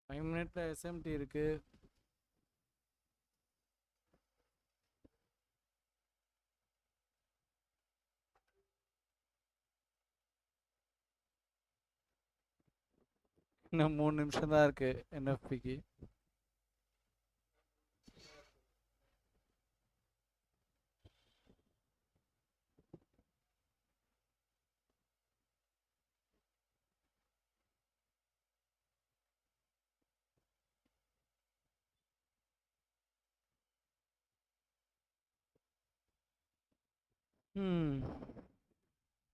5 மினிட்ல எஸ்எம்டி இருக்கு. இன்னும் 3 நிமிஷம் தான் இருக்கு என்எஃபிக்கு.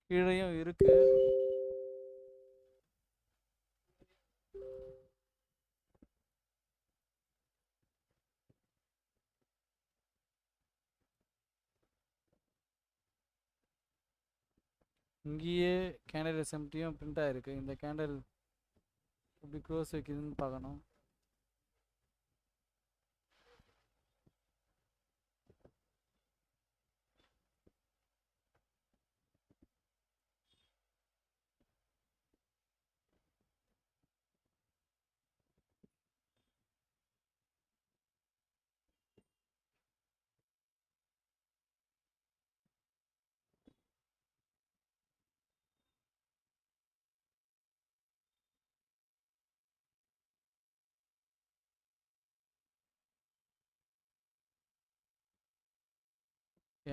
கீழேயும் இருக்கு. இங்கேயே கேண்டில் எஸ்எம்டியும் பிரிண்ட் ஆயிருக்கு. இந்த கேண்டில் எப்படி க்ளோஸ் வைக்குதுன்னு பார்க்கணும்.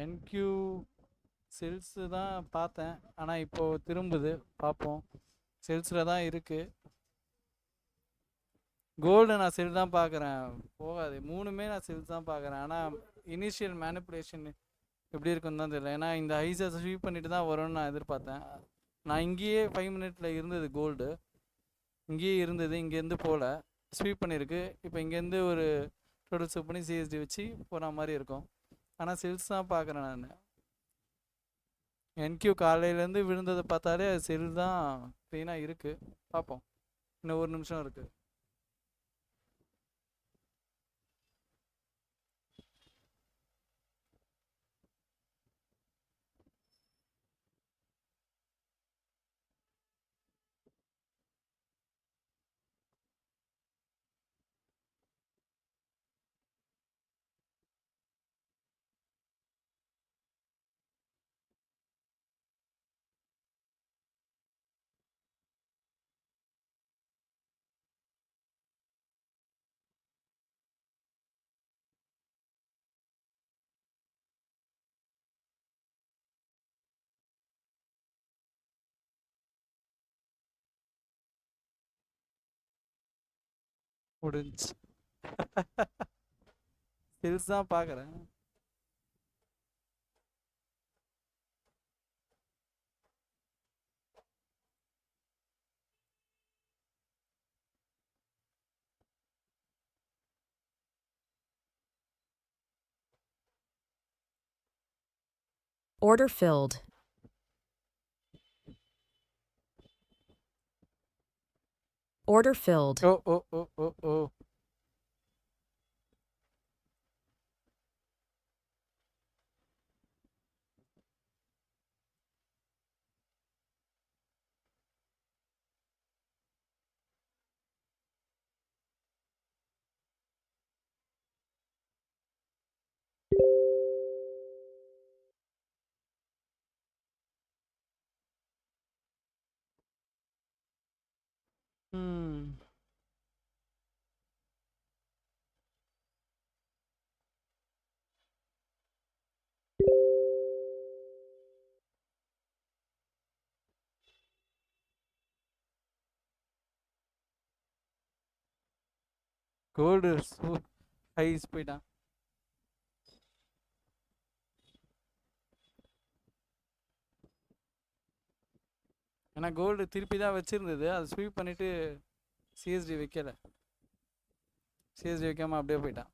என்கியூ செல்ஸு தான் பார்த்தேன், ஆனால் இப்போது திரும்புது. பார்ப்போம். செல்ஸில் தான் இருக்குது. கோல்டு நான் செல் தான் பார்க்குறேன், போகாது. மூணுமே நான் செல்ஸ் தான் பார்க்குறேன். ஆனால் இனிஷியல் மேனிப்புலேஷன் எப்படி இருக்குன்னு தான் தெரியல. ஏன்னா இந்த ஐஸை ஸ்வீப் பண்ணிட்டு தான் வரும்னு நான் எதிர்பார்த்தேன். நான் இங்கேயே 5 மினிட்ல இருந்தது கோல்டு, இங்கேயே இருந்தது. இங்கேருந்து போகல, ஸ்வீப் பண்ணியிருக்கு. இப்போ இங்கேருந்து ஒரு டோட்டல் ஸ்வீப் பண்ணி சிஎஸ்டி வச்சு போகிற மாதிரி இருக்கும். ஆனால் செல்ஸ் தான் பார்க்குறேன் நான். என்கியூ காலையிலேருந்து விழுந்ததை பார்த்தாலே அது செல் தான் க்ளீனாக இருக்குது. பார்ப்போம், இன்னும் 1 நிமிஷம் இருக்குது. முடிஞ்சு. செல்ஸ் தான் பார்க்குறேன். Order filled. Order filled. ஓ ஓ ஓ ஓ ஓ ம் கோல்டு ஹைஸ் போயிட்டான். ஏன்னா கோல்டு திருப்பி தான் வச்சுருந்தது, அதை ஸ்வீப் பண்ணிவிட்டு சிஎஸ்டி வைக்கலை. சிஎஸ்டி வைக்காமல் அப்படியே போயிட்டான்.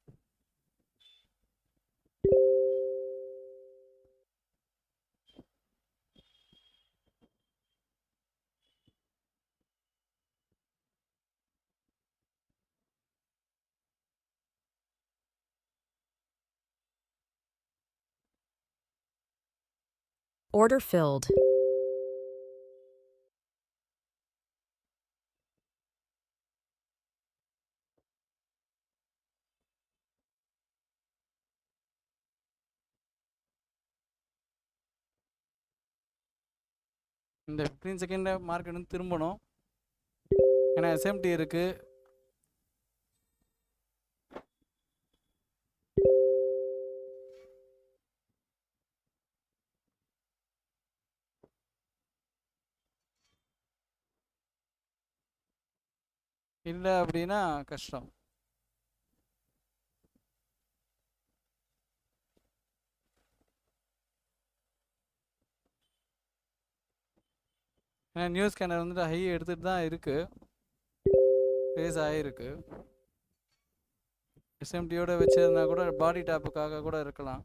Order filled. இந்த 15 செகண்டில் மார்க்கெட் வந்து திரும்பணும். ஏன்னா எஸ்எம்டி இருக்குது. இல்லை அப்படின்னா கஷ்டம். ஏன்னா நியூஸ் ஸ்கேனர் வந்துட்டு ஹை எடுத்துகிட்டு தான் இருக்குது, ரேஸ் ஆகிருக்கு. எஸ்எம்டியோட வச்சுருந்தா கூட பாடி டாப்புக்காக கூட இருக்கலாம்.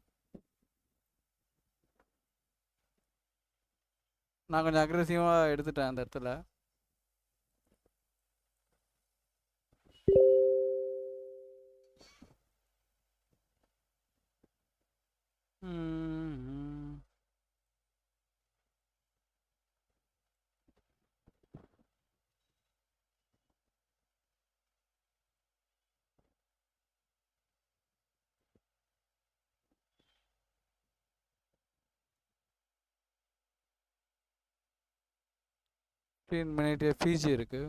நான் கொஞ்சம் அக்ரெசிவாக எடுத்துட்டேன் அந்த இடத்துல. மினிட் ஃபிஜி இருக்குது.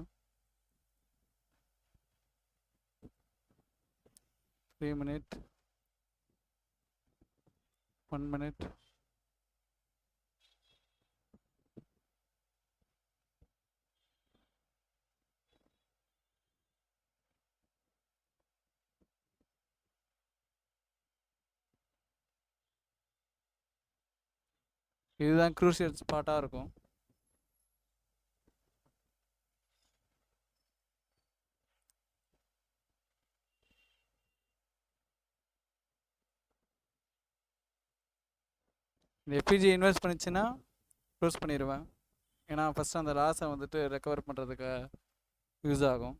3 minute, 1 minute. இதுதான் க்ரூஷியல் ஸ்பாட்டாக இருக்கும். இந்த எஃபிஜி இன்வெஸ்ட் பண்ணிச்சுன்னா க்ளோஸ் பண்ணிடுவேன். ஏன்னா ஃபஸ்ட்டு அந்த லாஸை வந்துட்டு ரெக்கவர் பண்ணுறதுக்கு யூஸ் ஆகும்.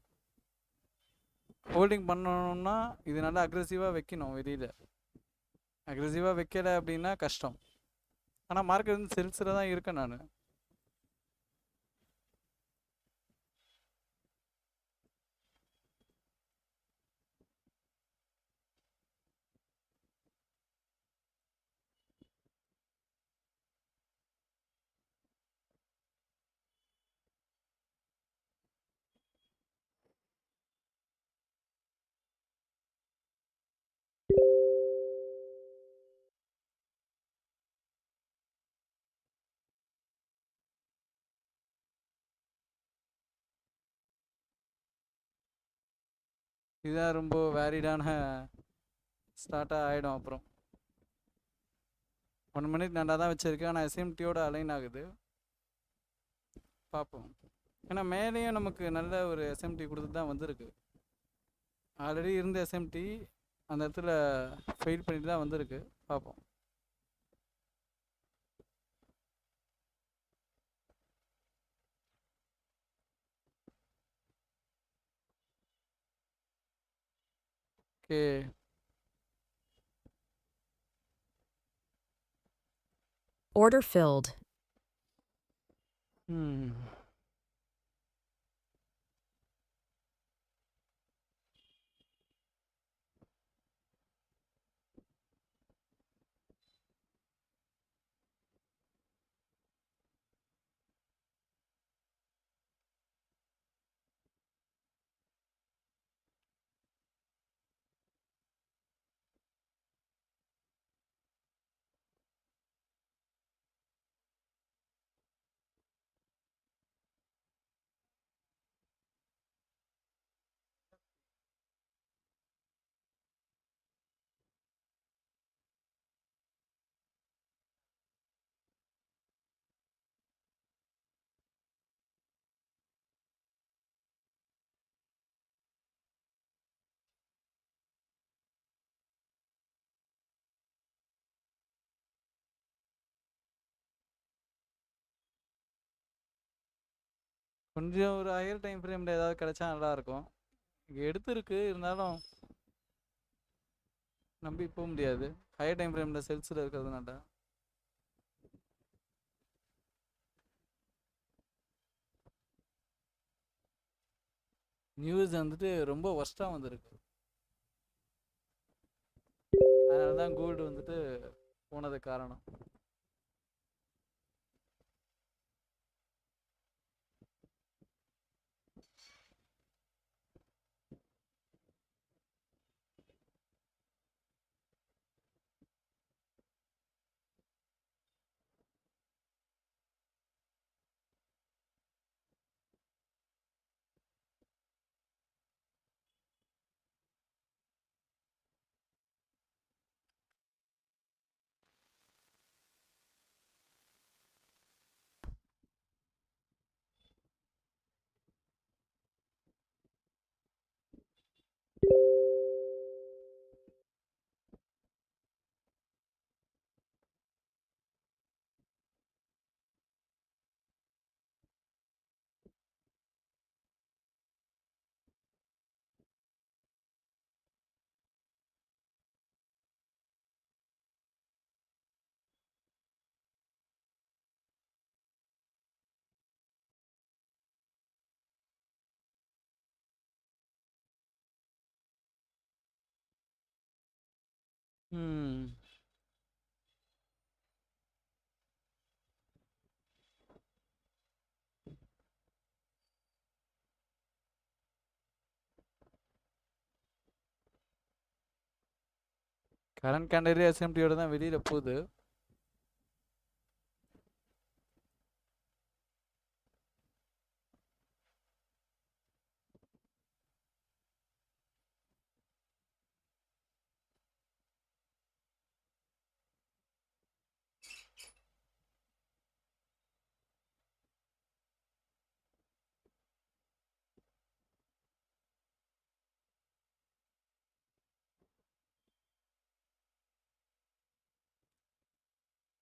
ஹோல்டிங் பண்ணணும்னா இது நல்லா அக்ரெசிவாக வைக்கணும். வெளியில் அக்ரெசிவாக வைக்கலை அப்படின்னா கஷ்டம். ஆனால் மார்க்கெட் வந்து செல்ஸில் தான் இருக்கேன் நான். இதுதான் ரொம்ப வேலிடான ஸ்டார்ட்டாக ஆகிடும். அப்புறம் 1 minute நல்லா தான் வச்சுருக்கேன். ஆனால் எஸ்எம்டியோட அலைன் ஆகுது, பார்ப்போம். ஏன்னா மேலேயும் நமக்கு நல்ல ஒரு எஸ்எம்டி கொடுத்துட்டு தான் வந்திருக்கு. ஆல்ரெடி இருந்த எஸ்எம்டி அந்த இடத்துல ஃபெயில் பண்ணிட்டு தான் வந்திருக்கு, பார்ப்போம். Okay, Order filled. கொஞ்சம் ஒரு ஹையர் டைம் ஃப்ரேமில் ஏதாவது கிடைச்சா நல்லாயிருக்கும். இங்கே எடுத்துருக்கு, இருந்தாலும் நம்பி போக முடியாது. ஹையர் டைம் ஃப்ரேமில் செல்ஸில் இருக்கிறதுனால. நியூஸ் வந்துட்டு ரொம்ப ஒஸ்ட்டாக வந்திருக்கு. அதனால தான் கோல்டு வந்துட்டு போனது காரணம். ம். கரண்ட் கேண்டரி எஸ்எம்டியோட தான் வெளியில போகுது.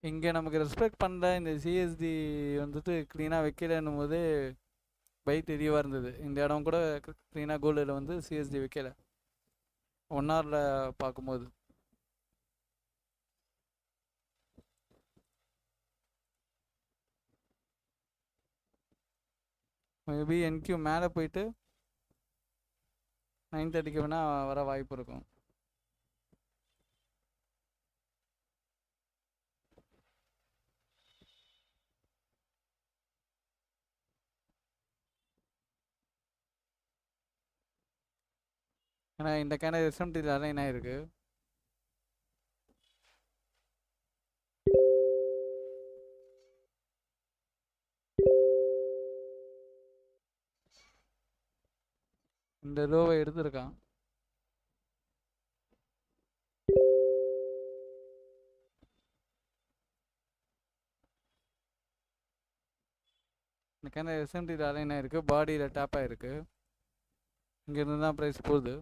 இங்கே நமக்கு ரெஸ்பெக்ட் பண்ணல, இந்த சிஎஸ்டி வந்துட்டு க்ளீனாக வைக்கலன்னும் போது பைக் தெரியவாக இருந்தது. இந்த இடம் கூட க்ளீனாக கோல்டில் வந்து சிஎஸ்டி வைக்கல 1 ஹவரில் பார்க்கும்போது. மேபி என்கியூ மேலே போயிட்டு 9:30க்கு வேணால் வர வாய்ப்பு இருக்கும். ஏன்னா இந்த கேண்டல் எஸ்எம்டியில் அலைன் ஆயிருக்கு. இந்த லோவை எடுத்திருக்கான். இந்த கேண்டல் எஸ்எம்டியில் அலைன் ஆயிருக்கு, பாடியில் டேப் ஆயிருக்கு. இங்கேருந்து தான் ப்ரைஸ் போகுது.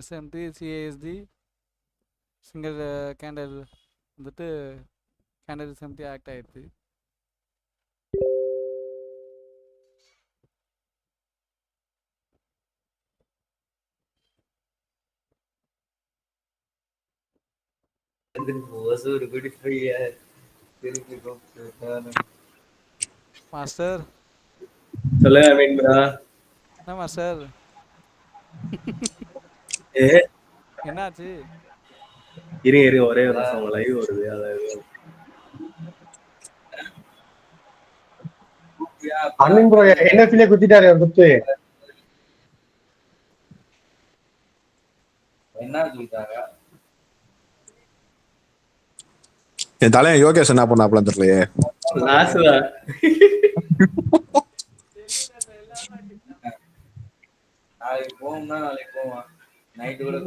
எஸ்எம்டி சிஏஎஸ்டி சிங்கிள் கேண்டல் வந்துட்டு கேண்டல் எஸ்எம்டி ஆக்ட் ஆயிடுச்சு. மாஸ்டர் சொல்லுங்க மீன்பிரா. என்ன மாஸ்டர் ஏ என்னாச்சு? இருங்க ஒரே ஒரு நிமிஷம் லைவ் வருது. அண்ணன் ப்ரோ NF-லே குத்திட்டாரு ஒரு குத்து. என்ன சொல்லிட்டாங்க? என் தலைவன் யோகேஷ் என்ன பண்ணாப்லன்னு தெரியலையே. லாஸ்டா நாளைக்கு போவோம்னா நாளைக்கு போவான். நைட்டு கூட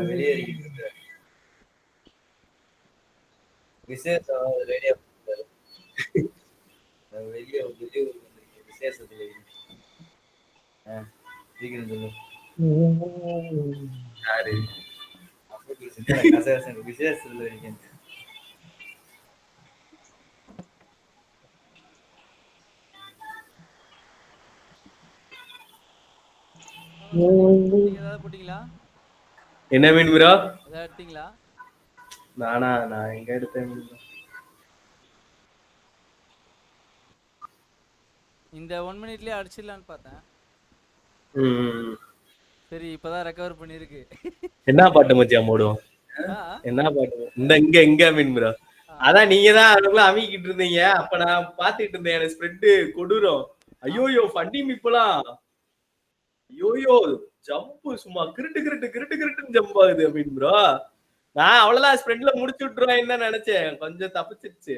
வெளியே விசேஷம் ரெடியா வெளியே விசேஷத்துல சீக்கிரம் சொல்லு. யாரு விசேஷத்துல இருக்கேன். போட்டீங்களா? என்ன மீன் ப்ரோ? எடுத்தீங்களா? நான் எங்க எடுத்தேன்? இந்த 1 மினிட்லயே அடிச்சிடலான்னு பார்த்தேன். சரி இப்பதான் ரெக்கவர் பண்ணிருக்கு. என்ன பாட்டு மச்சான் போடுவோம்? என்ன பாட்டு? இந்த இங்க மீன் ப்ரோ. அதான் நீங்க தான் அதுக்குள்ள அமிக்கிட்டு இருந்தீங்க. அப்ப நான் பாத்துட்டு இருந்தேன். எனக்கு ஸ்ப்ரெட் கொடூரம். ஐயோயோ ஃபண்டிங் இப்பலாம் ஐயோயோ ஜம்ப் சும்மா கிருட்டுன்னு ஜம்ப் ஆகுது மீன் ப்ரோ. நான் அவ்வளவுதான் ஸ்ப்ரெண்ட்ல முடிச்சு விட்டுருவேன் தான் நினைச்சேன். கொஞ்சம் தப்பிச்சிருச்சு.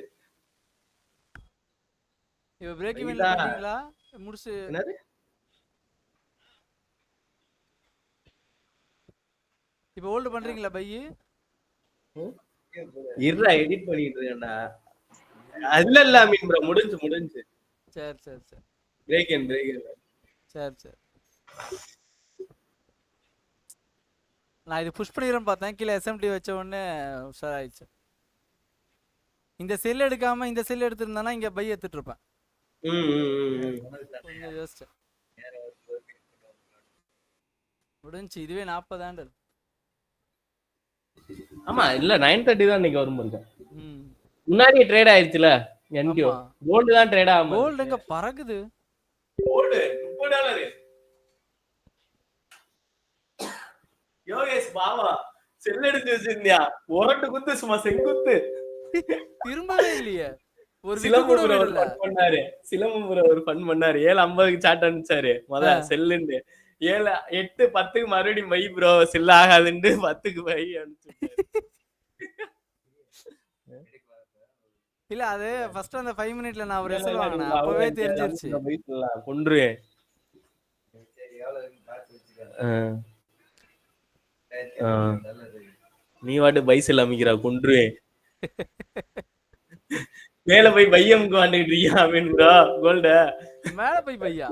இப்போ பிரேக் ஈவன்ல இதுதான் பண்ணிட்டீங்களா? முடிச்சு என்னது இப்போ ஹோல்டு பண்றீங்களா பை? இருடா எடிட் பண்ணிட்டு இருக்கேன்டா. அதுல இல்ல மீன் ப்ரோ, முடிஞ்சு சரி சரி சரி பிரேக் சரி சரி. நான் இது புஷ் பண்ணிடுறேன் பார்த்தேன், கீழே எஸ்எம்டி வச்ச உடனே உஷாராயிடுச்சு. இந்த செல் எடுக்காம இந்த செல் எடுத்திருந்தானா இங்க பை எடுத்துட்டு இருப்பேன். கொஞ்சம் யோசிச்சேன். முடிஞ்சு இதுவே 40 ஹேண்டல். ஆமா இல்ல 9:30 தான் இன்னைக்கு வரும் பாருங்க. ம் முன்னாடியே ட்ரேட் ஆயிடுச்சுல என்கியூ. ஆமா. கோல்டு தான் ட்ரேட் ஆகாம கோல்டு எங்க பறக்குது. கோல்டு $30. யோகேஷ் பாவா செல் எடுத்து வச்சிருந்தியா? ஒரட்டு குத்து சும்மா செங்குத்து. திரும்பவே இல்லையே, ஒரு விக்கு சிலம்பு கூட ப்ரோ ஒரு விடல. ஃபன் பண்ணாரு. சிலம்பு ப்ரோ ஒரு ஃபன் பண்ணாரு. 7:50க்கு சாட் அனுப்பிச்சாரு. செல்லுன்னு 7 8 10க்கு மறுபடியும் மை ப்ரோ செல் ஆகாதுன்னு 10க்கு மை அனுப்பிச்சாரு. இல்ல அது ஃபர்ஸ்ட் அந்த 5 மினிட்ல நான் ஒரு ரிசல்ட் வாங்கினேன், அப்பவே தெரிஞ்சிருச்சு. கொன்றுவேன். நீ வாட்டு பைசல் அமைக்கிறா, கொன்றுவேன். மேல போய் பையமுக்கு வாண்டிட்டு இருக்கியா அப்படின்னு ப்ரோ கோல்ட மேல போய் பையா.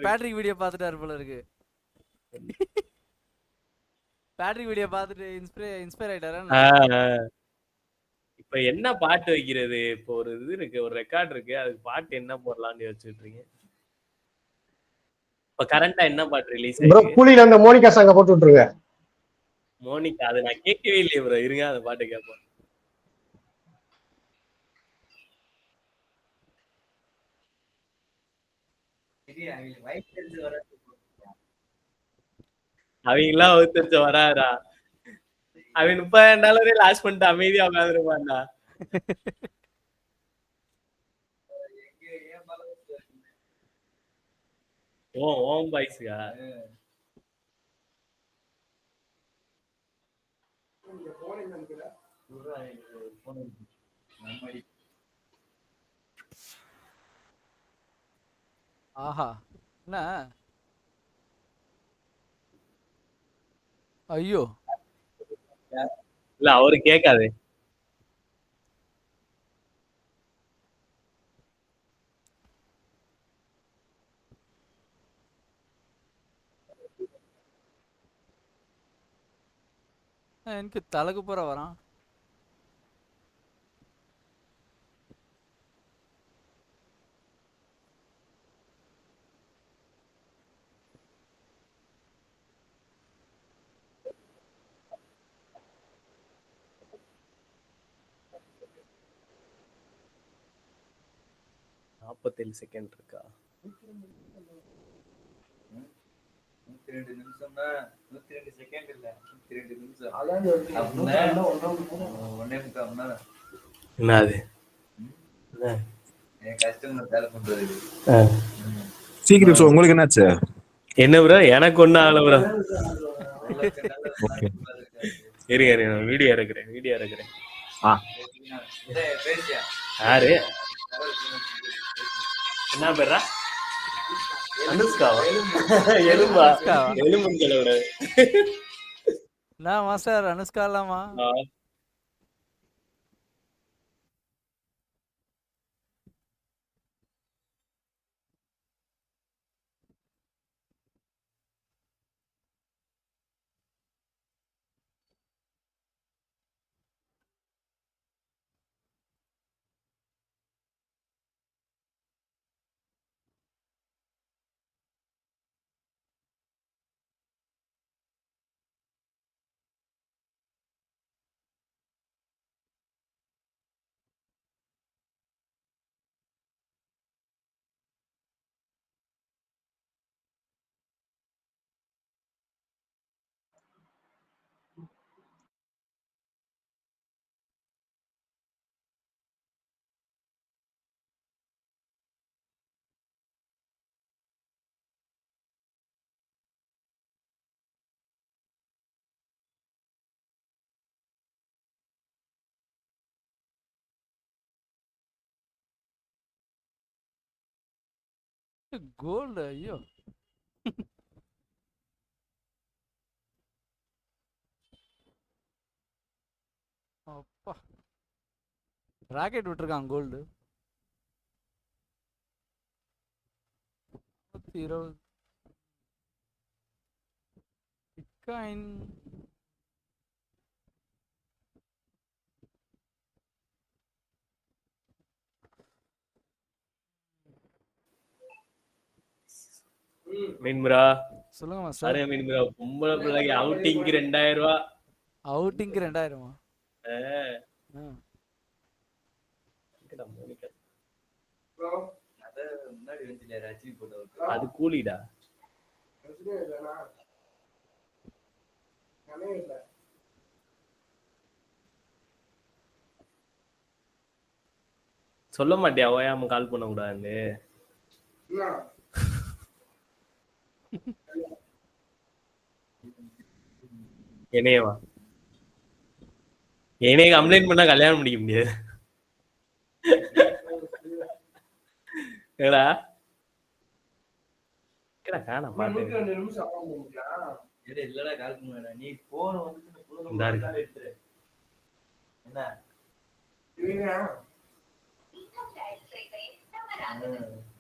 பேட்ரிக் வீடியோ பார்த்துட்டாரு போல இருக்கு. பேட்ரிக் வீடியோ பார்த்துட்டு இன்ஸ்பயர் ஆயிட்டாரா? இப்ப என்ன பாட்டு வைக்கிறது? இப்போ ஒரு இது இருக்கு, ஒரு ரெக்கார்ட் இருக்கு, அதுக்கு பாட்டு என்ன போடலாம்னு யோசிச்சுட்டு இருக்கீங்க. இப்ப கரண்டா என்ன பாட்டு ரிலீஸ் ப்ரோ ஆயிருக்கு? கூலில அந்த மோனிகா சாங்க போட்டு விட்டுருங்க. மோனிகா அது நான் கேட்கவே இல்லையே ப்ரோ, இருங்க அந்த பாட்டு கேட்போம். அவங்கெல்லாம் ஒருத்தர் வராரா? அவன் $30,000 லாஸ் பண்ணிட்டு அமைதியா உட்காந்துருப்பான்டா. ஓம் பாய்ஸ்கா ஆஹா என்ன ஐயோ இல்ல அவரு கேட்காது. எனக்கு தலகு போற வரான். $47 செகண்ட் இருக்கா? 102 நிமிஷம்னா 102 செகண்ட் இல்ல 102 நிமிஷம். ஒன்னே முக்கால் மணி நேரம். என்னது என் கஸ்டமர் வேலை பண்றது. சீக்கிரம் ஸோ உங்களுக்கு என்னாச்சு? என்ன ப்ரோ? எனக்கு ஒன்னும் ஆகல ப்ரோ. ஓகே இருங்க வீடியோ இறக்குறேன். பேசியா யாரு? என்ன பேரா? அனுஷ்காவா? எலும்பா? எலும்புன்னு சொல்லக்கூடாது. நான் மாஸ்டர் அனுஷ்கா இல்லாமா? கோல்டு ஐயோ. அப்பா ராக்கெட் விட்டுருக்கான் கோல்டு. 120 பிட்காயின். மீன்முரா சொல்லுங்க மாஸ்டர். சாரே மீன்முரா பொம்பளை பிள்ளைக்கு அவுட்டிங்க்கு 2000 ரூபாய். அவுட்டிங்க்கு 2000. அத முன்னாடி வந்துல ரஜினி போட்டோ அது கூலிடா. சொல்ல மாட்டியா ஓயாம கால் பண்ண கூடாது. என்னையவா என்னைய கம்ப்ளைண்ட் பண்ணா கல்யாணம் முடிக்க முடியாது. ஏடா காண பாட்டு இல்லடா கால் பண்ணுடா நீ போன வந்து இந்தா இருக்கு. எடுத்துரு என்ன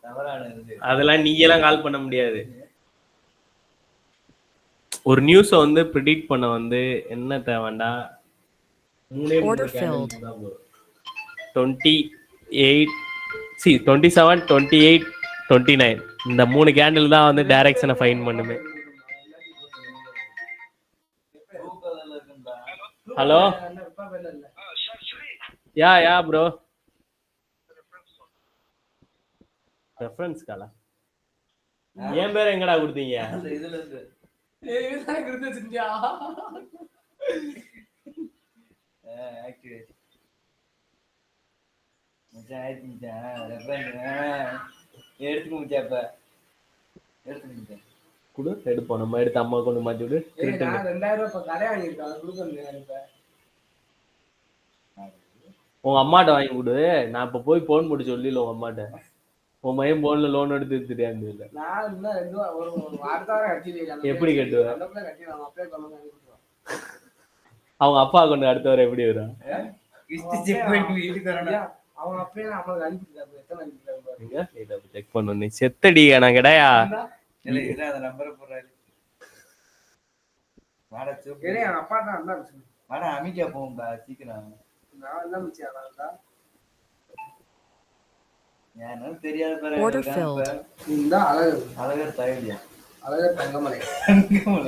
தவறானது. அதெல்லாம் நீ எல்லாம் கால் பண்ண முடியாது. ஒரு நியூஸ வந்து ப்ரெடிக்ட் பண்ண வந்து என்ன தேவைண்டா, 27 27 28 29 இந்த 3 கேண்டில் தான் வந்து டைரக்ஷனை ஃபைன் பண்ணுமே. ஹலோ யா ப்ரோ ரெஃபரன்ஸ் காலா என் பேர் எங்கடா கொடுத்தீங்க? இதுல இருந்து ஆக்டிவேட் மச்சான் ஆயிடுச்சு மச்சான் எடுத்துக்க மச்சான் இப்ப எடுத்துக்க மச்சான் குடு எடுப்போம். நம்ம எடுத்து அம்மா கொண்டு மாத்தி விடு. 2000 ரூபாய் கடை வாங்கிருக்காங்க கொடுக்கணும். உங்க அம்மாட்ட வாங்கி கொடு. நான் இப்ப போய் போன் போட்டு சொல்லிடல உங்க அம்மாட்ட. உன் மையம் போன்ல லோன் எடுத்து தெரியாது இல்ல. எப்படி கட்டுவ? அவங்க அப்பா கொண்டு அடுத்த வர எப்படி வரும்? அவங்க அப்பயே நம்மளுக்கு அனுப்பிட்டாங்க. செக் பண்ணு. செத்தடி நான் கிடையா. நம்பரை போடுறாரு அப்பா தான் வாடா அமைதியா போகும்பா சீக்கிரம். தெரியாத Order filled. அழகர் தகவலியா அழகர் தங்கமலை.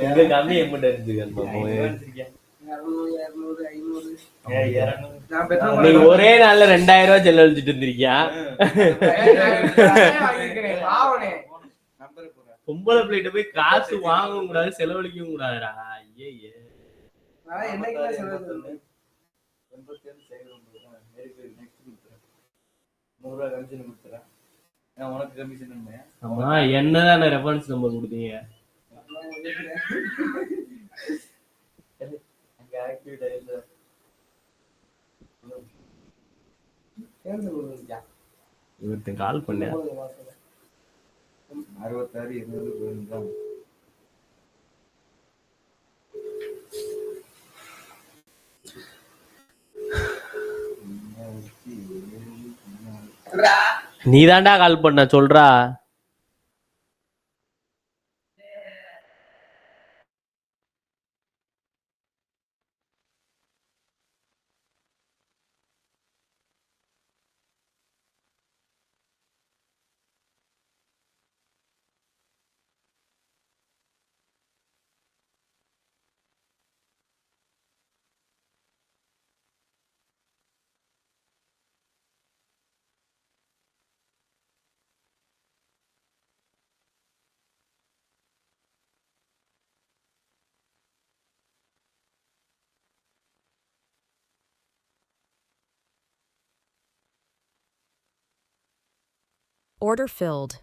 எங்க கம்மி எம்பிட்ட இருந்துருக்கேன். நீங்க ஒரே நாள்ல 2000 ரூபாய் செலவழிச்சிட்டு இருந்திருக்கியா? பொம்பளை பிள்ளைகிட்ட போய் காசு வாங்கவும் கூடாது செலவழிக்கவும் கூடாதுடா. ஐயே உனக்கு கமிஷன் ஆமா என்னதான் ரெஃபரன்ஸ் நம்பர் கொடுத்தீங்க? இவருக்கு கால் பண்ண 66 200 நீ தாண்டா கால் பண்ண சொல்றா. Order filled.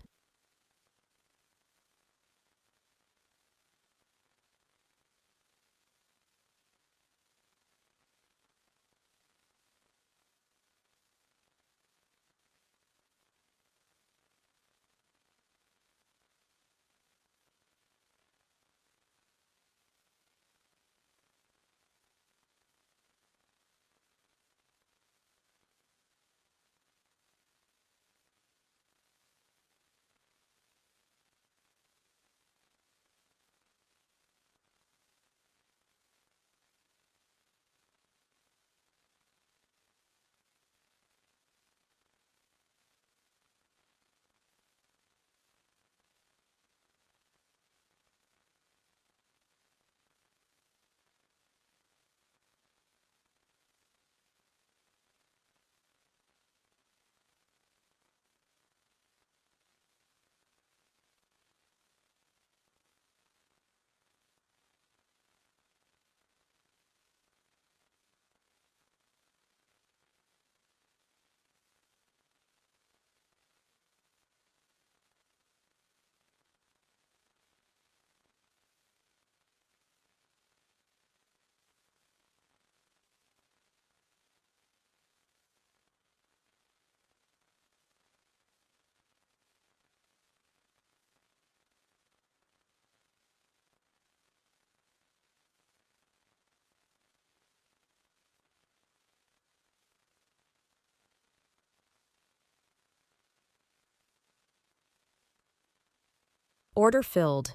Order filled.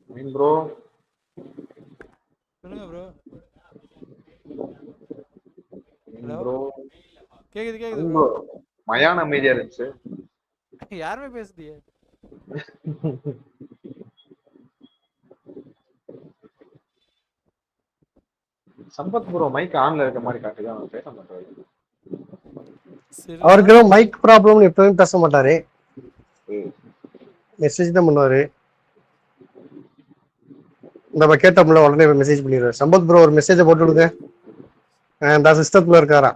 மீன் ப்ரோ சொல்லுங்க ப்ரோ. மீன் ஹலோ, ப்ரோ கேக்குது கேக்குது மீன் ப்ரோ. ப்ரோ மயான அமைதியா இருந்துச்சு. யாருமே பேசுதியே. சம்பத் ப்ரோ மைக் ஆன்ல இருக்க மாதிரி காட்டுது, அவன் பேச மாட்டாரு. சரி அவருக்கு ஏதோ மைக் ப்ராப்ளம், எப்பவும் பேச மாட்டாரு, மெசேஜ் தான் பண்ணுவாரு. நம்ம கேட்டோம்ல உடனே மெசேஜ் பண்ணிடுவாரு. சம்பத் ப்ரோ ஒரு மெசேஜை போட்டு விடுங்க, இந்த சிஸ்டத்துல இருக்காரா.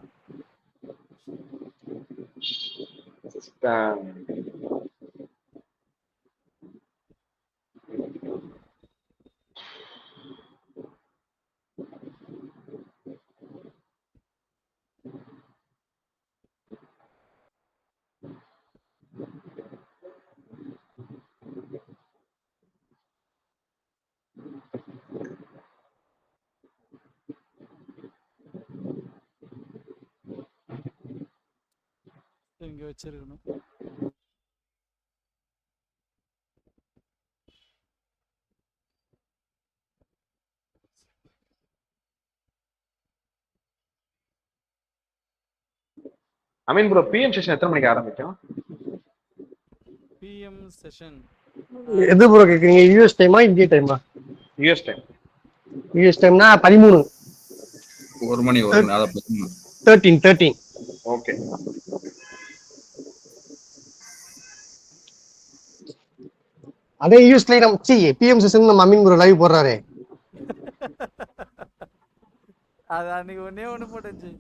இங்க வச்சிருக்கணும். அமீன் ப்ரோ பிஎம் செஷன் எத்தனை மணிக்கு ஆரம்பிக்கும்? பிஎம் செஷன் எது ப்ரோ கேக்குறீங்க? யூஎஸ் டைமா இந்திய டைமா? US time. யூஎஸ் டைம்னா 13. 1 மணி 1 மணி அதான் 13. ஓகே. அதே யூஎஸ்ல நம்ம பிஎம் செஷன் நம்ம அமீன் ப்ரோ லைவ் போடுறாரு. அது அன்னைக்கு ஒன்னே ஒண்ணு போட்டுச்சு.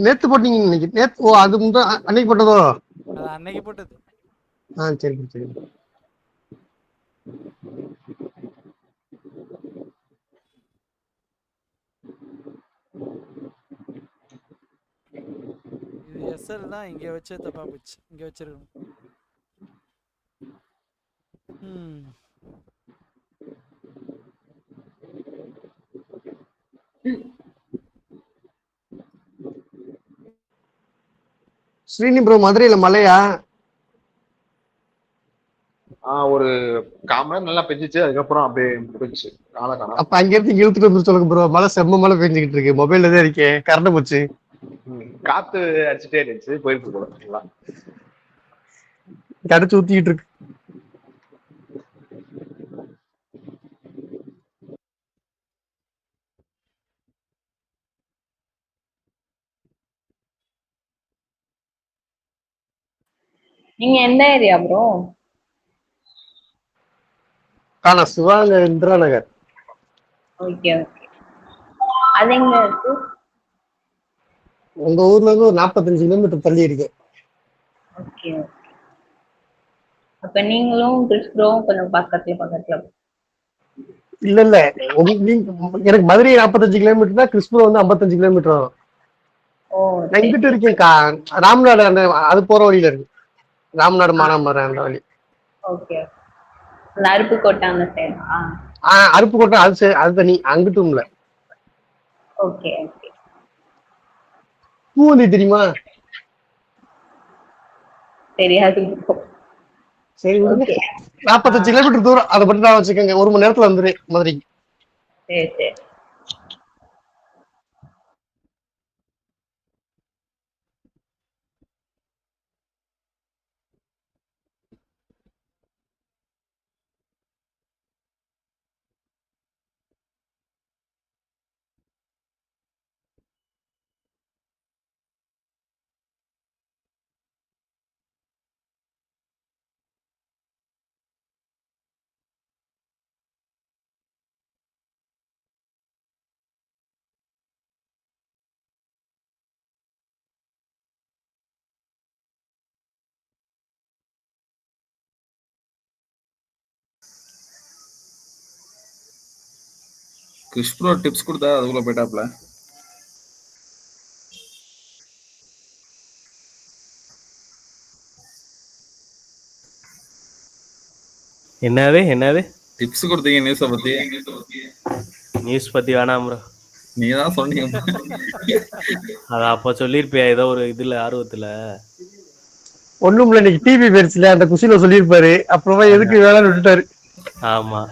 நேத்து போட்டீங்க இன்னைக்கு? நேத்து ஓ அது அன்னைக்கு போட்டதோ? அது அன்னைக்கு போட்டது. சரி சரி. இது எஸ்எல் தான், இங்க வச்சே தப்பா போச்சு. இங்க வச்சிருக்கணும். ஸ்ரீனி ப்ரோ மதுரையில மழையா? ஒரு 1/4 மணி நேரம் நல்லா பெஞ்சிச்சு, அதுக்கப்புறம் அப்படியே போயிடுச்சு. காலக்காலம். அப்ப அங்க இருந்து இழுத்துட்டு வந்து சொல்லுங்க ப்ரோ. மழை செம்ம மழை பெஞ்சுக்கிட்டு இருக்கு. மொபைல்ல தான் இருக்கேன், கரண்ட் போச்சு. காத்து அடிச்சுட்டே இருந்துச்சு, போயிருக்கு போல. கடைச்சு ஊத்திக்கிட்டு இருக்கு. நீங்க எந்த ஏரியா ப்ரோ? சிவாங்க இந்திரா நகர். Okay okay. அது எங்க இருக்கு? உங்க ஊர்ல இருந்து ஒரு 45 கிலோமீட்டர் தள்ளி இருக்கு. Okay okay. அப்ப நீங்களும் கிறிஸ்ப்ரோவும் கொஞ்சம் பக்கத்துல. இல்ல எனக்கு மதுரை 45 கிலோமீட்டர் தான், கிறிஸ்பூர் வந்து 55 கிலோமீட்டர் வரும். ஓ நான் இங்கிட்டு இருக்கேன், ராம்நாடு அந்த அது போற வழியில இருக்கு. ராம்நாடு மானாமரம் அந்த வழி. ஓகே. அந்த அருப்புக்கோட்டை அந்த சைடா? அருப்புக்கோட்டை அது தனி, அங்கிட்டும் இல்ல. Okay okay. பூவந்தி தெரியுமா? தெரியாது. சரி, ஓகே. 45 கிலோமீட்டர் தூரம், அதை பத்தி நான் வச்சுக்கோங்க. 1 மணி நேரத்துல வந்துரு மதுரைக்கு. சரி. கிறிஸ் ப்ரோ டிப்ஸ் கொடுத்தா அதுக்குள்ள போயிட்டாப்ல. என்னது டிப்ஸ் கொடுத்தீங்க நியூஸை பத்தி. நியூஸ் பத்தி வேணாம் ப்ரோ. நீங்க தான் சொன்னீங்க. அத அப்ப சொல்லிருப்பியா ஏதோ ஒரு இதுல ஆர்வத்துல. ஒண்ணும் இல்ல, இன்னைக்கு டிவி பேர்ஸ்ல அந்த குஷில சொல்லியிருப்பாரு, அப்புறமா எதுக்கு வேலைன்னு விட்டுட்டாரு. ஆமா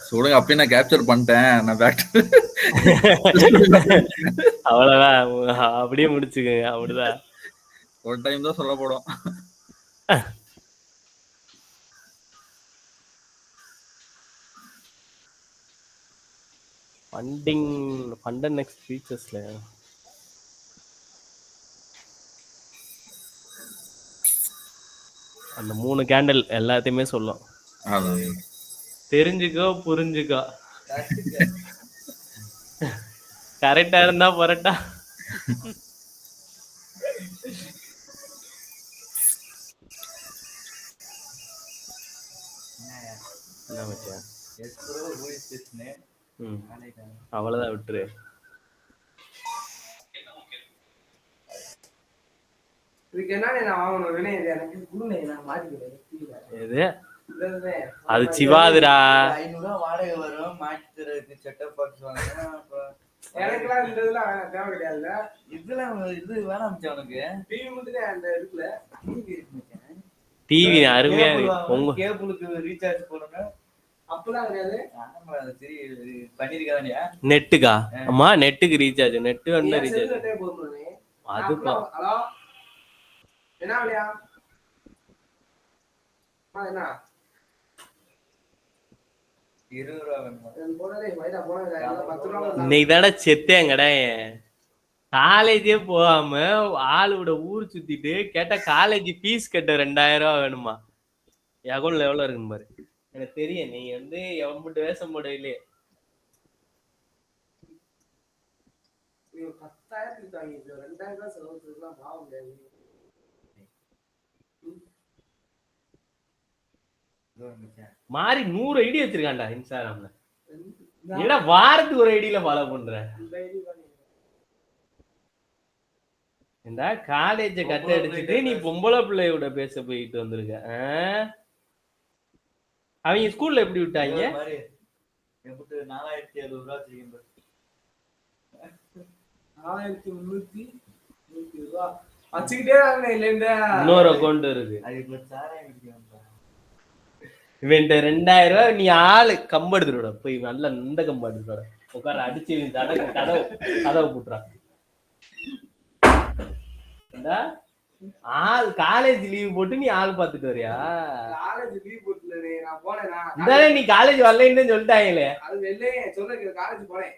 சொல்லுங்க, அப்படியே நான் கேப்சர் பண்ணிட்டேன். நான் பேக் அவ்வளவுதான், அப்படியே முடிச்சுக்கோங்க. அப்படிதான் ஒரு டைம் தான் சொல்ல போடும். ஃபண்ட் நெக்ஸ்ட் ஃபீச்சர்ஸ்ல அந்த 3 கேண்டில் எல்லாத்தையுமே சொல்லும். தெரிஞ்சுக்கோ புரிஞ்சுக்கோ. கரெக்டா இருந்தா போறட்டா. அவ்வளவுதான், விட்டுரு. அது சிவாதுரா. 500 வாடகை வரும், மாட்டி தரதுக்கு செட்டப் பாக்ஸ் வாங்கணும். இதெல்லாம் இது வேணாம் மச்சான், உனக்கு டிவி அருமையா இருக்கு. உங்க கேபிளுக்கு ரீசார்ஜ் போடணும். அப்பெல்லாம் கிடையாது. பண்ணிருக்காதா நெட்டுக்கா? ஆமா, நெட்டுக்கு ரீசார்ஜ். நெட்டு வந்து ரீசார்ஜ் அதுப்பா. இன்னைக்கு தானே செத்தேன் கடை. காலேஜே போகாம ஆளோட ஊர் சுத்திட்டு கேட்டா காலேஜ் ஃபீஸ் கட்ட 2000 ரூபா வேணுமா? அக்கௌண்ட்ல எவ்வளவு இருக்குன்னு பாரு. எனக்கு தெரியும் நீ வந்து எவ்வளவு வேஷம் போடவில்லையே. 10,000 மாறி 100 ஐடி வச்சிருக்கான்டா இன்ஸ்டாகிராம்ல. ஏன்னா வாரத்துக்கு ஒரு ஐடியில ஃபாலோ பண்ற. இந்த காலேஜ கட்ட அடிச்சுட்டு நீ பொம்பளை பிள்ளையோட பேச போயிட்டு வந்திருக்க. அவங்க ஸ்கூல்ல எப்படி விட்டாங்க? 4,700 ரூபா வச்சிருக்கேன். 4,300 ரூபா வச்சுக்கிட்டே வாங்க. இல்ல இன்னொரு அக்கௌண்ட் இருக்கு. இவன்ட்ட 2000 ரூபாய். நீ ஆளு கம்பெடுத்துட போய் நல்ல இந்த கம்பெடுத்துட உட்கார அடிச்சு கதவை போட்டுறான். ஆள் காலேஜ் லீவ் போட்டு நீ ஆள் பாத்துட்டு வரியா? காலேஜ் லீவ் போட்டுல நான் போனேனா? இந்தாலே நீ காலேஜ் வரலன்னு சொல்லிட்டாங்களே. அது வெள்ளையே சொல்லுங்க, காலேஜ் போனேன்.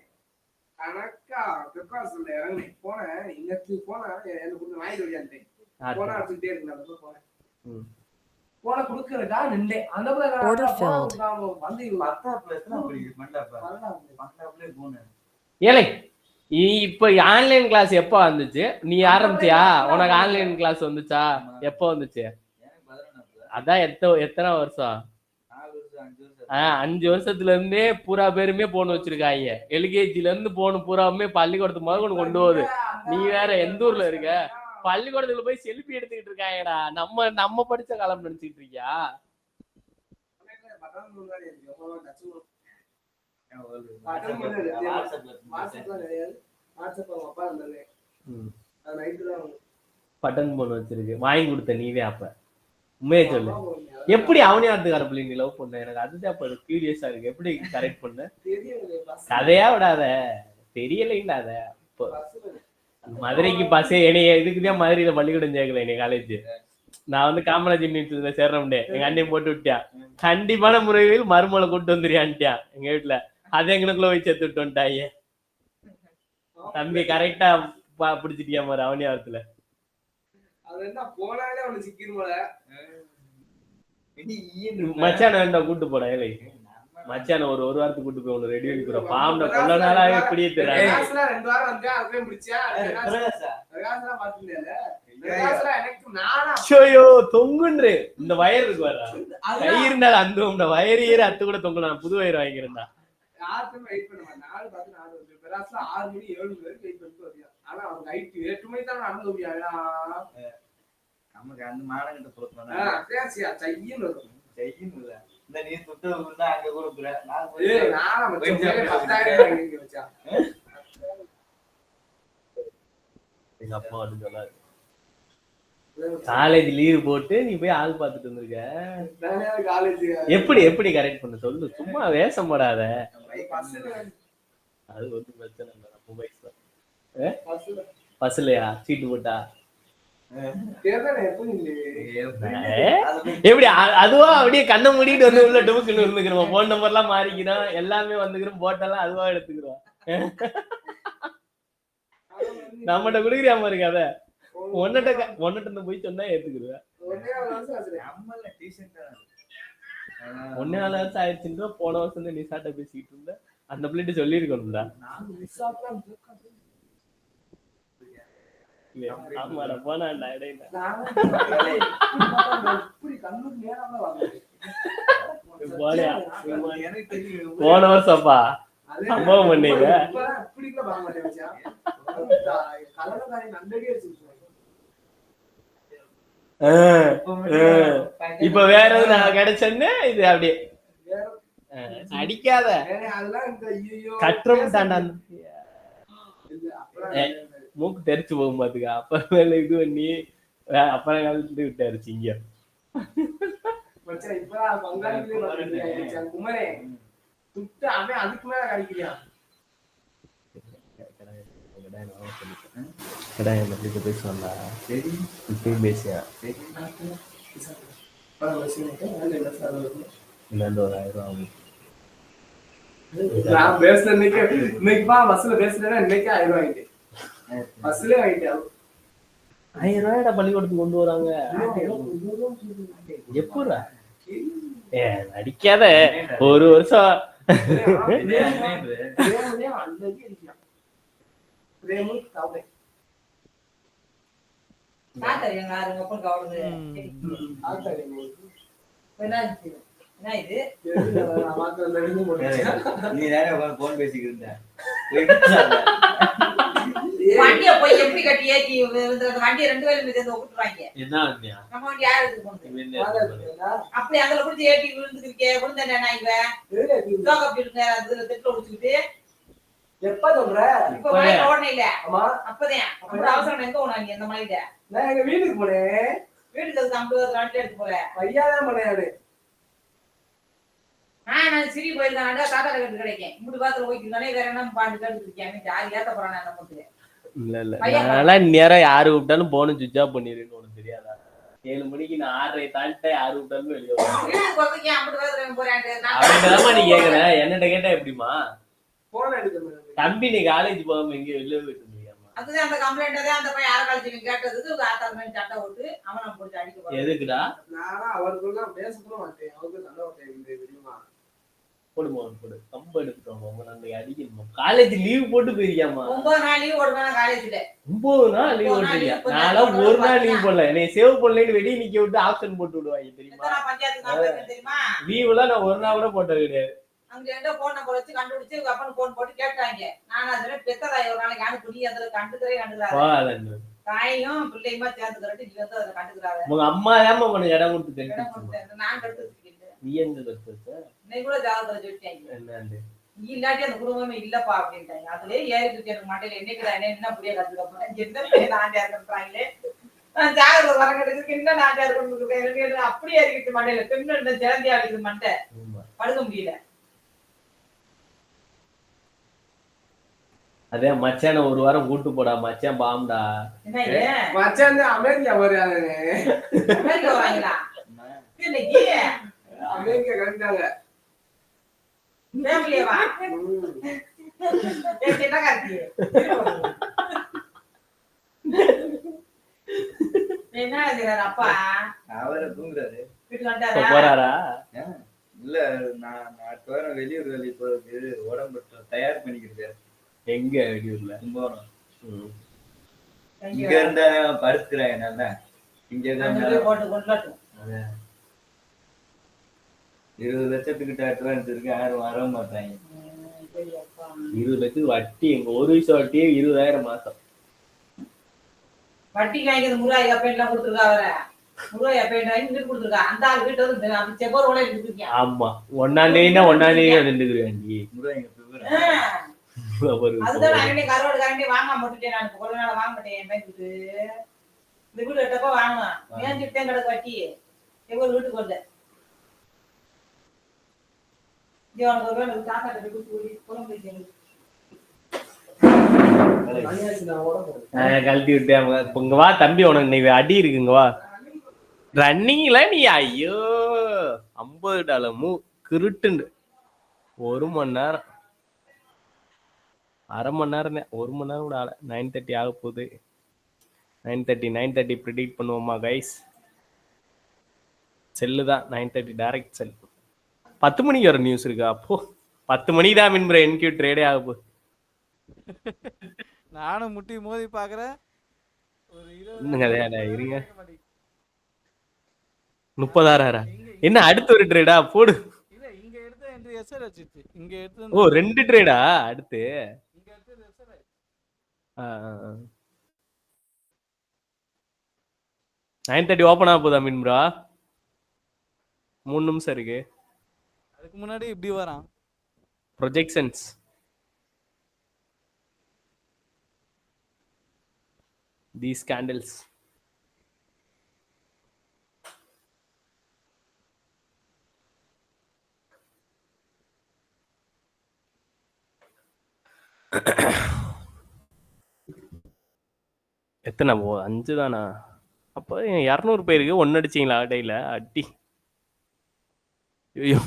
கணக்கா பிரிகாஷன்ல இறங்கினேன். போனேன், இன்னத்து போனா எனக்கு கொஞ்சம் வாங்கி வழியாண்டேன். போனா அடிச்சுட்டே இருக்கேன். போனேன் போன குடுக்கறடா நின்னே. அந்த வந்து மத்தா பிரச்சனை புரியுது. மண்டபத்துல போனேன். ஏலே இப்ப ஆன்லைன் கிளாஸ் எப்ப வந்துச்சு? நீ ஆரம்பிச்சியா? உனக்கு ஆன்லைன் கிளாஸ் வந்துச்சா? எப்ப வந்துச்சு? அதான் எத்தனை வருஷம்? 5 வருஷத்துல இருந்தே பூரா பேருமே போன் வச்சிருக்காங்க. எல்கேஜில இருந்து போன் பூராவுமே பள்ளிக்கூடத்துக்கு முதல் கொண்டு போகுது. நீ வேற எந்த ஊர்ல இருக்க? பள்ளிக்கூடத்துல போய் செல்ஃபி எடுத்துக்கிட்டு இருக்காங்கடா. நம்ம படிச்ச காலம் நினைச்சுக்கிட்டு இருக்கியா? பட்டன் போன் வச்சிருக்கு. வாங்கி கொடுத்த நீவே அப்ப உண்மையே சொல்லு. எப்படி அவனியாத்துக்கார பிள்ளை நீ லவ் பண்ண? எனக்கு அதுதான் இப்ப கியூரியஸா இருக்கு. எப்படி கரெக்ட் பண்ண? கதையா விடாத, தெரியலைன்னாத. மதுரைக்கு பஸ்ஸே என்னைய இதுக்குதான் மதுரையில பள்ளிக்கூடம் சேர்க்கல. என்னை காலேஜ் நான் வந்து காமராஜ் யூனிவர்சிட்டியில சேர்றோம்டே. எங்க அண்ணன் போட்டு விட்டியா. கண்டிப்பான முறையில் மருமலை கூட்டு வந்துறியான்ட்டியா எங்க வீட்டுல. அது எங்களுக்குள்ள போய் சேர்த்து விட்டு வந்துட்டாங்க. தம்பி கரெக்டா பிடிச்சிட்டியா மாதிரி அவனியாவத்துல. மச்சான வேண்டாம் கூட்டு போட. ஏழை மச்சான ஒரு வாரத்துக்கு கூட்டு போய் ஒண்ணு ரெடி பண்ணி போற. பாம்பு கொள்ள நாளாவே இப்படியே தெரியாது. தொங்குன்று இந்த வயர் இருக்கு வர கை இருந்தாலும் அந்த வயிறு ஏறி அத்து கூட தொங்கலாம். புது வயிறு வாங்கிக்கிறேன்டா. யாருக்குமே வெயிட் பண்ண மாட்டேன். 4 பார்த்து 4 வந்து பெராஸ்ல 6 மணி 7 மணி வரைக்கும் வெயிட் பண்ணிட்டு வருவியா. ஆனா அவங்க நைட் 8 மணி தான் நடந்து முடியாதா. நமக்கு அந்த மானங்கிட்ட கொடுக்கணும். பேசியா செய்யும் செய்யும் இல்ல. இந்த நீ சுட்டு இருந்தா அங்க கொடுக்குற. நான் நான் 10,000 வாங்கி வச்சா. எங்க அப்பா வந்து சொன்னாரு, காலேஜ் லீவ் போட்டு நீ போய் ஆள் பார்த்துட்டு வந்திருக்க. காலேஜ் எப்படி கரெக்ட் பண்ண சொல்லு, சும்மா வேஷம் போடாத. அது வந்து பிரச்சனை இல்லை. பஸ்லயா சீட்டு போட்டா எப்படி அதுவா அப்படியே கண்ணை மூடிட்டு வந்து உள்ள டொமுக்குன்னு இருந்துக்கிறோம். போன் நம்பர் எல்லாம் மாறிக்கிறோம், எல்லாமே வந்துக்கிறோம், போட்டெல்லாம் அதுவா எடுத்துக்கிறோம். நம்மகிட்ட குடுக்குறியாம இருக்கு. அத ஒன்னிட்ட போய் சொன்னா ஏத்துக்குருவேன். 1.5 வருஷம் ஆயிடுச்சுன்ற போன வருஷம் நீ சாட்டை பேசிக்கிட்டு இருந்த. அந்த பிள்ளைட்டு சொல்லி இருக்கணும்டா. ஆமாடா போனாண்டா இடையில. போன வருஷம்ப்பா சம்பவம் பண்ணீங்க. இப்ப வேற எது நான் கிடைச்சேன்னு இது அப்படியே அடிக்காத கற்றம் தாண்டா. மூக்கு தெரிச்சு போகும் பாத்துக்க. அப்புறம் இது பண்ணி அப்புறம் கலந்து விட்டாரு சிங்க. அதுக்கு மேல கிடைக்கிறியா பேசுவாண்டா. இப்பயும் பேசியா இன்னும் 1000 ஆகும். நான் பேசுற இன்னைக்கு பஸ்ல பேசுறேன்னா இன்னைக்கு 1000 வாங்கிட்டேன். பஸ்ல வாங்கிட்டேன். 1000 ரூபாய் பள்ளிக்கூடத்துக்கு கொண்டு வராங்க. எப்படா அடிக்காத ஒரு வருஷம் நீ நேரம் போன் பேசிக்கிட்டு இருந்த. வண்டிய போய் எப்படி கட்டி ஏத்தி வண்டியை 2 பேரும் சேர்ந்து ஒப்பிட்டுறாங்க. என்ன வண்டியா? நம்ம வண்டி யாரு அப்படி அதுல குடிச்சு ஏற்றி விழுந்துருக்கே. விழுந்தேன் இவன் அப்படி இருங்க அதுல திட்டு ஒடிச்சுக்கிட்டு எப்ப சொல்ற? இப்ப ஓடனே இல்ல. அப்பதான் அப்புறம் அவசரம் எங்க ஓனாங்க இந்த மலையில. நான் எங்க வீட்டுக்கு போனேன். வீட்டுக்கு 50 வண்டி எடுத்து போறேன். பையாதான் போனேன். நான் சிறி போயிருந்தாங்க சாதாரண கட்டு கிடைக்கும். இப்படி பாத்துல போய்க்கிருந்தானே வேற என்ன பாட்டு கேட்டு இருக்கேன். ஜாலி ஏத்த போறான் என்ன பண்ணுது. இல்ல நேரம் யாரு விட்டாலும் போன சுவிட்ச் ஆஃப் பண்ணிருன்னு உனக்கு தெரியாதா? 7 மணிக்கு நான் 6:30 தாண்டிட்டா யாரு விட்டாலும் வெளியே நீ கேக்குற. என்னட்ட கேட்டா எப்படிமா தம்பி நீ காலேஜ் போகாம எங்க வெளியே போயிட்டு இருந்தியாமா? அதுதான் அந்த கம்ப்ளைண்ட் தான் அந்த பையன் காலேஜ் கேட்டதுக்கு ஆத்தாரு சட்டை விட்டு அவனை போட்டு அடிக்க. எதுக்குடா? நானா அவருக்கு பேச கூட மாட்டேன். அவருக்கு நல்ல தெரியுமா? போடு கம்ப எடுத்துட்டோம். அடிக்கணும். காலேஜ் லீவ் போட்டு போயிருக்கியாமா? 9 நாள் லீவ் போடுவேன் காலேஜ்ல. 9 நாள் லீவ் போட்டிருக்கியா? நான்லாம் ஒரு நாள் லீவ் போடல. என்னை சேவ் பண்ணலன்னு வெளியே நிக்க விட்டு ஆப்ஷன் போட்டு விடுவாங்க தெரியுமா? தெரியுமா? லீவ் எல்லாம் நான் ஒரு நாள் கூட போட்டது கிடையாது. அங்க எந்த போன் நம்பர் வச்சு கண்டுபிடிச்சு அப்பன் போன் போட்டு கேட்டாங்க. நான் அதுல பெத்ததாய் ஒரு நாளைக்கு அனுப்பி அதுல கண்டுக்கிறாரு. தாயும் பிள்ளையுமா சேர்ந்துக்கிறட்டு நீ வந்து அதை கண்டுக்கிறாரு. உங்க அம்மா ஏமா உனக்கு இடம் கொடுத்து நான் கடுத்து நீ எங்க கடுத்து இன்னைக்கு கூட ஜாதகத்துல சொல்லிட்டாங்க. என்ன நீ இல்லாட்டி அந்த குடும்பமே இல்லப்பா அப்படின்ட்டாங்க. அதுலயே ஏறிட்டு எனக்கு மண்டையில என்னைக்கு என்ன புரிய கத்துக்க போறேன். நான்டா இருக்கிறாங்களே நான் ஜாதகத்துல வரங்கட்டுக்கு இன்னும் நான்டா இருக்கேன். அப்படியே இருக்கு மண்டையில பெண்ணு ஜெயந்தியா இருக்குது மண்டை படுக்க முடியல. அதே மச்சான ஒரு வாரம் கூட்டு போடா. மச்சான் பாம்டா. மச்சான் அமெரிக்கா வராங்க. அமெரிக்கா வராங்களா? இன்னைக்கு அமெரிக்கா கண்டாங்க. ஃபேமிலியே வா. என்ன கார்த்தி? என்ன எழுதுறாரு அப்பா? அவரை தூங்குறாரு. வீட்டுக்கு வந்தாரா? போறாரா? இல்ல நான் அடுத்த வாரம் வெளியூர் வேலைக்கு போறதுக்கு உடம்பு தயார் பண்ணிக்கிறேன். எங்க வெளியூர்ல? கும்பகோணம். இங்க இருந்தா படுத்துக்கிறேன். நல்லா இங்க போட்டு கொண்டாட்டும். 20 லட்சத்துக்கிட்ட அட்வான்ஸ் இருக்கு, யாரும் வர மாட்டாங்க. 20 லட்சத்துக்கு வட்டி, எங்க ஒரு வயசு வட்டியே 20,000 மாசம். வட்டி வாங்கிக்கிறது முருகாய் அப்பேன்லாம் கொடுத்துருக்கா அவரை. முருகாய் அப்பேன் வாங்கி கொடுத்துருக்கா. அந்த ஆள் வீட்டு வந்து செப்போர் உடனே கொடுத்துருக்கேன். ஆமா, 1ஆம் தேதினா 1ஆம் தேதி வந்துருக்காண்டி. அதுதான் நான் கருவாடு காண்டி வாங்காம போட்டுட்டேன். நான் கொஞ்ச நாள் வாங்க மாட்டேன். என் பையனுக்கு இந்த வீடு எட்டப்ப வாங்கணும். மேஞ்சிட்டேன் கிடக்கு வட்டி. எவ்வளவு வீட்டுக்கு வரல. உனக்கு ஒரு எனக்கு தாத்தாட்ட போய் கூட்டி குழம்பு வைக்கணும். கழட்டி விட்டேன். இங்க வா தம்பி, உனக்கு நீ அடி இருக்குங்க வா. ரன்னிங்ல நீ ஐயோ $50 கிருட்டுண்டு. 1 மணி நேரம், அரை மணி நேரம், 1 மணி நேரம் கூட ஆகல. 9:30 ஆக போகுது. 9:30 ப்ரிடிக்ட் பண்ணுவோமா கைஸ்? செல்லு தான் 9:30 டைரக்ட் செல். 10 மணிக்கு வர நியூஸ் இருக்கா? அப்போ 10 மணி தான் மின்புற என்கியூ ட்ரேடே ஆக போகுது. நானும் முட்டி மோதி பாக்குறேன். ஒரு இருங்க 30,000. என்ன அடுத்து ஒரு ட்ரேடா போடு? இல்ல இங்க எடுத்த என்ட்ரி எஸ்ஆர் வச்சிருச்சு. இங்க எடுத்து ஓ 2 ட்ரேடா அடுத்து? இங்க எடுத்தது எஸ்ஆர். 9:30 ஓபன் ஆக போதா மின்புரா? 3 நிமிஷம் இருக்கு. அதுக்கு முன்னாடி இப்படி வரான் ப்ரொஜெக்ஷன்ஸ். These candles. எத்தனை 5 தானா? அப்போ 200 பேருக்கு 1 அடிச்சிங்களா டேல? அடி ஐயோ.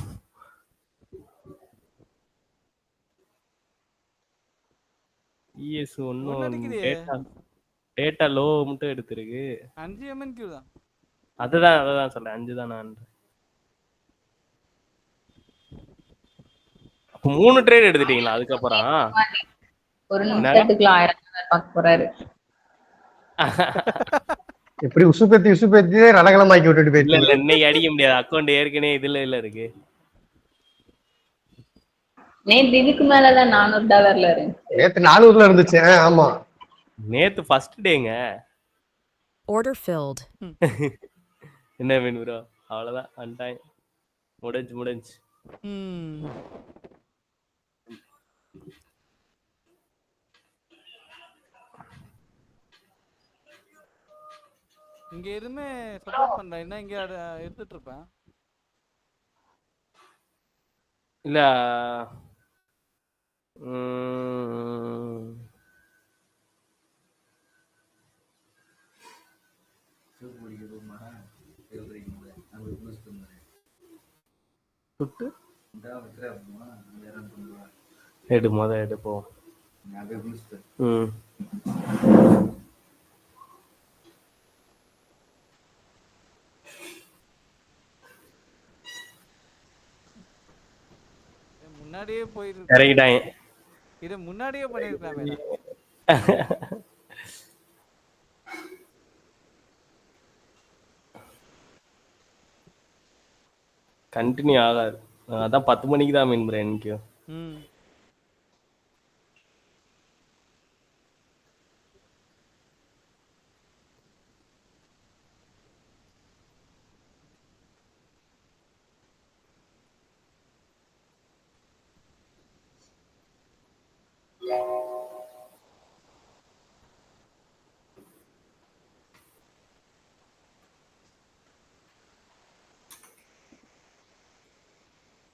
ES ஒன்னும் டேட்டா லோ மட்டும் எடுத்துருக்கு. 5 MNQ தான். அதுதான் சொல்றேன். 5 தானா? அப்ப 3 ட்ரேட் எடுத்துட்டீங்களா? அதுக்கப்புறம் ஒரு நிமிஷத்துக்கு 1000 பார்க்க போறாரு. எப்படி உசுப்பேத்தி ரணகலமாக்கி விட்டுட்டு போயிட்டு. இல்ல இன்னைக்கு அடிக்க முடியாது. அக்கௌண்ட் ஏற்கனவே இதுல இருக்கு. நேத்து இதுக்கு மேலதான் $400 இருந்துச்சு. நேத்து 400ல இருந்துச்சு. ஆமா, நேத்து ஃபர்ஸ்ட் டேங்க. Order filled. என்ன வேணும் ப்ரோ? அவ்வளவுதான், அன்டைம் முடிஞ்சு. இங்க எதுவுமே சப்போர்ட் பண்றேன். என்ன இங்க எடுத்துட்டு இருப்பேன். இல்ல எடுப்போம். முன்னாடியே போயிட்டு இறங்கிட்டாங்க. இது முன்னாடியே பண்ணிருக்கலாமே. கண்டினியூ ஆகாது. அதான் 10 மணிக்கு தான் மீன் ப்ரோ எனக்கு.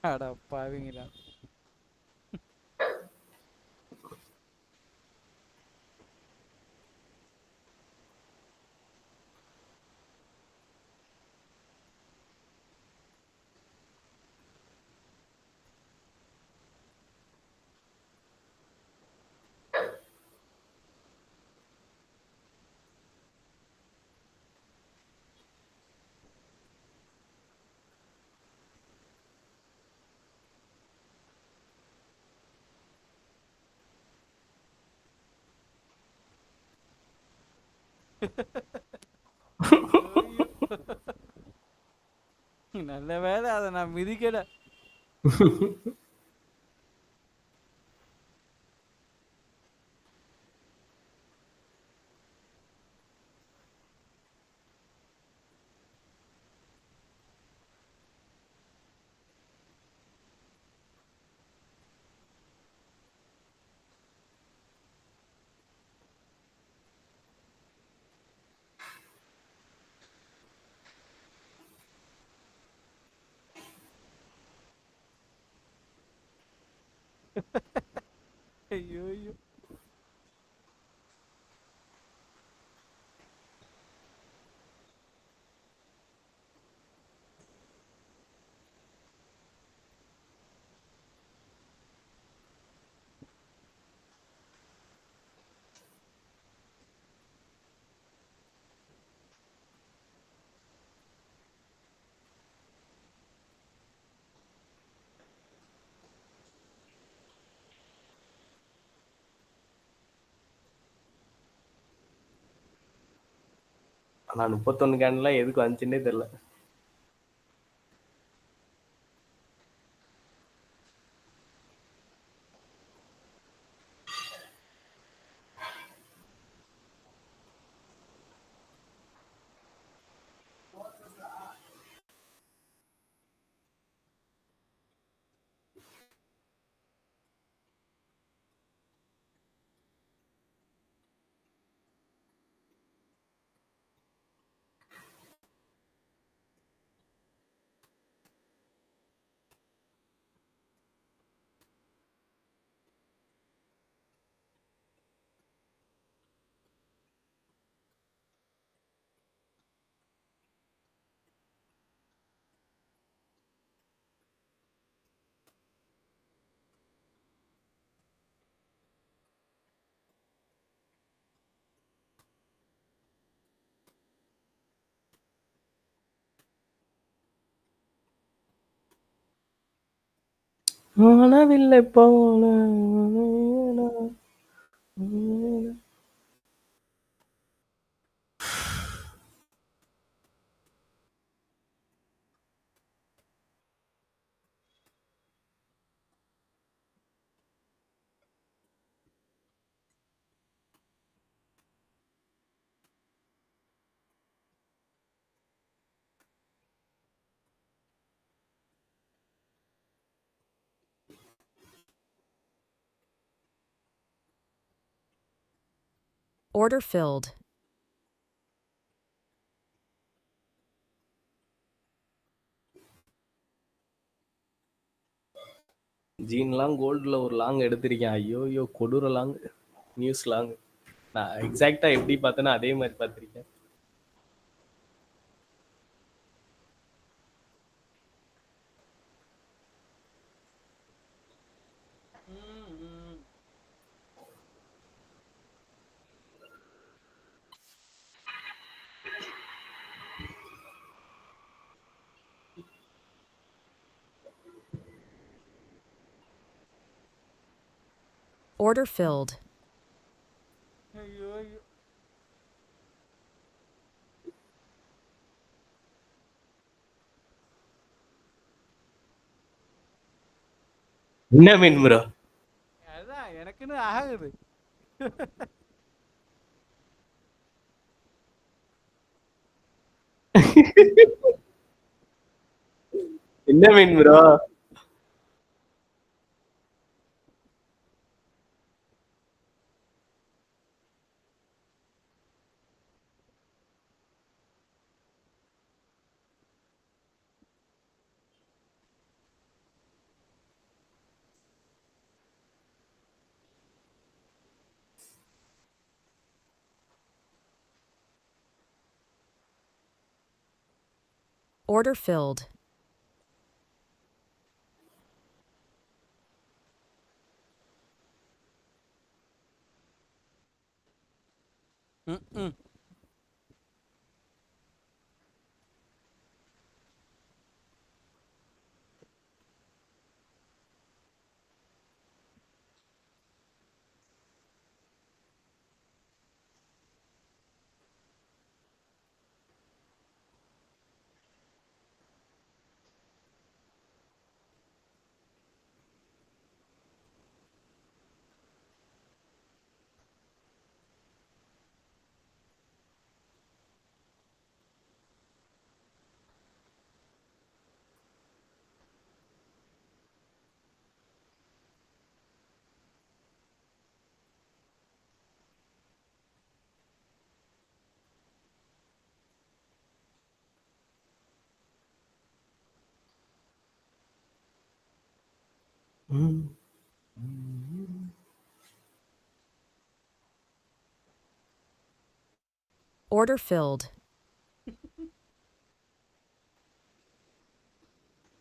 அட பாவிங்களா. நல்ல வேலை அதை நான் மிதிக்கல. ஐயோ ஐயோ. ஆனா 31 கேன்லாம் எதுக்கு வந்துச்சுன்னே தெரியல. வானவில்லை போல Order filled. ஜீன்லாம் கோல்டுல ஒரு லாங் எடுத்திருக்கேன். ஐயோ ஐயோ கொடூர லாங். News long. நான் எக்ஸாக்டா எப்படி பார்த்தேனோ அதே மாதிரி பார்த்திருக்கேன். Order filled. ஐயோ ஐயோ. என்ன மீன் ப்ரோ? அதான் எனக்குன்னு ஆகுது. என்ன மீன் ப்ரோ? Order filled. ம். Order filled.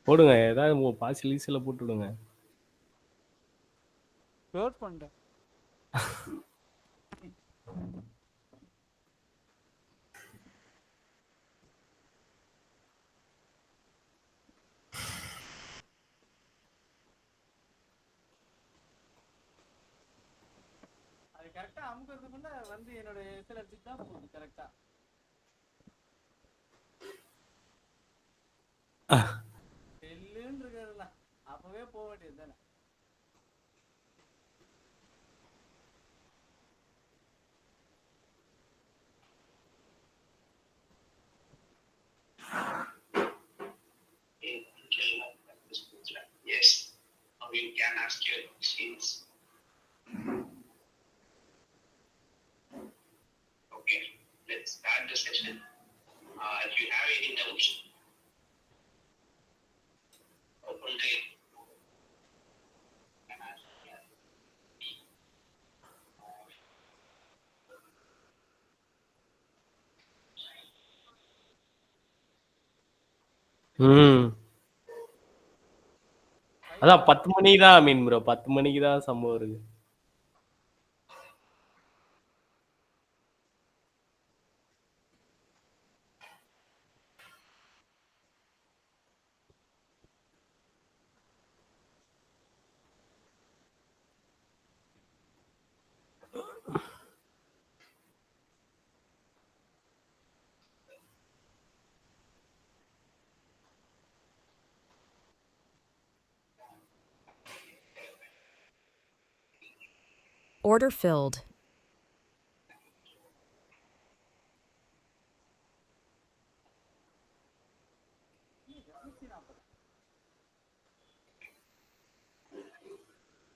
போடுங்க ஏதாவது பாசி லீஸ்ல போட்டு விடுங்க. க்ளோஸ் பண்ணிட்டேன். அது கரெக்டா அமுக்கிறதுக்குள்ள வந்து என்னோட எஸ்எல் அடிச்சுட்டு தான் போகுது கரெக்டா. செல்லுன்னு இருக்கிறதுல அப்பவே போக வேண்டியது தானே. Yes, now you can ask your questions. Okay, let's start the session. If you have any doubts, open the அதான் 10 மணி தான் மீன் ப்ரோ. 10 மணிக்கு தான் சம்பவம் இருக்கு. Order filled.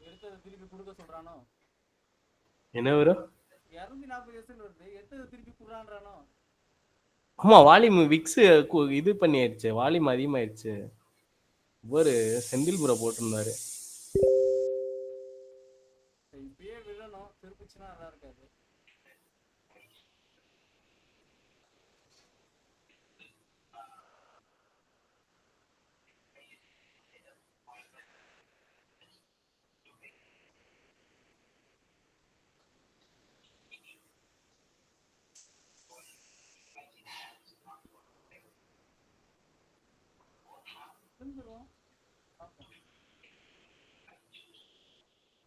எடுத்தது திருப்பி கொடுக்க சொல்றானோ. என்ன வரும்? 240 எஸ்எல் வருது. எடுத்தது திருப்பி குடுறான்றானோ. ஆமா வால்யூம் விக்ஸ் இது பண்ணியாச்சு. வால்யூம் அதிகமாயிருச்சு. ஒரு செந்தில் ப்ரோ போட்டிருந்தாரு. இப்பயே விழணும். திருப்பிச்சுனா நல்லா இருக்காது.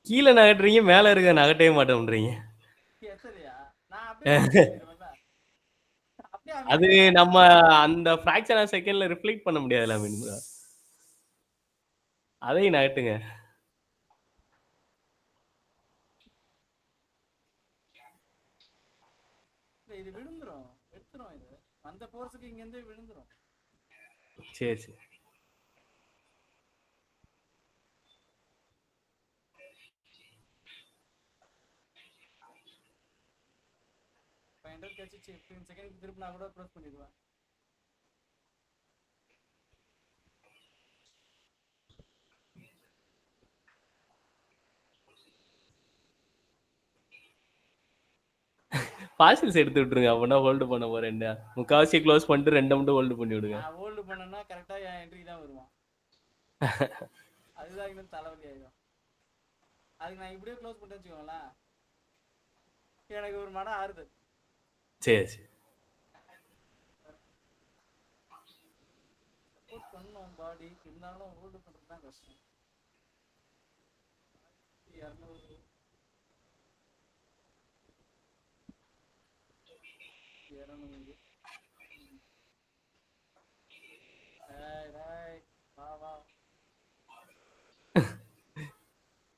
கீழே நகட்டுறீங்க, மேல இருக்க நகட்டவே மாட்டேன்றீங்க. எஸ்எல்யா நான் அப்படியே அது நம்ம அந்த ஃபிராக்ஷன் ஆஃப் செகண்ட்ல ரிஃப்ளெக்ட் பண்ண முடியாதுல மீன் ப்ரோ. அதையும் நகட்டுங்க. இது விழுந்துரும். எடுத்துரும் இது. அந்த போர்ஸ்க்கு இங்க இருந்து விழுந்துரும். சரி சரி. ஃபைண்டர் கட்சி 15 செகண்ட் திருப்பினா கூட ப்ரெஸ் பண்ணிடுவேன். பாசில்ஸ் எடுத்து விட்டுருங்க. அப்படின்னா ஹோல்டு பண்ண போறேன். முக்காவாசி க்ளோஸ் பண்ணிட்டு 2 மட்டும் ஹோல்டு பண்ணி விடுங்க. நான் ஹோல்டு பண்ணனா கரெக்டா என் என்ட்ரி தான் வருவான். அதுதான் இன்னும் தலைவலி ஆயிடும். அதுக்கு நான் இப்படியே க்ளோஸ் பண்ணிட்டு வச்சுக்கோங்களா, எனக்கு ஒரு மன ஆறுதல். சரி சரி. சப்போர்ட் பண்ணும் பாடி இருந்தாலும் ஹோல்டு பண்றது தான் கஷ்டம். 200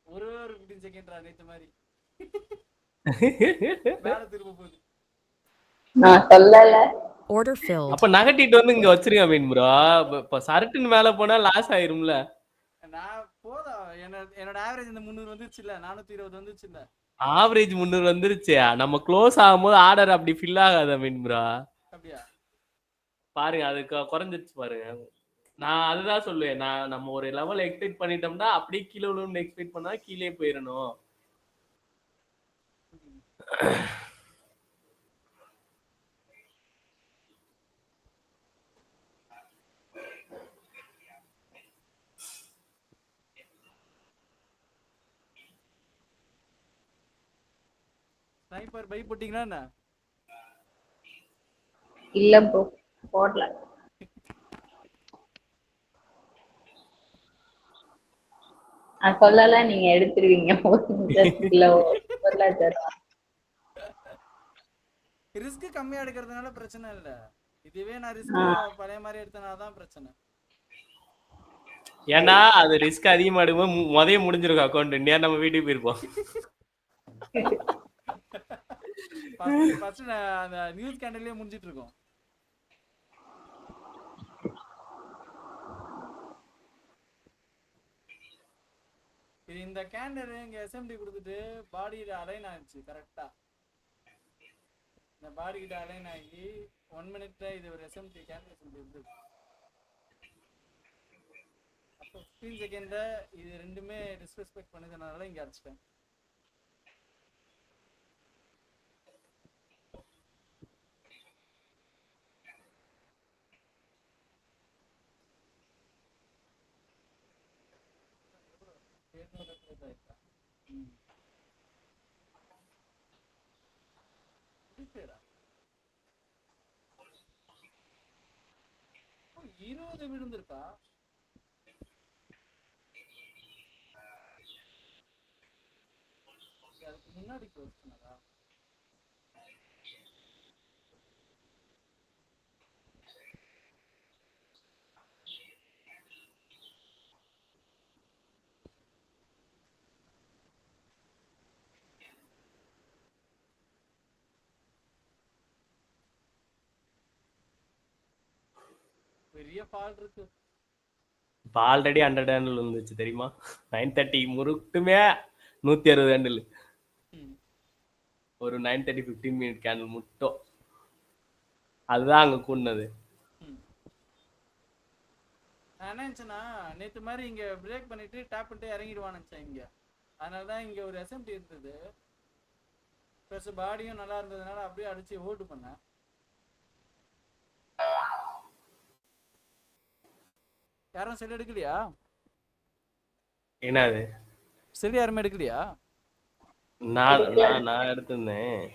ஒரு 15 செகண்ட் நேத்து மாதிரி வேற திரும்ப போகுது. நான் சொல்லல. Order filled. அப்ப நகட்டிட்டு வந்து இங்க வச்சிருங்க மீன் ப்ரோ. இப்ப சரட்டுன்னு மேல போனா லாஸ் ஆயிரும்ல. நான் போதும். என்னோட ஆவரேஜ் இந்த 300 வந்துருச்சு இல்ல, 420 வந்துருச்சு இல்ல. ஆவரேஜ் 300 வந்துருச்சு. நம்ம க்ளோஸ் ஆகும்போது ஆர்டர் அப்படி ஃபில் ஆகாத மீன் ப்ரோ. அப்படியா? பாருங்க அது குறைஞ்சிருச்சு பாருங்க. நான் அதுதான் சொல்லுவேன். நம்ம ஒரு லெவல் எக்ஸ்பெக்ட் பண்ணிட்டோம்னா அப்படியே கீழே விழுன்னு எக்ஸ்பெக்ட் பண்ணா கீழே போயிடணும். ஸ்னைப்பர் பை போட்டீங்களா என்ன? இல்ல ப்ரோ, போடல. நான் சொல்லல, நீங்க எடுத்துருவீங்க. ரிஸ்க் கம்மியா எடுக்கிறதுனால பிரச்சனை இல்ல. இதுவே நான் ரிஸ்க் பழைய மாதிரி எடுத்தனாதான் பிரச்சனை. ஏன்னா அது ரிஸ்க் அதிகமா எடுக்கும்போது முதல்ல முடிஞ்சிருக்கும் அக்கௌண்ட். நேரம் நம்ம வீட்டுக்கு போயிருப்போம். ஃபர்ஸ்ட் அந்த நியூஸ் கேண்டல்லே முடிஞ்சிட்டு இருக்கோம். இந்த கேண்டல் இங்க எஸ்எம்டி கொடுத்துட்டு பாடியில அலைன் ஆயிடுச்சு கரெக்டா. இந்த பாடி கிட்ட அலைன் ஆகி 1 மினிட்ல இது ஒரு எஸ்எம்டி கேண்டல் எஸ்எம்டி இருக்கு. அப்போ 15 செகண்ட்ல இது ரெண்டுமே டிஸ்ரெஸ்பெக்ட் பண்ணதுனால இங்க அடிச்சிட்டேன். இருபது விழுந்திருக்கா? அதுக்கு முன்னாடி க்ளோஸ் பண்ணதா? பெரிய ஃபால்ட் இருக்கு. இப்போ ஆல்ரெடி 100 ஹேண்டில் வந்துச்சு தெரியுமா? 930 முறுட்டுமே 160 ஹேண்டில். ஒரு 930 15 மினிட் கேண்டில் மட்டும். அதுதான் அங்க கூடனது. நான் என்ன நினைச்சேன்னா நேற்று மாதிரி இங்க பிரேக் பண்ணிட்டு டேப் பண்ணிட்டு இறங்கிடுவான்னு நினைச்சேன் இங்க. அதனாலதான் இங்க ஒரு எஸ்எம்டி இருந்தது. ப்ளஸ் பாடியும் நல்லா இருந்ததுனால அப்படியே அடிச்சு ஹோல்டு பண்ணேன். யாரும் செல் எடுக்கலையா? என்னது செல் யாருமே எடுக்கலையா? நான் எடுத்திருந்தேன்.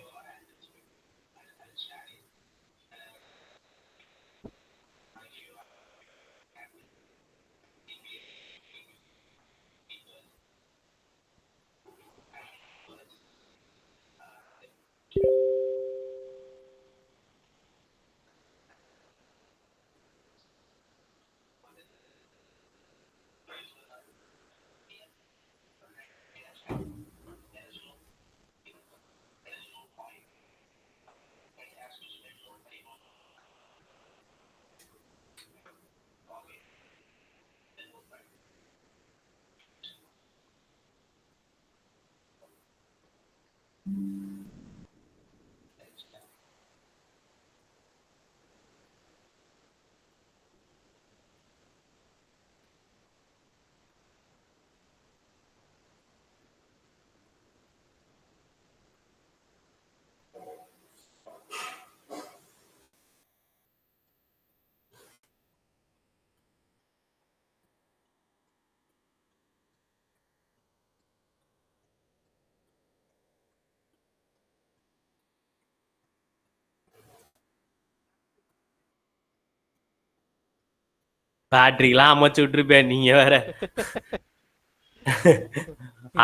பேட்டரிலாம் அமைச்சு விட்டுருப்பேன். நீங்க வேற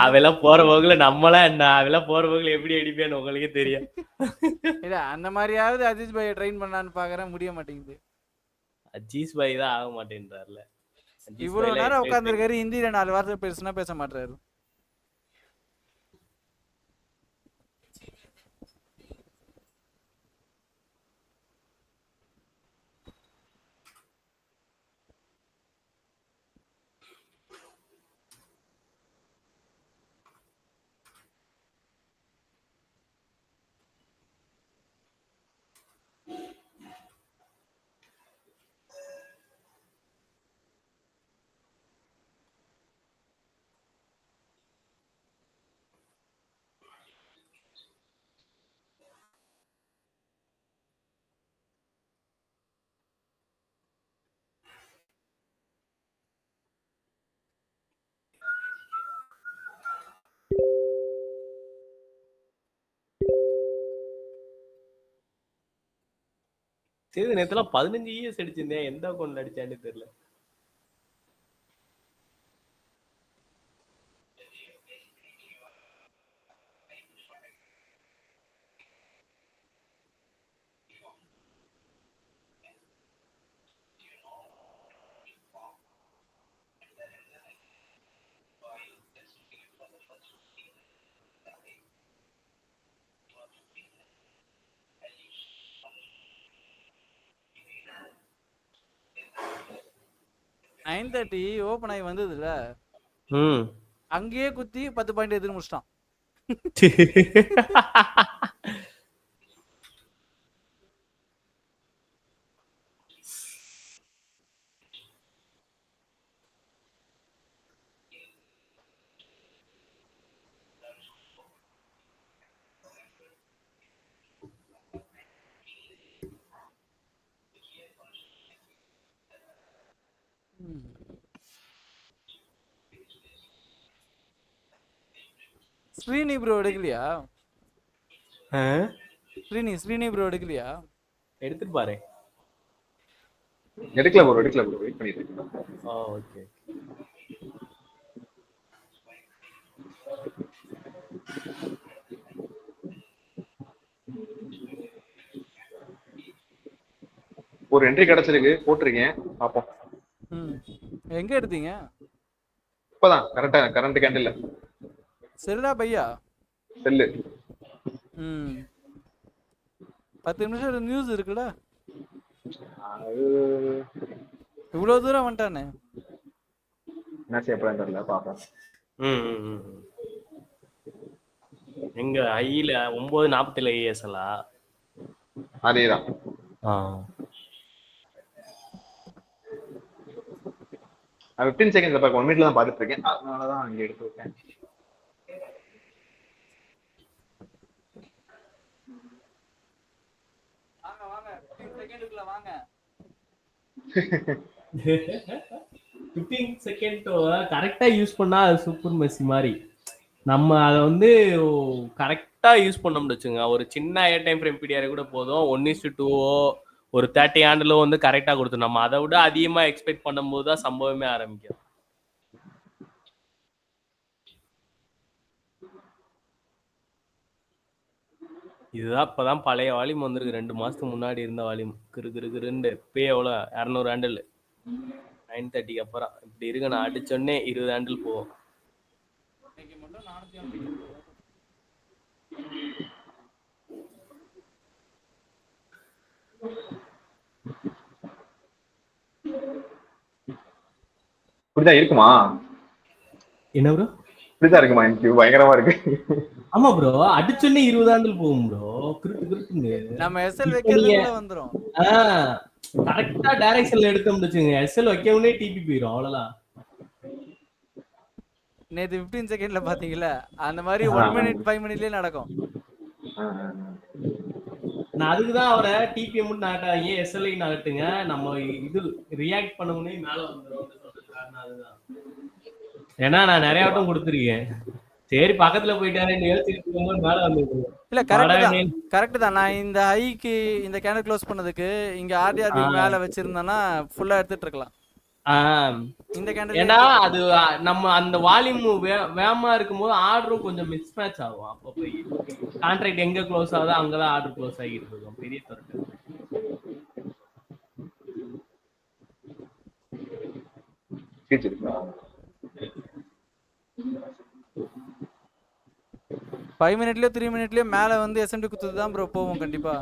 அவெல்லாம் போற போக்குல நம்மளா என்ன அவெல்லாம் போற போக்குல எப்படி அடிப்பேன்னு உங்களுக்கே தெரியும். இல்ல அந்த மாதிரியாவது அஜித் பாயை ட்ரெயின் பண்ணலான்னு பாக்குறேன், முடிய மாட்டேங்குது. அஜீஸ் பாய் தான் ஆக மாட்டேன்றாருல. இவ்வளவு நேரம் உட்காந்துருக்காரு, ஹிந்தியில 4 வார்த்தை பேசுனா பேச மாட்டாரு. சரி நேரத்துல 15 இஎஸ் அடிச்சிருந்தேன், எந்த அக்கௌண்ட்ல அடிச்சான்னு தெரியல. நைன் தேர்ட்டி ஓப்பன் ஆகி வந்ததுல ம் அங்கேயே குத்தி 10 பாயிண்ட் எதிர்த்து முடிச்சிட்டான். ஸ்ரீனி ப்ரோ எடுக்கலையா? ஸ்ரீனி ப்ரோ எடுக்கலையா? எடுத்துட்டு பாரு. எடுக்கல ப்ரோ வெயிட் பண்ணிட்டு இருக்கேன். ஓகே. ஒரு என்ட்ரி கிடைச்சிருக்கு, போட்டிருக்கேன், பாப்போம். எங்க எடுத்தீங்க? இப்பதான் கரண்ட் கேண்டில் செல்லா பையா செல்லு. 10 நிமிஷம் நியூஸ் இருக்குல்ல, அது இவ்வளவு தூரம் வந்துட்டானே, என்ன செய்யப்படான்னு தெரியல, பாப்போம். எங்க ஐல 9:47 ஏஎஸ்எலா? அதேதான். 15 செகண்ட்ஸ் பார்க்க 1 மினிட்ல தான் பார்த்துட்டு இருக்கேன், அதனாலதான் அங்க எடுத்து வைப்பேன். வாங்க 15 செகண்டுக்குள்ள வாங்க. 15 செகண்ட் கரெக்டா யூஸ் பண்ணா அது சூப்பர் மெஸ்ஸி மாதிரி. நம்ம அதை வந்து கரெக்டா யூஸ் பண்ணோம்னு வச்சுங்க, ஒரு சின்ன ஏர் டைம் ஃப்ரேம் பிடிஆர் கூட போதும். 1:2 ஒரு 30 ஹேண்டிலும் வந்து கரெக்டா கொடுத்து, நம்ம அதை விட அதிகமா எக்ஸ்பெக்ட் பண்ணும்போது தான் சம்பவமே ஆரம்பிக்கும். இதுதான் இப்பதான் பழைய வால்யூம் வந்திருக்கு. 2 மாசத்துக்கு முன்னாடி இருந்த வால்யூம் கிருன்னு இப்பயே எவ்வளோ 200 ஹேண்டில் 9:30க்கு அப்புறம் இப்படி இருக்கு. நான் அடிச்சோடனே 20 ஹேண்டில் போவோம். இப்படிதான் இருக்குமா? என்ன ப்ரோ இப்படிதான் இருக்குமா? எனக்கு பயங்கரமா இருக்கு. ஆமா ப்ரோ, அடிச்சோடனே 20 ஹேண்டில் போகும் ப்ரோ. கிருட்டுங்க நம்ம எஸ்எல் வைக்கிறதுக்குள்ள வந்துரும். கரெக்டா டைரக்ஷன்ல எடுத்தோம்னு வச்சுங்க, எஸ்எல் வைக்கவுனே டிபி போயிடும், அவ்வளவுதான். நேத்து 15 செகண்ட்ல பாத்தீங்களா, அந்த மாதிரி 1 மினிட் 5 மினிட்லயே நடக்கும். நான் அதுக்குதான் அவரை டிபிஎம் நகட்டாங்க, எஸ்எல்ஐ நகட்டுங்க, நம்ம இது ரியாக்ட் பண்ணவுனே மேல வந்துடும் காரணம் அதுதான். ஏன்னா நான் நிறைய வட்டம் கொடுத்துருக்கேன். சரி பக்கத்துல போயிட்டாரு மேல வந்து இல்ல கரெக்ட் தான். நான் இந்த ஹைக்கு இந்த கேண்டல் க்ளோஸ் பண்ணதுக்கு இங்க ஆர்டிஆர்பி மேல வச்சிருந்தேன்னா ஃபுல்லா எடுத்துட்டு இருக்கலாம். இந்த கேண்டல் ஏன்னா அது நம்ம அந்த வால்யூம் வேகமா இருக்கும்போது ஆர்டரும் கொஞ்சம் மிஸ் மேட்ச் ஆகும். அப்போ போய் கான்ட்ராக்ட் எங்க க்ளோஸ் ஆகுதோ அங்கதான் ஆர்டர் க்ளோஸ் ஆகிட்டு இருக்கும். பெரிய தரட்டு. ஃபைவ் மினிட்லயோ 3 மினிட்லயோ மேல வந்து எஸ்எம்டி குத்துது தான் ப்ரோ போவோம் கண்டிப்பா.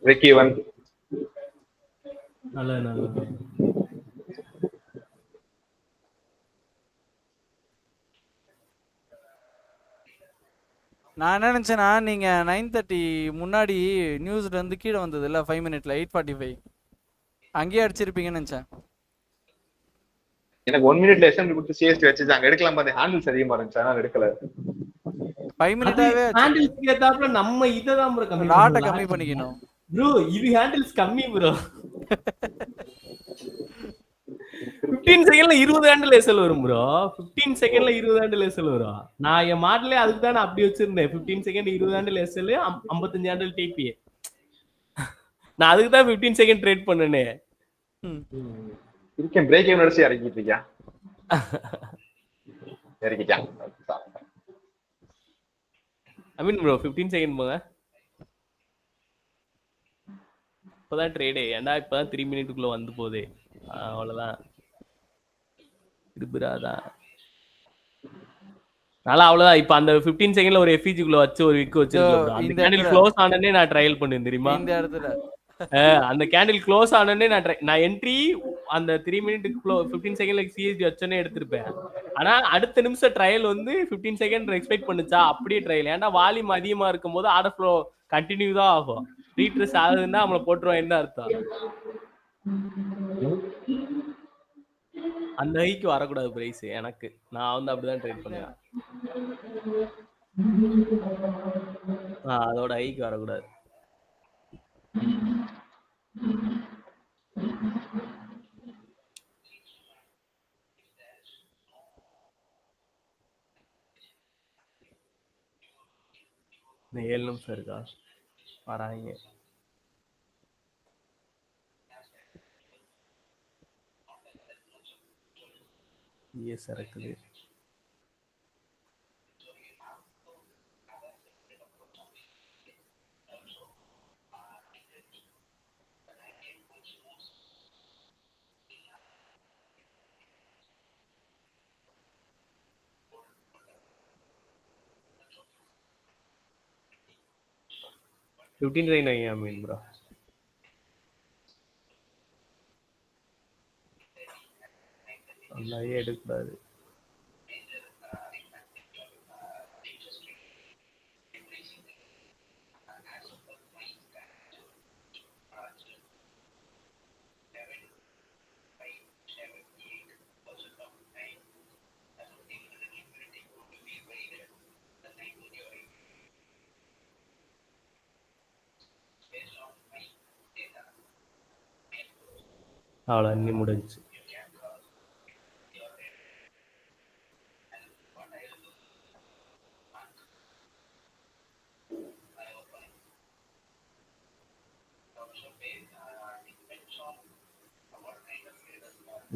பிரேக் ஈவன் நல்ல நான் என்ன நினைச்சேன்னா, நீங்க 9:30 முன்னாடி நியூஸ்ல இருந்து கீழே வந்தது இல்ல 5 மினிட்ல 8:45 அங்கேயே அடிச்சிருப்பீங்கன்னு நினைச்சேன். எனக்கு 1 மினிட்ல எஸ்எம்டி கொடுத்து சிஎஸ்டி வச்சு அங்க எடுக்கலாம் பார்த்தேன். ஹேண்டில்ஸ் அதிகமா இருந்துச்சு, அதனால எடுக்கல. 5 மினிட்டாவே ஹேண்டில்ஸ் கேட்டாப்ல நம்ம இத தான் ப்ரோ கம்மி லாட்ட கம்மி பண்ணிக்கணும் ப்ரோ. இது ஹேண்டில்ஸ் கம்மி ப்ரோ. 15 செகண்ட்ல 20 ஹேண்டில் எஸ்எல் வரும் ப்ரோ. 15 செகண்ட்ல 20 ஹேண்டில் எஸ்எல் வரும். நான் என் மாடலே அதுக்கு தான் நான் அப்படி வச்சிருந்தேன். 15 second 20 handle SL 55 handle TP. நான் அதுக்கு தான் 15 செகண்ட் ட்ரேட் பண்ணனே. இருக்கேன் பிரேக் ஈவன் அடிச்சு இறக்கிட்டு இருக்கியா? இறக்கிட்டா. ஐ மீன் ப்ரோ 15 செகண்ட் போங்க. இப்பதான் ட்ரேடே. ஏன்டா இப்பதான் 3 மினிட்டுக்குள்ள வந்து போதே. அவ்வளவுதான். இருபுராதான். நல்லா அவ்வளவுதான். இப்ப அந்த 15 செகண்ட்ல ஒரு எஃபிஜிக்குள்ள வச்சு ஒரு விக் வச்சிருக்கோம். அந்த கேண்டில் க்ளோஸ் ஆனனே நான் ட்ரையல் பண்ணேன் தெரியுமா? இந்த இடத்துல அந்த கேண்டில் க்ளோஸ் ஆனனே நான் என்ட்ரி அந்த 3 மினிட்டுக்கு 15 செகண்ட்ல சிஎஸ்டி வச்சனே எடுத்திருப்பேன். ஆனா அடுத்த நிமிஷம் ட்ரையல் வந்து 15 செகண்ட் எக்ஸ்பெக்ட் பண்ணுச்சா அப்படியே ட்ரையல். ஏன்னா வால்யூம் அதிகமா இருக்கும்போது ஆர்டர் ஃப்ளோ கண்டினியூ தான் ஆகும். ரீட்ரெஸ் ஆகுதுன்னா நம்மள போட்டுருவோம் என்ன அர்த்தம்? அந்த ஹைக்கு வரக்கூடாது பிரைஸ் எனக்கு. நான் வந்து அப்படிதான் ட்ரேட் பண்ணுவேன். அதோட ஹைக்கு வரக்கூடாது. இந்த 7 நிமிஷம் இருக்கா வராங்க. எஸ் இருக்குது. $15 I mean bro. நல்லாவே எடுக்கூடாது. அவ்வளோ அன்னி முடிஞ்சு.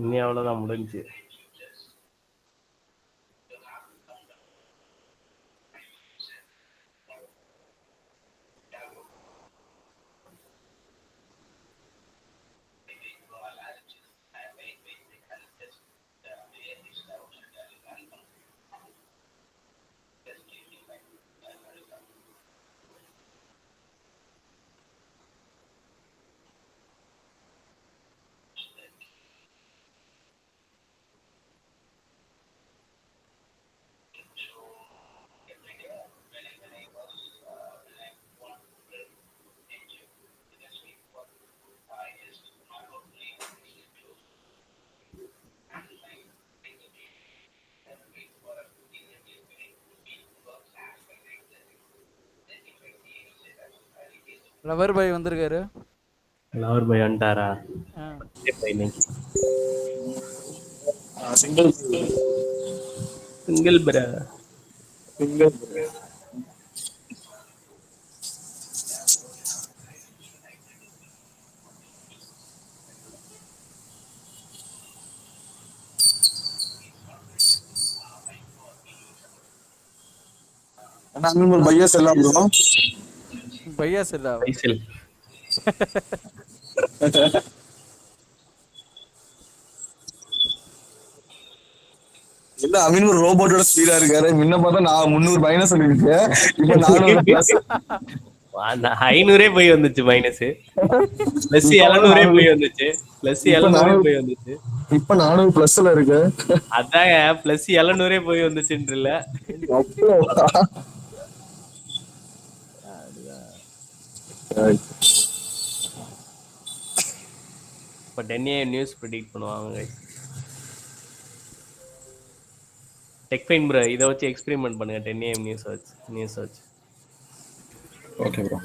இனி அவ்வளோதான் முடிஞ்சு. லவர் பாய் வந்திருக்காரு. லவர் பாய் வந்துட்டாரா? சிங்கிள் சிங்கிள் பிரா. சிங்கிள் பிரா. அண்ணா அன்னிமல் பையா செல்லாம் ப்ரோ. பையா செல்லா. பைசல். இல்ல அமீன் ஒரு ரோபோட்டோட ஸ்பீடா இருக்காரு. முன்ன பார்த்தா நான் 300 மைனஸ் சொல்லிருக்கேன். இப்ப 400 பிளஸ். 500 போய் வந்துச்சு மைனஸ். பிளஸ் 700 போய் வந்துச்சு. பிளஸ் 700 போய் வந்துச்சு. இப்ப 400 பிளஸ்ல இருக்கு. அதான் பிளஸ் 700 போய் வந்துச்சுன்றல. இப்ப 10 AM நியூஸ் ப்ரெடிக்ட் பண்ணுவாங்க. டெக்ஃபைன் ப்ரோ இதை வச்சு எக்ஸ்பெரிமெண்ட் பண்ணுங்க. 10 AM நியூஸ் வச்சு. Okay bro.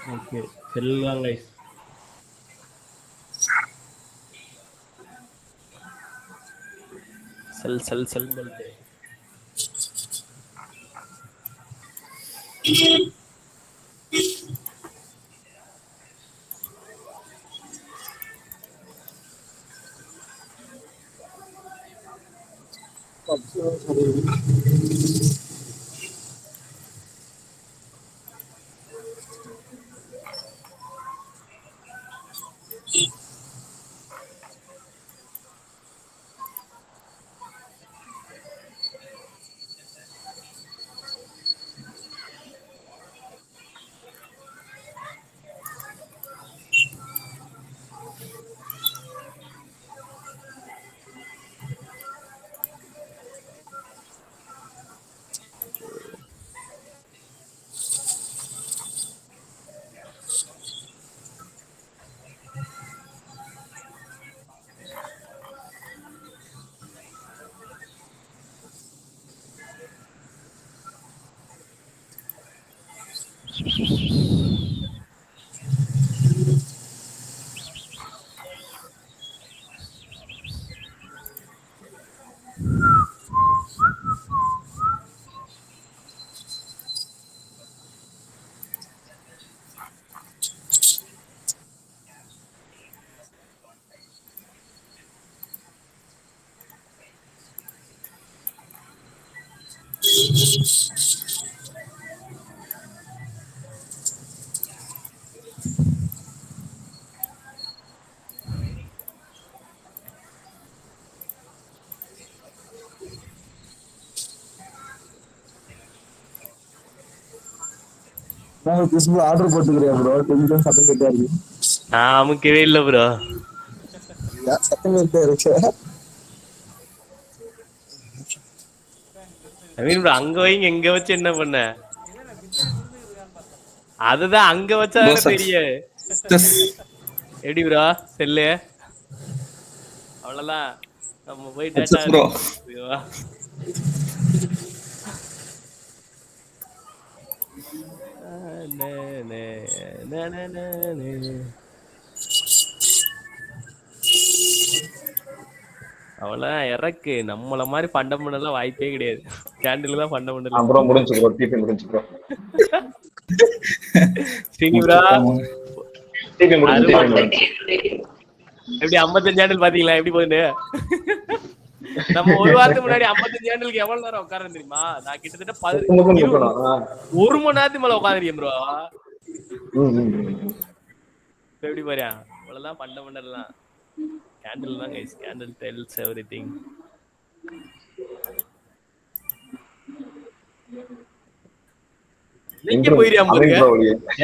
ஓகே செல்லாம் கைஸ். செல் பண்ணிட்டு ஆர்டர் போட்டுக்கிறியா ப்ரோ? கொஞ்சம் சத்தம் கேட்டா இருக்கு. நான் அமுக்கவே இல்லை ப்ரோ. சத்தம் கேட்டா இருக்கு. அமீன் ப்ரோ அங்க வைங்க, எங்க வச்சு என்ன பண்ண? அதுதான் அங்க வச்சா தெரியும். எப்படி ப்ரோ செல்லு? அவ்வளவுதான் நம்ம போய் டேட்டா ப்ரோ. அவ்வளவுதான் இறக்கு. நம்மள மாதிரி ஃபண்டமெண்டலா வாய்ப்பே கிடையாது. கேண்டில் தான் ஃபண்டமெண்டல். அப்புறம் முடிஞ்சு ப்ரோ. டிபி முடிஞ்சு ப்ரோ. ஸ்ரீனி ப்ரோ டிபி முடிஞ்சு. எப்படி 55 சேனல் பாத்தீங்களா எப்படி போகுது? நம்ம ஒரு வாரத்துக்கு முன்னாடி 55 சேனலுக்கு எவ்வளவு நேரம் உட்கார்ந்து தெரியுமா? நான் கிட்டத்தட்ட 1 மணி நேரத்துக்கு மேல உட்காந்துருக்கேன் ப்ரோ. எப்படி பாரு அவ்வளவுதான் ஃபண்டமெண்டல்லாம். கேண்டில் தான் கைஸ். Candle tells everything. நீங்க போயிரியா பாருங்க.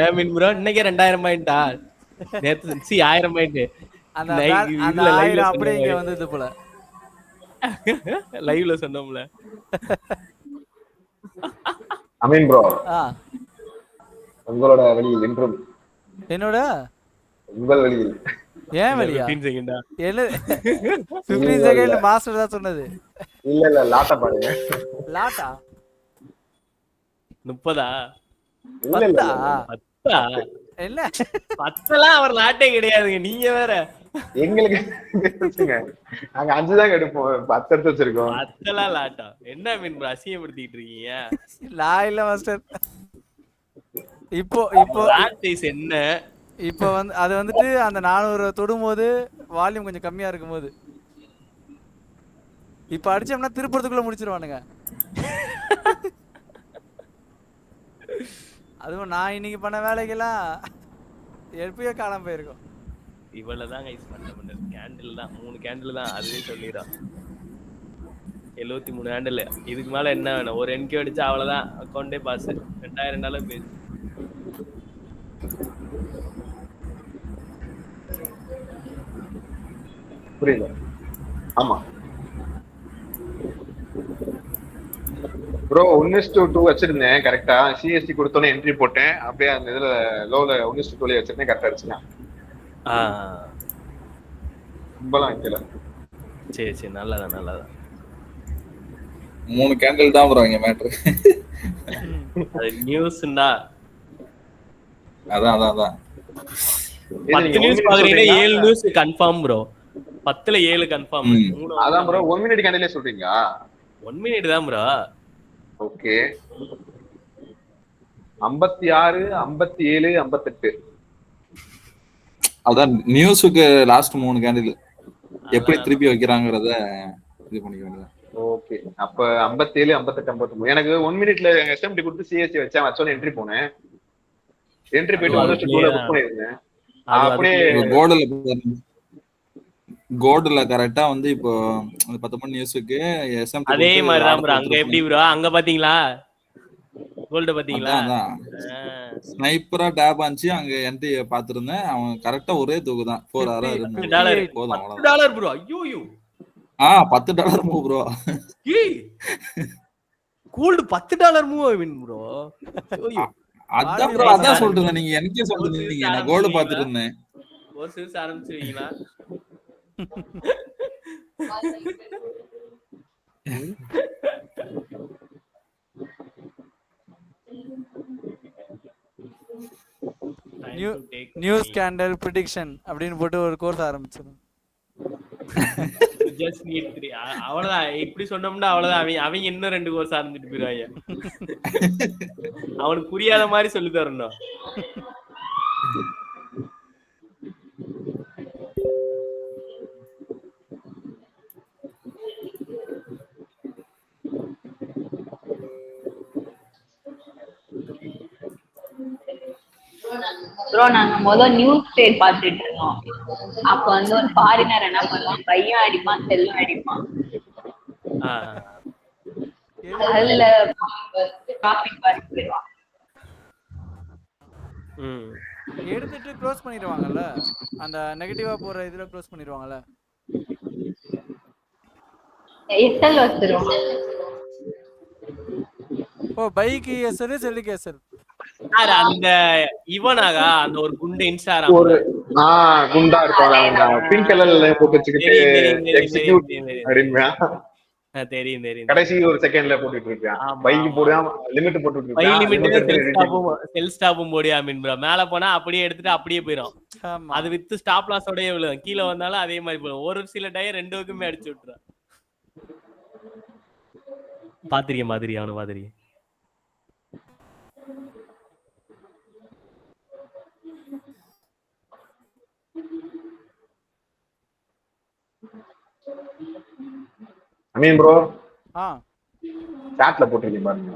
ஏமின் ப்ரோ இன்னைக்கு 2000 பாயிண்டா? நேத்து 1000 பாயிண்ட். அந்த 1000 அப்படியே இங்க வந்தது போல. லைவ்ல சொன்னோம்ல. அமீன் ப்ரோ உங்களோட வழியில் என்றும் என்னோட உங்கள் வழியில். ஏன் வழியா? 15 செகண்டா? 15 செகண்ட் மாஸ்டர் தான் சொன்னது. இல்ல லாட்டா பாருங்க. லாட்டா 30 10 என்ன 10 அவர் லாட்டே கிடையாதுங்க. நீங்க வேற எங்களுக்கு நாங்க 5 தான் எடுப்போம். 10 எடுத்து வச்சிருக்கோம். 10 லாட்டா என்ன மீன் அசிங்கப்படுத்திட்டு இருக்கீங்க? லா இல்ல மாஸ்டர். இப்போ பிராக்டிஸ் என்ன? இப்போ வந்து அது வந்துட்டு அந்த 400 தொடும்போது வால்யூம் கொஞ்சம் கம்மியா இருக்கும்போது இப்போ அடிச்சோம்னா திருப்பறதுக்குள்ள முடிச்சிருவானுங்க. அதுவும் நான் இன்னைக்கு பண்ண வேலைக்கெல்லாம் எப்பயோ காலம் போயிருக்கும். இவ்வளவுதான் கைஸ் ஃபண்டமெண்டல். கேண்டில் தான் 3 கேண்டில் தான். அதுவே சொல்லிடுறோம் 73 ஹேண்டில். இதுக்கு மேல என்ன வேணும்? ஒரு என்கே அடிச்சா அவ்வளவுதான் அக்கௌண்டே பாஸ். 2000 dollar base. புரியல. ஆமா ப்ரோ 1:2 வச்சிருந்தேன் கரெக்டா. சிஎஸ்டி கொடுத்தோன்னே என்ட்ரி போட்டேன். அப்படியே அந்த இதுல லோல 1:2 வச்சிருந்தேன். கரெக்டா அடிச்சுனா ரொம்பலாம் வைக்கல. சரி நல்லதான். 3 கேண்டில் தான் ப்ரோ இங்க மேட்டர். அது நியூஸ்னா அதான் அதான் அதான் 10 நியூஸ் பாக்குறீங்கன்னா 7 நியூஸ் கன்ஃபார்ம் ப்ரோ. 10ல 7 கன்ஃபார்ம். அதான் ப்ரோ 1 மினிட் கேண்டிலே சொல்றீங்களா? 1 மினிட் தான் ப்ரோ. ஓகே 56 57 58. அதான் நியூஸுக்கு லாஸ்ட் 3 கேண்டில் எப்படி திருப்பி வைக்கிறாங்கறத இது பண்ணிக்க வேண்டியது. ஓகே அப்ப 57 58 59. எனக்கு 1 மினிட்ல எஸ்எம்டி கொடுத்து சிஎஸ்சி வச்சோன்னு என்ட்ரி போனேன். என்ட்ரி போயிட்டு 1:2 புக் பண்ணிருந்தேன். அப்படியே கோல்டுல கரெக்டா வந்து இப்போ 10 நியூஸுக்கு எஸ்எம்டி அதே மாதிரி தான் ப்ரோ. அங்க எப்படி ப்ரோ? அங்க பாத்தீங்களா? கோல்ட் பாத்தீங்களா? ஸ்னைப்பரா டேப் ஆச்சு. அங்க என்ட்ரி பாத்துருந்தேன். அவன் கரெக்டா ஒரே தூக்கு தான் $4 போதும் $10 ப்ரோ. ஐயோ $10 மூவ் ப்ரோ. கோல்ட் $10 மூவ் ஆவின் ப்ரோ. அதான் ப்ரோ அதான் சொல்றேன். நீங்க எனக்கே சொல்றீங்க. நான் கோல்ட் பாத்துட்டு இருந்தேன். ஒரு சீரிஸ் ஆரம்பிச்சிருவீங்களா? நியூஸ் ஸ்கேண்டல் ப்ரெடிக்ஷன் அப்படின்னு போட்டு ஒரு கோர்ஸ் ஆரம்பிச்சிடும். ஜஸ்ட் நீட் 3 அவ்வளவுதான். இப்படி சொன்னோம்னா அவ்வளவுதான். அவங்க இன்னும் 2 கோர்ஸ் ஆரம்பிச்சிட்டு போயிருவாங்க. அவனுக்கு புரியாத மாதிரி சொல்லி தரணும். ப்ரோ நாங்க நியூஸ் ட்ரேட் பாத்துட்டு இருந்தோம். அப்ப வந்து ஒரு ஃபாரினர் என்ன பண்ணுவான், பையன் அடிப்பான் செல்லும் அடிப்பான். அதுல ப்ராஃபிட் பார்த்து போயிடுவான். எடுத்துட்டு க்ளோஸ் பண்ணிடுவாங்கல்ல, அந்த நெகட்டிவா போற இதுல க்ளோஸ் பண்ணிடுவாங்கல்ல. எஸ்எல் வச்சிருவோம். ஓ பைக்கு எஸ்எல் செல்லுக்கு எஸ்எல். அந்த இவனாக அந்த ஒரு குண்டு இன்ஸ்டாகிராம் ஒரு குண்டா இருப்பாங்க. பிங்க் கலர்ல போட்டு வச்சுக்கிட்டு எக்ஸிக்யூட் அப்படின்னா தெரியும் தெரியும். கடைசி ஒரு செகண்ட்ல போட்டுட்டு இருக்கான். பைக் போடாம லிமிட் போட்டுட்டு இருக்கான். பை லிமிட் செல் ஸ்டாப்பும் போடியா மீன் ப்ரோ. மேல போனா அப்படியே எடுத்துட்டு அப்படியே போயிடும். அது வித் ஸ்டாப் லாஸோடயே விழும். கீழ வந்தாலும் அதே மாதிரி போடும். ஒரு சில டயர் 2 பக்கமே அடிச்சு விட்டுறான். பாத்திரியா மாதிரி அவனு மாதிரி. அமீன் ப்ரோ சாட்ல போட்டுருக்கீங்க பாருங்க.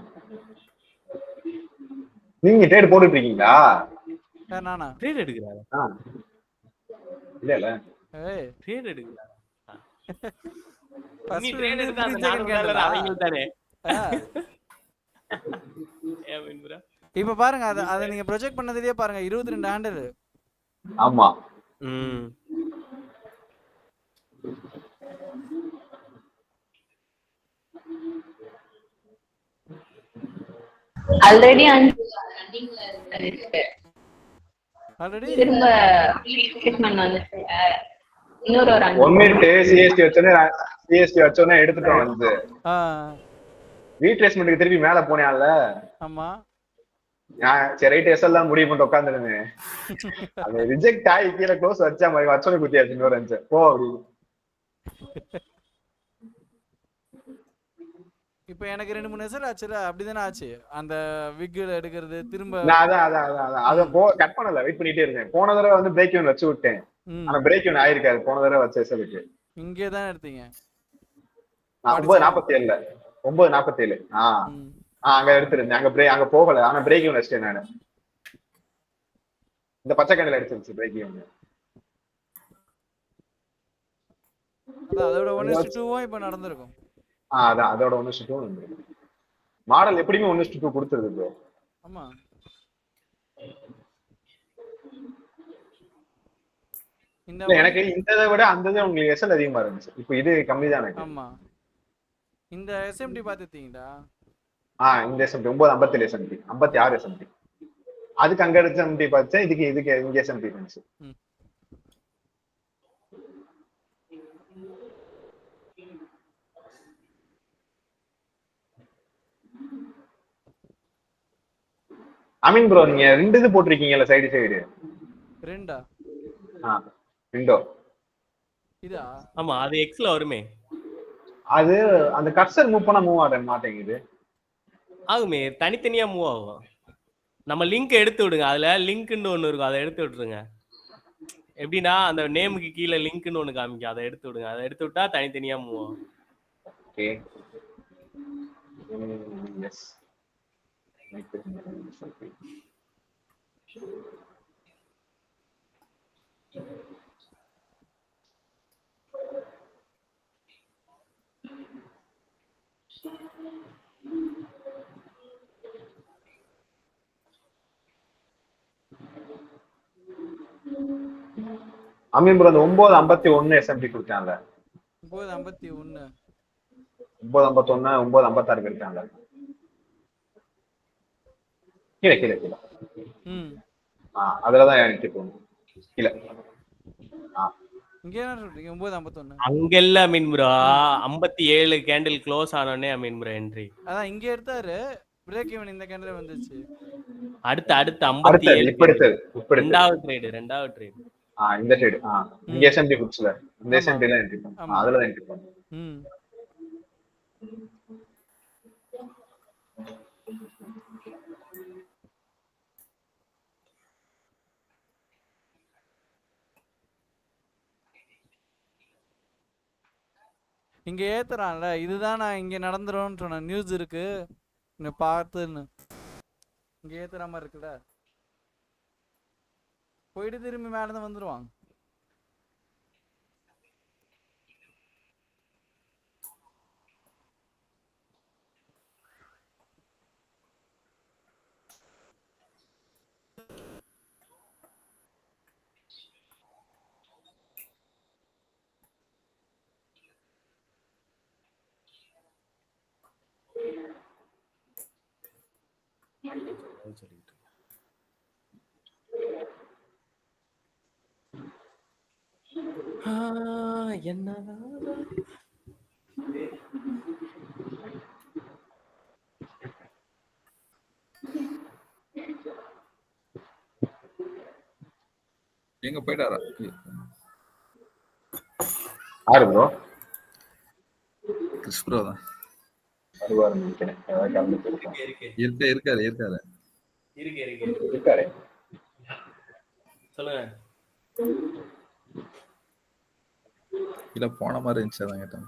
நீங்க ட்ரேட் போட்டுட்டு இருக்கீங்களா? நானா ட்ரேட் எடுக்கறாங்க? இல்ல இல்ல ஏய் ட்ரேட் எடுக்கறாங்க. நீ ட்ரேட் எடுத்தா அந்த 4 டாலர் அவங்க தானே. அமீன் ப்ரோ இப்ப பாருங்க அத நீங்க ப்ரொஜெக்ட் பண்ணதுலயே பாருங்க 22 ஹேண்டில். ஆமா. ஆல்ரெடி திரும்ப ரீட்ரேஸ்மென்ட் வந்துச்சு. இன்னொரு ஒரு 1 மினிட் சிஎஸ்டி வச்சோனே எடுத்துட்டோம். வந்து ரீட்ரேஸ்மென்ட்க்கு திருப்பி மேல போனேன்ல. ஆமா சரி ரைட் எஸ்எல் தான் முடிவு பண்ணிட்டு உட்கார்ந்துருந்தேன். அது ரிஜெக்ட் ஆகி கீழே க்ளோஸ் வச்சா மாதிரி வச்சோனே குத்தியாச்சு. இன்னொரு அஞ்சு போ அப்படி. இப்போ எனக்கு 2-3 எஸ்எல் ஆச்சுல, அப்படிதானே ஆச்சு. அந்த விக்ல எடுக்கிறது திரும்ப அத கட் பண்ணல, வெயிட் பண்ணிட்டே இருந்தேன். போன தடவை வந்து பிரேக் ஈவன் வச்சு விட்டேன். ஆனா பிரேக் ஈவன் ஆயிருக்காது போன தடவை வச்ச எஸ்எலுக்கு. இங்கே தான் எடுத்தீங்க 9:47 9:47. அங்க எடுத்துருந்தேன். அங்க போகல. ஆனா பிரேக் ஈவன் வச்சிட்டேன் நானு. இந்த பச்சை கண்ணில் எடுத்துருச்சு பிரேக் ஈவன். அதோட 1:2 இப்ப நடந்திருக்கும். அதான் அதோட 1:2 மாடல் எப்படியுமே 1:2 கொடுத்துருது ப்ரோ. ஆமா எனக்கு இந்த விட அந்த உங்களுக்கு எஸ்எல் அதிகமா இருந்துச்சு. இப்போ இது கம்மி தான் எனக்கு. ஆமா இந்த எஸ்எம்டி பாத்துட்டீங்களா? இந்த எஸ்எம்டி 9:57 எஸ்எம்டி 56 எஸ்எம்டி. அதுக்கு அங்க எடுத்த எஸ்எம்டி பார்த்தேன். இதுக்கு இங்க எஸ்எம்டி இருந்துச்சு. அமீன் ப்ரோ நீங்க 2 இது போட்டிருக்கீங்கல்ல சைடு ரெண்டா விண்டோ இதா? ஆமா அது எக்ஸ்ல வருமே. அது அந்த கர்சர் மூவ் பண்ணா மூவ் ஆக மாட்டேங்குது. ஆகுமே, தனித்தனியா மூவ் ஆகும். நம்ம லிங்க் எடுத்து விடுங்க, அதுல லிங்க்னு ஒண்ணு இருக்கும், அதை எடுத்து விட்டுருங்க. எப்படின்னா அந்த நேமுக்கு கீழே லிங்க்னு ஒண்ணு காமிக்கும், அதை எடுத்து விடுங்க. அதை எடுத்து விட்டா தனித்தனியா மூவ் ஆகும். ஓகே எஸ் அமீன் ப்ரோ அந்த 9:51 எஸ்எம்டி கொடுத்தாங்க. 9:51 9:51 9:56 இருக்காங்க. கீழே கீழே கீழே அதுலதான் எனக்கு போகணும். கீழே இங்க என்ன சொல்றீங்க? 9:51 அங்க இல்ல அமீன் ப்ரோ, 57 கேண்டில் க்ளோஸ் ஆனோடனே அமீன் ப்ரோ என்ட்ரி. அதான் இங்க எடுத்தாரு, பிரேக் ஈவன் இந்த கேண்டில் வந்துச்சு. அடுத்து 57 இப்ப எடுத்தது ரெண்டாவது ட்ரேட். இந்த ட்ரேட் இங்க எஸ்எம்டி குட்ஸ்ல இந்த எஸ்எம்டி ல என்ட்ரி பண்ணு. அதுல தான் என்ட்ரி பண்ணு. இங்க ஏத்துறான்ல, இதுதான் நான் இங்க நடந்துரும்னு சொன்னேன். நியூஸ் இருக்கு பார்த்துன்னு இங்க ஏத்துற மாதிரி இருக்குல்ல, போயிட்டு திரும்பி மேலேருந்து வந்துருவாங்க. எங்க போயிட்டாரா? ஆறு ப்ரோ கிறிஸ் ப்ரோ தான் வருவாரு நினைக்கிறேன். இருக்காரு சொல்லுங்க. இல்ல போன மாதிரி இருந்துச்சு, அதான் கேட்டேன்.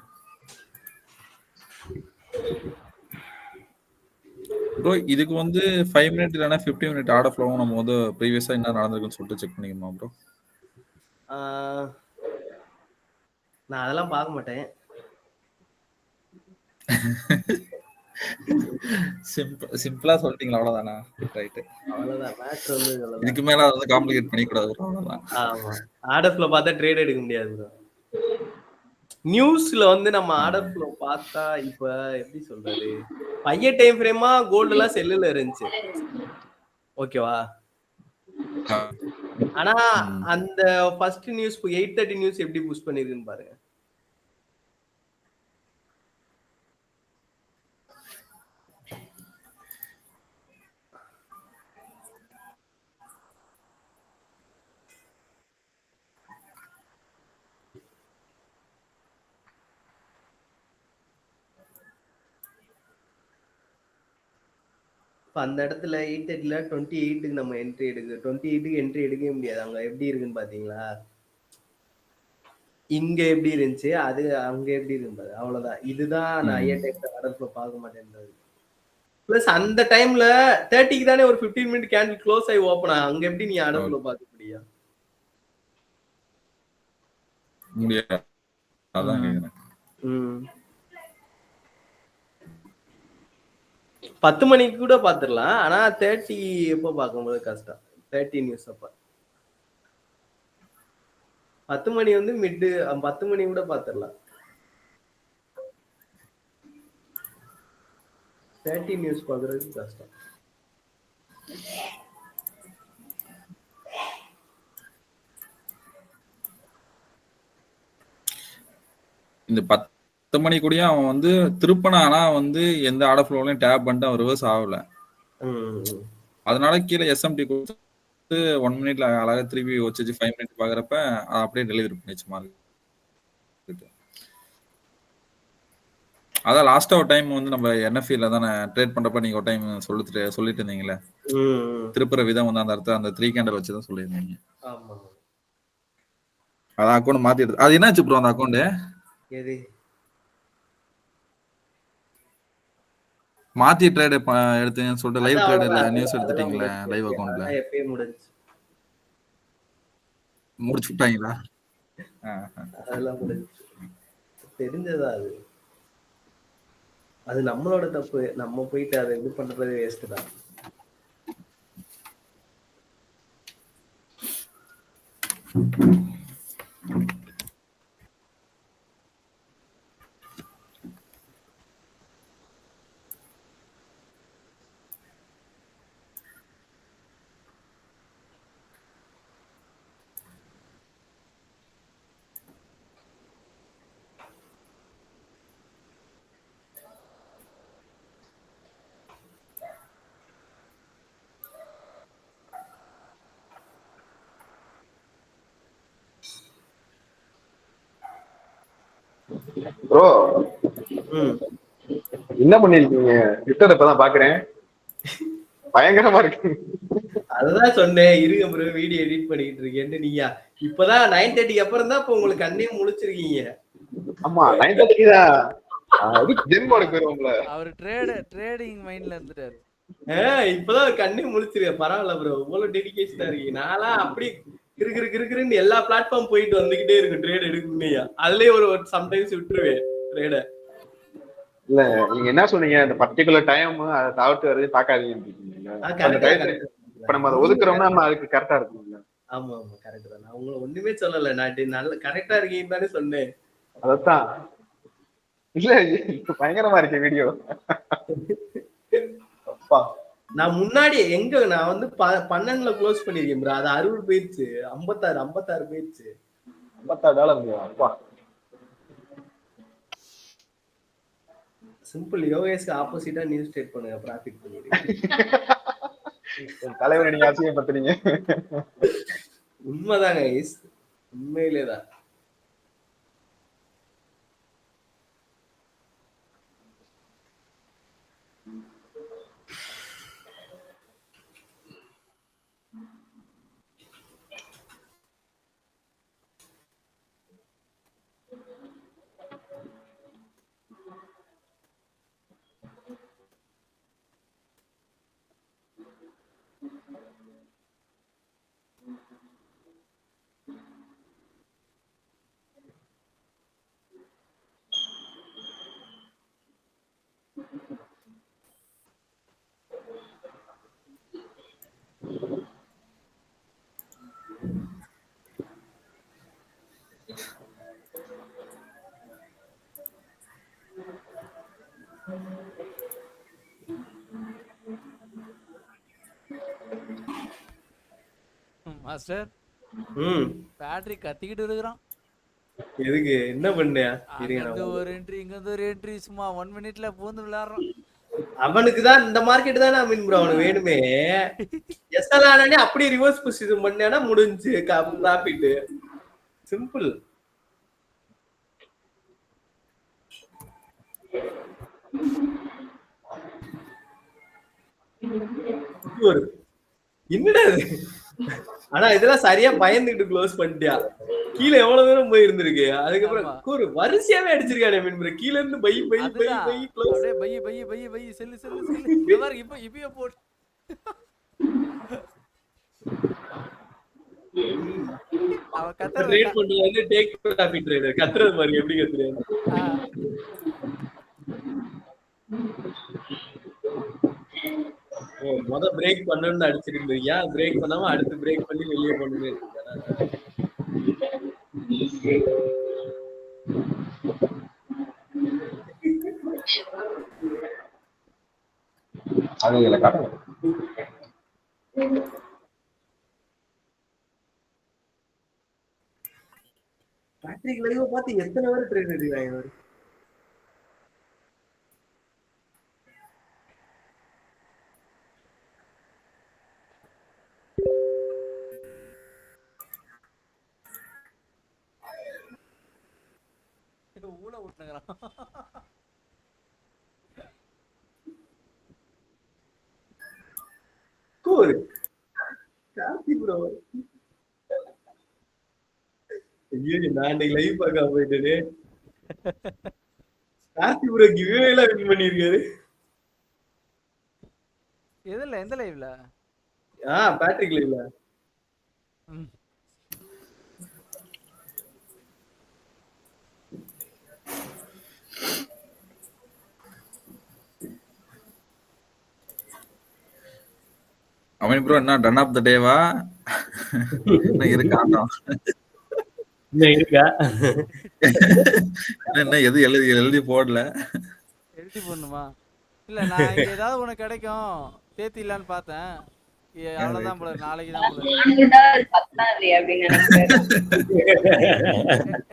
ப்ரோ இதுக்கு 5 மினிட் இல்லைன்னா 50 மினிட் ஆர்டர் ஃப்ளோவும் நம்ம ப்ரீவியஸா என்ன நடந்திருக்குன்னு சொல்லிட்டு செக் பண்ணிக்கணுமா ப்ரோ? நான் அதெல்லாம் பார்க்க மாட்டேன். சிம்பிளா சொல்லிட்டீங்களா? அவ்வளவுதானா? ரைட், அவ்வளவுதான். மேட்ச் அவ்வளவுதான். இதுக்கு மேல காம்ப்ளிகேட் பண்ணி கூடாது. அவ்வளவுதான். ஆமா, ஆர்டர் ஃப்ளோ பார்த்தா ட்ரேட் எடுக்க முடியாது ப்ரோ. நியூஸ்ல நம்ம ஆர்டர் ஃப்ளோ பார்த்தா இப்ப எப்படி சொல்றது, 5 டைம் ஃப்ரேமா கோல்ட் எல்லாம் செல்லுல இருந்துச்சு, ஓகேவா? ஆனா அந்த ஃபர்ஸ்ட் நியூஸ் 8:30 நியூஸ் எப்படி புஷ் பண்ணிருக்குன்னு பாருங்க. அந்த இடத்துல 8:30ல 28க்கு நம்ம என்ட்ரி எடுக்கு, 28க்கு என்ட்ரி எடுக்கவே முடியாது. அங்க எப்படி இருக்குன்னு பாத்தீங்களா? இங்க எப்படி இருந்துச்சு, அது அங்க எப்படி இருக்கு, அவ்வளவுதான். இதுதான் நான் 5 டைம் ஆர்டர் ஃப்ளோ பார்க்க மாட்டேன்றது. பிளஸ் அந்த டைம்ல 30க்கு தானே ஒரு 15 மினிட் கேண்டில் க்ளோஸ் ஆகி ஓபன் ஆகும். அங்க எப்படி நீ ஆர்டர் ஃப்ளோ பார்க்க முடியும்? அதான் கேக்குறேன். 10 மணிக்கு கூட பாத்துடலாம், ஆனா 30 எப்போ பார்க்கும்போது கஷ்டம். 30 நியூஸ் அப்ப 10 மணி மிட் 10 மணி கூட பாத்துடலாம். 30 நியூஸ் பாக்குறது கஷ்டம். இந்த 10 மணி கூடயும் அவன் திருப்பனா, ஆனா எந்த ஆர்டர் ஃப்ளோலையும் டேப் பண்ணிட்டு அவன் ரிவர்ஸ் ஆகல. அதனால கீழே எஸ்எம்டி கொடுத்து 1 மினிட்ல அழகா திருப்பி வச்சு 5 மினிட் பாக்குறப்ப அப்படியே டெலிவரி பண்ணிச்சு மார்க்கெட். அதான் லாஸ்டா ஒரு டைம் வந்து நம்ம என்எஃப்இல தானே ட்ரேட் பண்றப்ப நீங்க ஒரு டைம் சொல்லிட்டு இருந்தீங்களே, திருப்புற விதம் வந்து அந்த இடத்துல அந்த 3 கேண்டல் வச்சு தான் சொல்லியிருந்தீங்க. ஆமா. அதான் அக்கௌண்ட் மாத்தி எடுத்து அது என்னாச்சு ப்ரோ அந்த அக்கௌண்ட் எது மாத்தி ட்ரேட் எடுத்தீங்கன்னு சொல்லிட்டு லைவ் ட்ரேட்ல நியூஸ் எடுத்துட்டீங்களே லைவ் அக்கௌண்ட்ல எப்பயே முடிஞ்சு முடிச்சுட்டாங்களா? அதெல்லாம் முடிஞ்சு தெரிஞ்சதா அது. அது நம்மளோட தப்பு. நம்ம போயிட்டு அதை இது பண்றது வேஸ்ட் தான். ப்ரோ என்ன பண்ணிருக்கீங்க? ட்விட்டர் இப்பதான் பாக்குறேன், பயங்கரமா இருக்கு. அதுதான் சொன்னேன், இருங்க ப்ரோ வீடியோ எடிட் பண்ணிக்கிட்டு இருக்கேன்னு. நீங்க இப்பதான் 9:30 அப்புறம் தான் இப்ப உங்களுக்கு கண்ணே முழிச்சிருக்கீங்க. ஆமா 9:30 தான். ஜென்மோட போயிருவோம்ல. அவர் ட்ரேடிங் மைண்ட்ல இருந்துட்டாரு. இப்பதான் கண்ணே முழிச்சிருக்க. பரவாயில்ல ப்ரோ, இவ்வளவு டெடிகேஷனா இருக்கீங்க. நான்லாம் அப்படி கிருக்குன்னு எல்லா பிளாட்ஃபார்ம் போயிட்டு வந்துகிட்டே இருக்கு ட்ரேட் எடுக்கணும்யா. அதுலயே ஒரு சம்டைம்ஸ் விட்டுருவேன் ட்ரேட. இல்ல நீங்க என்ன சொன்னீங்க, அந்த பர்டிகுலர் டைம் அதை தவிர்த்து வரது பாக்காதீங்க. இப்ப நம்ம அதை ஒதுக்குறோம்னா நம்ம அதுக்கு கரெக்டா இருக்கும்ல. ஆமா ஆமா கரெக்ட் தான். நான் உங்களை ஒண்ணுமே சொல்லல, நான் நல்ல கரெக்டா இருக்கீங்கன்னு தானே சொன்னேன். அதத்தான். இல்ல பயங்கரமா இருக்கு வீடியோ. அப்பா நான் முன்னாடி நான் வந்து 12ல க்ளோஸ் பண்ணிருக்கேன் ப்ரோ. அது 60 போயிடுச்சு, 56 போயிடுச்சு. $56. அப்பா சிம்பிள். யோகேஷ்க்கு ஆப்போசிட்டா நியூஸ் ட்ரேட் பண்ணுங்க, ப்ராஃபிட் பண்ணிடுங்க. தலைவரை நீங்க அசிங்கப்படுத்துறீங்க. உண்மைதாங்க, உண்மையிலேதான். மாஸ்டர் பேட்டரி கத்திக்கிட்டு இருக்கிறான். எதுக்கு என்ன பண்ண? ஒரு என்ட்ரி இங்க ஒரு என்ட்ரி சும்மா 1 மினிட்ல பூந்து விளையாடுறான். அவனுக்கு தான் இந்த மார்க்கெட் தானே மீன் ப்ரோ, அவனுக்கு வேணுமே. எஸ்எல் ஆனே அப்படியே ரிவர்ஸ் பொசிஷன் பண்ணேனா முடிஞ்சு ப்ராஃபிட். சிம்பிள். என்னடா இது? ஆனா இதெல்லாம் சரியா பயந்துட்டு க்ளோஸ் பண்ணிட்டியா? கீழே எவ்வளவு தூரம் போய் இருந்திருக்கு. அதுக்கப்புறம் ஒரு வரிசையாவே அடிச்சிருக்கானே மீன் ப்ரோ. கீழ இருந்து பை க்ளோஸ். அப்படியே பை செல்லு இங்க பாரு. இப்பயே போட் அவ கத்தற ட்ரேட் பண்றது வந்து டேக் ப்ராஃபிட் ட்ரேடர். கத்துறது மாதிரி எப்படி கத்துறாரு? முத பிரேக் பண்ணணும்னு அடிச்சிருந்தீங்க, பிரேக் பண்ணாம அடுத்து பிரேக் பண்ணி வெளியே பண்ணுங்க. அதுல காட்டுங்க. பேட்ரிக் லைவ் பார்த்து எத்தனை பேர் ட்ரேட் எடுக்கிறாங்க? பாக்குறான். கூறு கார்த்தி ப்ரோ. ஐயோ நான் இன்னைக்கு லைவ் பார்க்க போயிட்டேனே. கார்த்தி ப்ரோ கிவ்வே எல்லாம் வின் பண்ணிருக்காரு. எதுல எந்த லைவ்ல? பேட்ரிக் லைவ்ல. அவன் ப்ரோ என்ன டன் ஆஃப் த டேவா? என்ன இருக்கா? இன்னும் இருக்கா? என்ன எது எழுதி போடல. எழுதி போடணுமா? இல்ல நான் இங்க ஏதாவது உனக்கு கிடைக்கும் தேத்திலான்னு பார்த்தேன். அவ்வளவுதான் போல, நாளைக்கு தான் போல.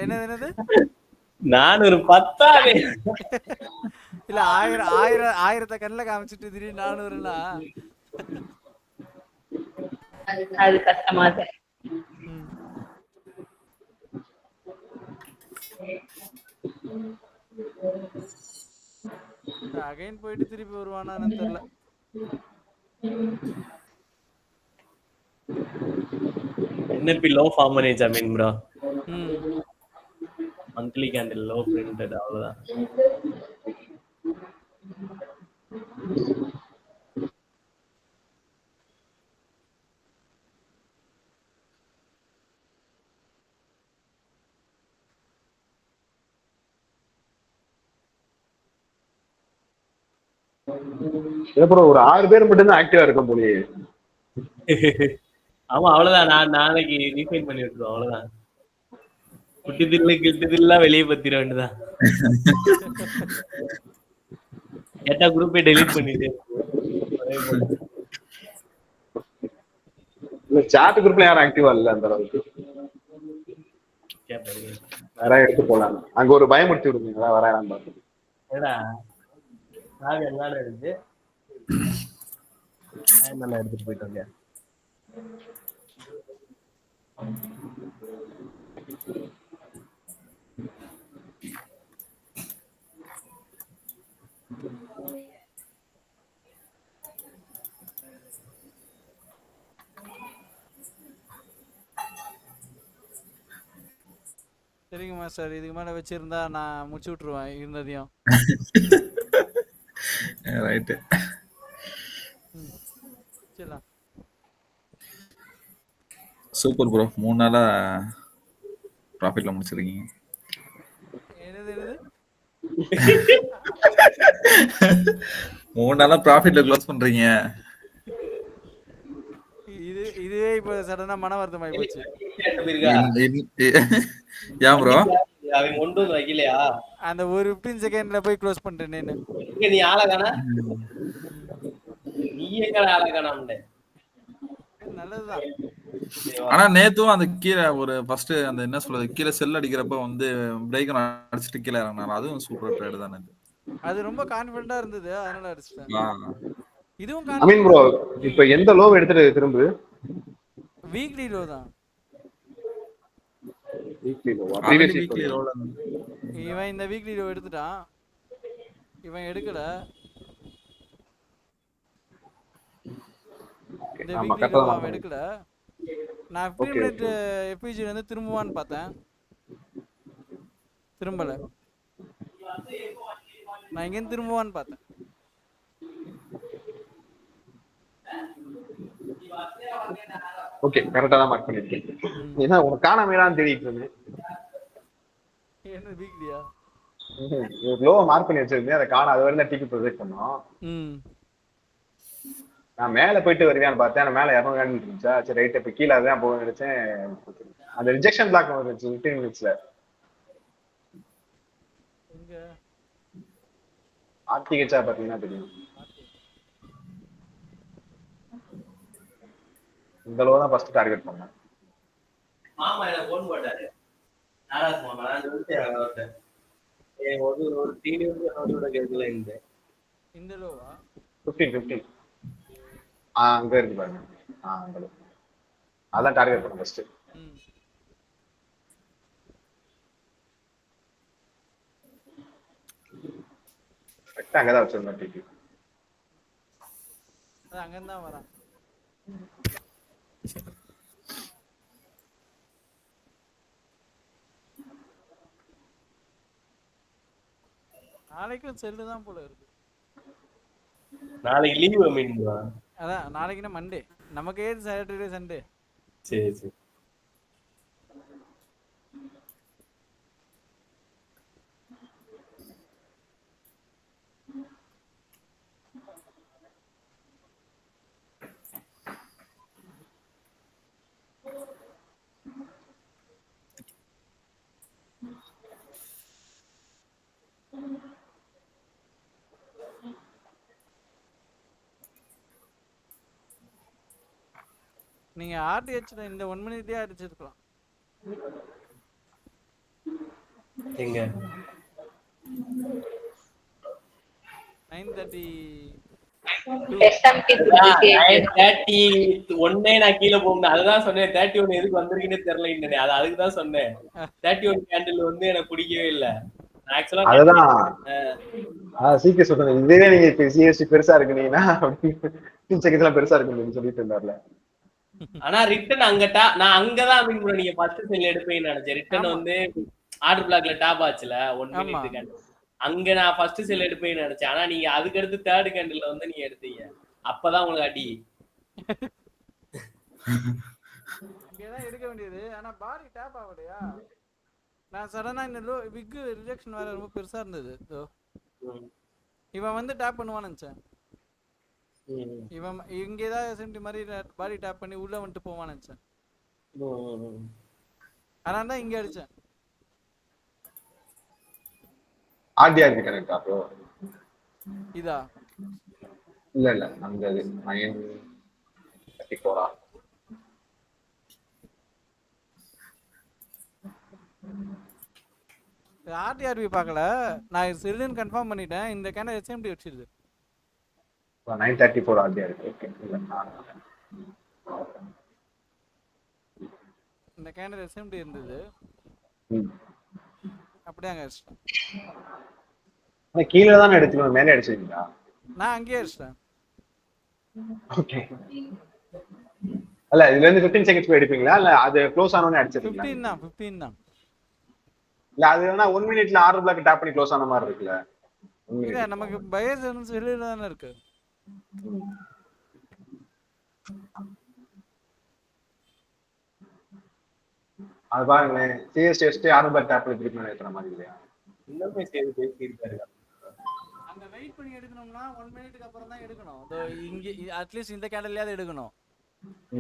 என்னது 410 இல்ல 1000 கண்ணுல காமிச்சிட்டு திடீர்னு 400னா அது கஷ்டமா இருக்கு. அகைன் போயிட்டு திருப்பி வருவானான்னு தெரியல. NLP low farm manage I mean bro. Monthly candle low printed அவ்வளவுதான். ப்ரோ ஒரு 6 பேர் மட்டும் தான் ஆக்டிவா இருக்க போலயே. ஆமா அவ்வளவுதான். நான் நாளைக்கு ரீஃபைன் பண்ணி விட்டுருவோம். அவ்வளவுதான். குட்டி தில்லா வெளியே பத்திர வேண்டியதான். கேட்டா குரூப்பை டெலீட் பண்ணிட்டு இல்ல சாட் குரூப்ல யாரும் ஆக்டிவா இல்ல அந்த அளவுக்கு. வேற எடுத்து போலாம். அங்க ஒரு பயமுறுத்தி விடுங்க வர வேணாம் பாத்து. ஏடா நான் எல்லாட இருக்கு. நல்லா எடுத்துட்டு போயிட்டோங்க. சரிங்க மாஸ்டர், இதுக்கு மேல வச்சிருந்தா நான் முடிச்சு விட்டுருவேன் இருந்ததையும். ரைட்டு. சூப்பர் ப்ரோ, 3 நாளா ப்ராஃபிட்ல முடிச்சிருக்கீங்க. என்னது 3 நாளா ப்ராஃபிட்ல க்ளோஸ் பண்றீங்க. இதுவே இப்ப சடனா மன வருத்தம் ஆயி போச்சு. ஏன் ப்ரோ? அவன் கொண்டு வந்து வைக்கலையா? அந்த ஒரு 15 செகண்ட்ல போய் க்ளோஸ் பண்ணிட்டேன். நீ ஆளகானா? நீ எங்க ஆளகானாம்டே? நல்லதுதான். ஆனா நேத்தும் அந்த கீழே ஒரு ஃபர்ஸ்ட் அந்த என்ன சொல்றது கீழே செல் அடிக்கிறப்ப வந்து பிரேக் அடிச்சிட்டு கீழே இறங்கினாரு. அதுவும் சூப்பர் ட்ரேட் தானே. அது ரொம்ப கான்ஃபிடென்ட்டா இருந்தது, அதனால அடிச்சிட்டேன். இதுவும் அமீன் ப்ரோ இப்போ எந்த லோ எடுத்துட்டு திரும்ப? வீக்லி லோ தான். வீக்லி லோவா? வீக்லி லோல இவன் இந்த வீக்லி லோ எடுத்துட்டான். இவன் எடுக்கல. இந்த வீக்லி லோ அவன் எடுக்கல. நான் 15 மினிட் FPG வந்து திரும்புவான்னு பார்த்தேன், திரும்பல. நான் இங்க திரும்புவான்னு பார்த்தேன். ஓகே கரெக்ட்டா தான் மார்க் பண்ணிருக்கேன். ஏன்னா உனக்கு காணாமலாம் தேடிட்டு இருந்தேன். என்ன வீக்லியா? ஒரு லோ மார்க் பண்ணி வச்சிருந்தேன், அதை காண அது வரைக்கும் டிக்கெட் ப்ரொஜெக்ட் பண்ணோம். நான் மேல போயிட்டு வருவேன்னு பார்த்தேன், நான் மேல 200 இருந்துச்சா, சரி ரைட் இப்ப கீழே தான் போக நினைச்சேன். அந்த ரிஜெக்ஷன் பிளாக் வந்துச்சு 15 மினிட்ஸ்ல. ஆர்டிகேச்சா பாத்தீங்கன்னா தெரியும். இந்த லோ தான் ஃபர்ஸ்ட் டார்கெட் பண்ணேன். மாமா என்ன போன் போட்டாரு. நாராஸ் மாமா நான் சொல்லிட்டேன் அவர்ட்ட. ஒரு டீனி வந்து அவரோட கேட்கல இந்த லோவா 15 அங்க இருக்கு பாருங்க. அங்க அதான் டார்கெட் பண்ணேன் ஃபர்ஸ்ட். கரெக்டா அங்கதான் வச்சிருந்தோம் டிபி. அது அங்கேருந்து தான் வரான். நாளைக்கும் செல்லு தான் போல இருக்கு. நாளைக்கு லீவ் மீன் ப்ரோ. அதான் நாளைக்குன்னா மண்டே, நமக்கு ஏது சாட்டர்டே சண்டே. சரி சரி. நீங்க ஆர்டிஹெச்ல இந்த 1 மினிட்லயே அடிச்சிருக்கலாம். எங்க 9:30 ஒன்னே நான் கீழே போகணும். அதுதான் சொன்னேன் 31 எதுக்கு வந்திருக்குன்னு தெரியல. அது அதுக்கு தான் சொன்னேன். 31 கேண்டில் வந்து எனக்கு பிடிக்கவே இல்லை. அதுதான் சீக்கிரம் சொல்றேன். இதே நீங்க இப்ப சிஎஸ்டி பெருசா இருக்குனீங்கன்னா பெருசா இருக்குன்னு சொல்லிட்டு இருந்தார்ல. ஆனா ரிட்டன் நான் அங்கதான் நீங்க ஃபர்ஸ்ட் செல் எடுப்பீங்கன்னு நினைச்சேன். ரிட்டன் வந்து ஆர்டர் பிளாக்ல டாப் ஆச்சுல 1 மினிட், அங்க நான் ஃபர்ஸ்ட் செல் எடுப்பேன்னு நினைச்சேன். ஆனா நீங்க அதுக்கு அடுத்து தேர்ட் கேண்டில் வந்து நீங்க எடுத்தீங்க. அப்பதான் உங்களுக்கு அடி. இங்கதான் எடுக்க வேண்டியது. ஆனா பாடி டாப் ஆகலையா? நான் சடனா இந்த விக் ரிஜெக்ஷன் வேற ரொம்ப பெருசா இருந்தது. இவன் வந்து டேப் பண்ணுவான்னு நினைச்சேன். இவன் இங்க ஏதாவது எஸ்எம்டி மாதிரி பாடி டேப் பண்ணி உள்ள வந்துட்டு போவான்னு நினைச்சேன். அதனால தான் இங்க அடிச்சேன். RTR connect bro. இதா இல்ல அந்த 9:34 ஆர்டிஆர்பி பார்க்கல. நான் செல்லுன்னு கன்ஃபார்ம் பண்ணிட்டேன். இந்த கேன எஸ்எம்டி வச்சிருது. 9:34 ஆர்டிஆர். ஓகே. இந்த கேன எஸ்எம்டி இருந்தது. அப்படியே அங்க அடிச்சிட்டேன். கீழே தானே எடுத்துக்கணும், மேலே அடிச்சிருக்கீங்களா? நான் அங்கேயே அடிச்சிட்டேன். ஓகே. அல்ல இதுல இருந்து 15 செகண்ட்ஸ் போய் எடுப்பீங்களா இல்ல அது க்ளோஸ் ஆனோனே அடிச்சிருக்கீங்களா? 15 தான். இல்ல அது வேணா 1 மினிட்ல ஆர்டர் பிளாக் டாப் பண்ணி க்ளோஸ் ஆன மாதிரி இருக்குல்ல. இல்ல நமக்கு பையர்ஸ் வெளியில தானே இருக்கு. அது பாருங்களேன், சிஎஸ்டி ஆர்டர் பிளாக் டாப் பண்ணி திருப்பி எடுக்கிற மாதிரி இல்லையா? இன்னுமே சேவ் பேசி இருக்காரு. அங்க வெயிட் பண்ணி எடுக்கணும்னா 1 மினிட்க்கு அப்புறம் தான் எடுக்கணும். இங்க அட்லீஸ்ட் இந்த கேண்டல்லையாவது எடுக்கணும்.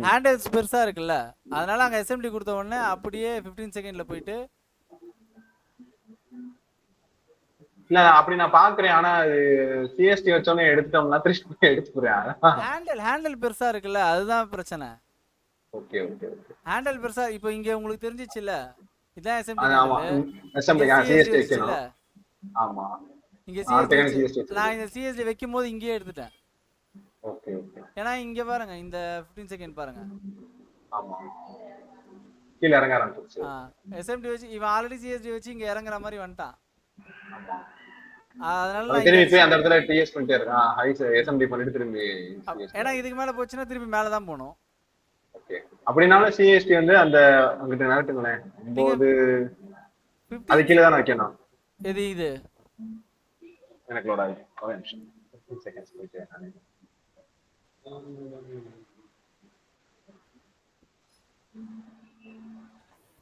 ஹேண்டில்ஸ் பெருசா இருக்குல்ல, அதனால அங்க எஸ்எம்டி கொடுத்த உடனே அப்படியே 15 செகண்ட்ல போயிட்டு. இல்ல அப்படி நான் பாக்குறேன். ஆனா சிஎஸ்டி வச்சோனே எடுத்துட்டோம்னா திருப்பி எடுத்துக்கிறேன். ஹேண்டில் பெருசா இருக்குல்ல, அதுதான் பிரச்சனை. Okay okay okay. ஹேண்டில் பெருசா இப்போ இங்க உங்களுக்கு தெரிஞ்சிச்சுல, இதான் எஸ்எம்டி. ஆமா எஸ்எம்டி சிஎஸ்டி வைக்கணும். ஆமா இங்க சிஎஸ்டி நான் இந்த சிஎஸ்டி வைக்கும்போது இங்கேயே எடுத்துட்டேன். Okay okay. ஏன்னா இங்க பாருங்க இந்த 15 செகண்ட் பாருங்க. ஆமா கீழ இறங்க ஆரம்பிச்சு. எஸ்எம்டி வச்சு இவன் ஆல்ரெடி சிஎஸ்டி வச்சு இங்க இறங்குற மாதிரி வந்துட்டான். ஆமா அதனால நான் திரும்பி போய் அந்த இடத்துல டிஎஸ் பண்ணிட்டே இருக்கான். ஹைஸ் எஸ்எம்டி பண்ணிட்டு திரும்பி. ஏன்னா இதுக்கு மேல போச்சுன்னா திருப்பி மேல தான் போணும். ஓகே. அப்படினால சிஎஸ்டி வந்து அந்த அங்கிட்ட நகட்டுங்களே 9 அது கீழ தான் வைக்கணும். எது இது எனக்கு லோட் ஆகுது. ஒரு நிமிஷம் 15 செகண்ட்ஸ் போயிட்டு நானே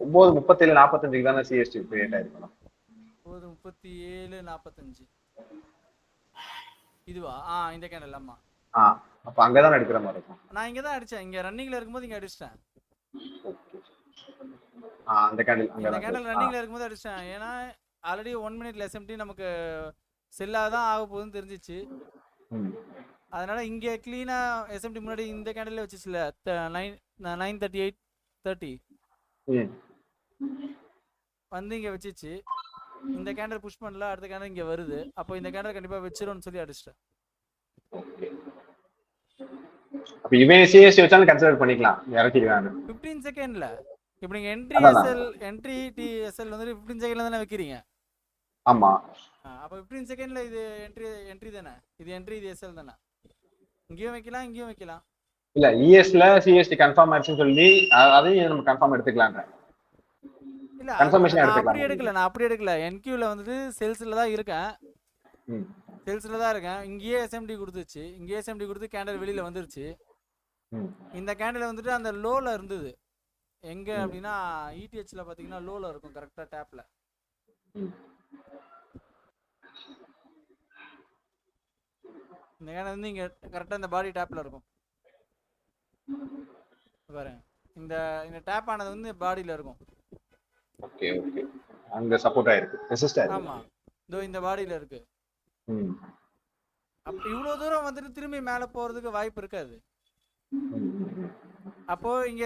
9:37:45 தான சிஎஸ்டி கிரியேட் ஆயிருக்கணும். 9:37:45 இதுவா? இந்த கேண்டல். ஆமா அப்ப அங்க தான் எடுக்கிற மாதிரி இருக்கும். நான் இங்க தான் அடிச்சேன். இங்க ரன்னிங்ல இருக்கும்போது இங்க அடிச்சிட்டேன். அந்த கேண்டல் அந்த கேண்டல் ரன்னிங்ல இருக்கும்போது அடிச்சேன். ஏன்னா ஆல்ரெடி 1 மினிட்ல எஸ்எம்டி நமக்கு செல்லா தான் ஆக போகுதுன்னு தெரிஞ்சிச்சு. அதனால இங்க க்ளீனா எஸ்எம்டி முன்னாடி இந்த கேண்டல்ல வச்சிச்சுல 9:38:30 வந்து இங்க வச்சிச்சு. இந்த கேண்டல் புஷ் பண்ணல, அடுத்த கேண்டல் இங்க வருது. அப்போ இந்த கேண்டல் கண்டிப்பா வெச்சிரோன்னு சொல்லி அடிச்சிட்டேன். அப்ப இவன் சிஎஸ்டி வச்சாலும் கன்சிடர் பண்ணிக்கலாம், இறக்கிடுவாங்க 15 செகண்ட்ல. இப்போ நீங்க என்ட்ரி டிஎஸ்எல் வந்து 15 செகண்ட்ல தான வைக்கிறீங்க. ஆமா. அப்போ 15 செகண்ட்ல இது என்ட்ரி தானே, இது என்ட்ரி, இது எஸ்எல் தானே. இங்கேயும் வைக்கலாம், இங்கேயும் வைக்கலாம். இல்ல இஎஸ்ல சிஎஸ்டி கன்ஃபார்ம் ஆயிடுச்சுன்னு சொல்லி அதையும் நம்ம கன்ஃபார்ம் எடுத்துக்கலாம்ன்ற. இல்ல கன்ஃபர்மேஷன் நான் அப்படி எடுத்துக்கலாம். எடுக்கல, நான் அப்படி எடுக்கல. என்கியூல வந்துட்டு சேல்ஸ்ல தான் இருக்கேன், சேல்ஸ்ல தான் இருக்கேன். இங்கேயே எஸ்எம்டி கொடுத்துச்சு, இங்கேயே எஸ்எம்டி கொடுத்து கேண்டில் வெளியில வந்துருச்சு. இந்த கேண்டில் வந்துட்டு அந்த லோல இருந்தது. எங்க அப்படின்னா இடிஹெச்ல பாத்தீங்கன்னா லோல இருக்கும் கரெக்டா டேப்ல. இந்த கேண்டில் வந்து இங்க கரெக்டா இந்த பாடி டேப்ல இருக்கும் பாருங்க. இந்த இந்த டேப் ஆனது வந்து பாடியில இருக்கும். ஓகே ஓகே, அங்க சப்போர்ட் ஆயிருக்கு, ரெசிஸ்ட் ஆயிருக்கு. ஆமா, இதோ இந்த பாடியில இருக்கு. அப்ப இவ்வளவு தூரம் வந்துட்டு திரும்பி மேல போறதுக்கு வாய்ப்பு இருக்காது. அப்போ இங்க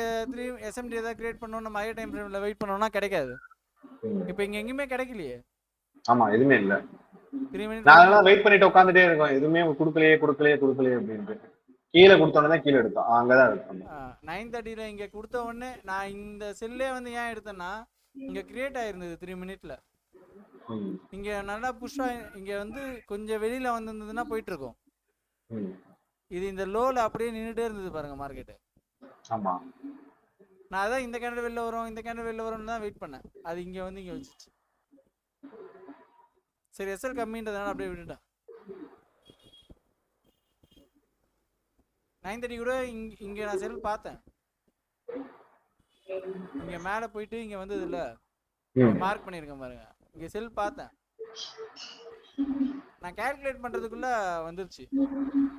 எஸ்எம்டி ஏதாவது கிரியேட் பண்ணணும், நம்ம ஹையர் டைம் ஃப்ரேம்ல வெயிட் பண்ணோம்னா கிடைக்காது. இப்போ இங்க எங்கயுமே கிடைக்கலையே. ஆமா, எதுவுமே இல்ல. 3 மினிட் நான் வெயிட் பண்ணிட்டு உட்கார்ந்துட்டே இருக்கோம், எதுவுமே குடுக்கலையே அப்படின்ட்டு. கீழே கொடுத்தோன்னே கீழே எடுத்தோம், அங்கதான் எடுத்தோம். 9:30ல இங்க கொடுத்த உடனே நான் இந்த செல்லே வந்து ஏன் எடுத்தேன்னா இங்க கிரியேட் ஆயிருந்தது 3 மினிட்ல. இங்க நல்லா புஷ்ஷா இங்க வந்து கொஞ்சம் வெளியில வந்திருந்ததுன்னா போயிட்டு இருக்கும். இது இந்த லோல அப்படியே நின்றுட்டே இருந்தது பாருங்க மார்க்கெட். ஆமா, நான் அதான் இந்த கேண்டில் வெளில வரும், இந்த கேண்டில் வெளில வரும்னு தான் வெயிட் பண்ணேன். அது இங்க வந்து இங்க வச்சிச்சு. சரி, எஸ்எல் கம்மின்றதுனால அப்படியே விட்டுட்டேன். 9:30 கூட இங்க நான் செல் பார்த்தேன். இங்க மேல போயிட்டு இங்க வந்தது இல்ல, மார்க் பண்ணிருக்கேன் பாருங்க. இங்க செல் பார்த்தேன், நான் கால்குலேட் பண்றதுக்குள்ள வந்துருச்சு.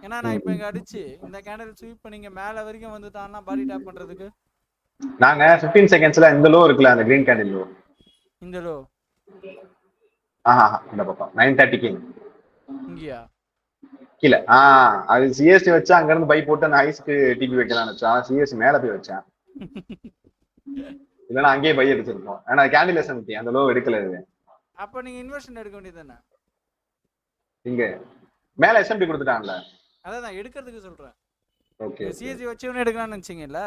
ஏன்னா நான் இப்ப இங்க அடிச்சு இந்த கேண்டில் ஸ்வீப் பண்ணி இங்க மேல வரைக்கும் வந்துட்டான்னா பாடி டாப் பண்றதுக்கு நாங்க 15 செகண்ட்ஸ்ல இந்த லோ இருக்குல்ல, அந்த கிரீன் கேண்டில் லோ, இந்த லோ இந்த பக்கம் 9:30க்கு இங்கயா கீழே. அது சிஎஸ்டி வச்சு அங்க இருந்து பை போட்டு அந்த ஐஸ்க்கு டிபி வைக்கலாம்னு வச்சா, சிஎஸ்டி மேல போய் வச்சேன். இல்லைன்னா அங்கேயே பை எடுத்திருப்போம். ஏன்னா கேண்டில் எஸ்எம்டி அந்த லோ எடுக்கல. அப்ப நீங்க இன்வெஸ்ட்மென்ட் எடுக்க வேண்டியதுதானே. இங்க மேல எஸ்எம்டி கொடுத்துட்டாங்கல, அதான் நான் எடுக்கிறதுக்கு சொல்றேன். ஓகே, சிஎஸ்டி வச்சவனே எடுக்கலாம்னு நினைச்சீங்கல்ல.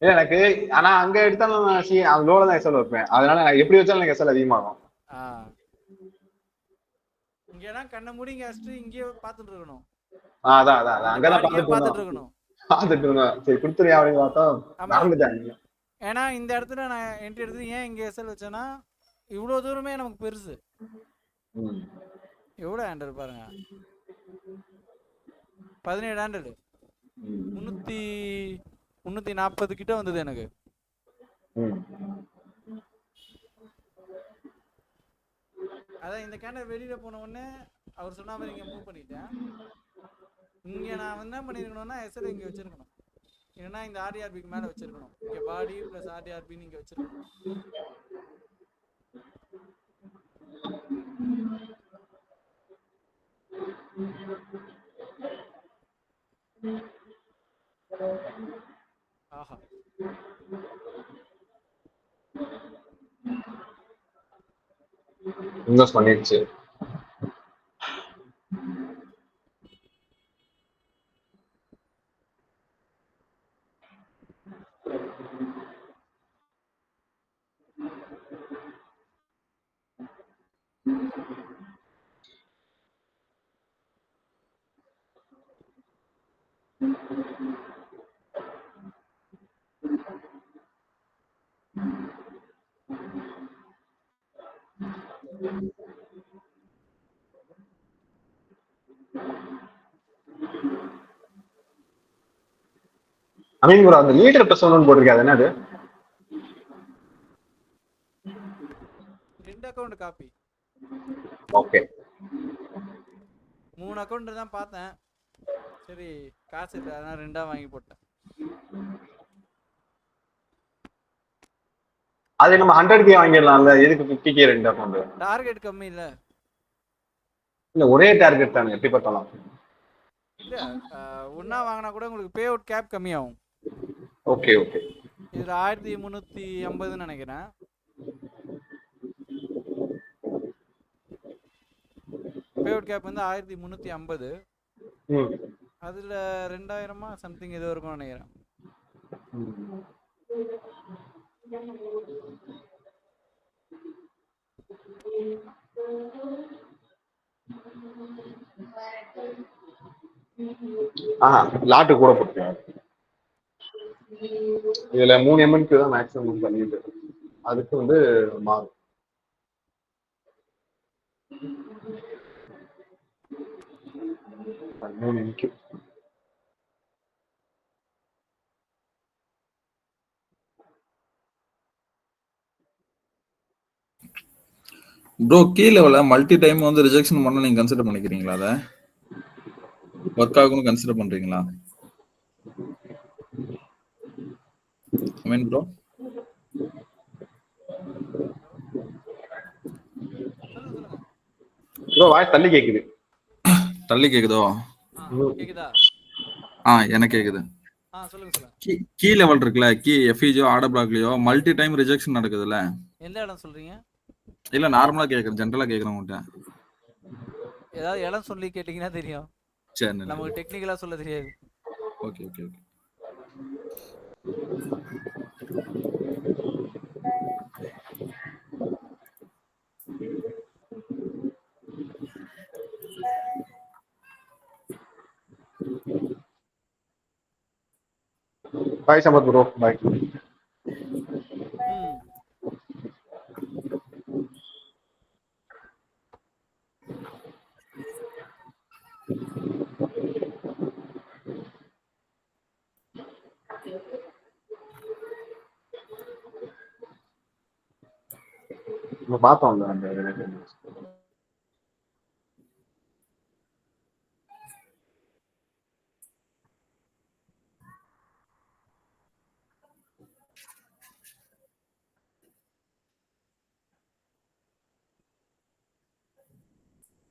இல்ல எனக்கு ஆனா அங்க எடுத்தாலும் அந்த லோல தான் எஸ்எல் வைப்பேன். அதனால எப்படி வச்சாலும் எனக்கு எஸ்எல் அதிகமாகும். இங்கனா கண்ண மூடி இங்க அடிச்சு இங்கே பாத்துட்டு இருக்கணும். அதான் அங்கதான் பாத்துட்டு இருக்கணும். சரி குடுத்துறியா அப்படின்னு பார்த்தா மறந்துட்டாங்க. ஏன்னா இந்த இடத்துல நான் என்ட்ரி எடுத்து ஏன் இங்க எஸ்எல் வச்சேன்னா இவ்வளவு தூரமே நமக்கு பெருசு. எவ்வளவு ஹேண்டல் பாருங்க, 17 ஹேண்டல், 340 கிட்ட வந்தது எனக்கு. அதான் இந்த கேண்டல் வெளியில போன உடனே அவர் சொன்ன மாதிரி இங்க மூவ் பண்ணிட்டேன். இங்க நான் என்ன பண்ணிருக்கணும்னா எஸ்எல் இங்க வச்சிருக்கணும், இல்லைன்னா இந்த ஆர்டிஆர்பிக்கு மேல வச்சிருக்கணும். இங்க பாடி பிளஸ் ஆர்டிஆர்பி இங்க வச்சிருக்கணும். ஆஹா, இன்வெஸ்ட் பண்ணிடுச்சு. அமீன் ப்ரோ, அந்த லீடர் ப்ளஸ் 1 போட்டிருக்காது என்னது? 2 அக்கவுண்ட் காப்பி. ஓகே, 3 அக்கவுண்ட் தான் பார்த்தேன். சரி காசு இல்லை அதனால 2ஆ வாங்கி போட்டேன். அது நம்ம 100K வாங்கிடலாம்ல, எதுக்கு 50K 2 அக்கவுண்ட்? டார்கெட் கம்மி இல்ல. இல்ல ஒரே டார்கெட் தானே, எப்படி பார்த்தாலும். இல்ல ஒண்ணா வாங்கினா கூட உங்களுக்கு பே அவுட் கேப் கம்மியாகும். ஓகே ஓகே, இதுல 1350 நினைக்கிறேன். பே அவுட் கேப் வந்து 1350. அதுல 2000 சம்திங் ஏதோ இருக்கும் நினைக்கிறேன். லாட்டு கூட போட்டுருக்காங்க. இதுல 3 MNQ தான் மேக்ஸிமம் பண்ணிட்டு, அதுக்கு வந்து மாறும். ப்ரோ கீ லெவல்ல மல்டி டைம் வந்து ரிஜெக்ஷன் பண்ண நீங்க கன்சிடர் பண்ணிக்கிறீங்களா? அத ஒர்க் ஆகும்னு கன்சிடர் பண்றீங்களா? ஐ மீன் ப்ரோ வாய்ஸ் தள்ளி கேக்குது. தள்ளி கேக்குதோ? கேக்குதா? எனக்கு கேக்குது. சொல்லுங்க சொல்லுங்க. கீ லெவல் இருக்குல்ல, கீ எஃப்இஜியோ ஆர்டர் பிளாக்லயோ மல்டி டைம் ரிஜெக்ஷன் நடக்குதுல்ல? எந்த இடம் சொல்றீங்க? இல்ல நார்மலா கேக்குறேன், ஜெனரலா கேக்குறேன் உங்ககிட்ட. ஏதாவது இடம் சொல்லி கேட்டீங்கன்னா தெரியும். சரி, நமக்கு டெக்னிக்கலா சொல்ல தெரியாது. Okay okay okay. Bye Sampath bro, bye. நம்ம பார்த்தோம் அந்த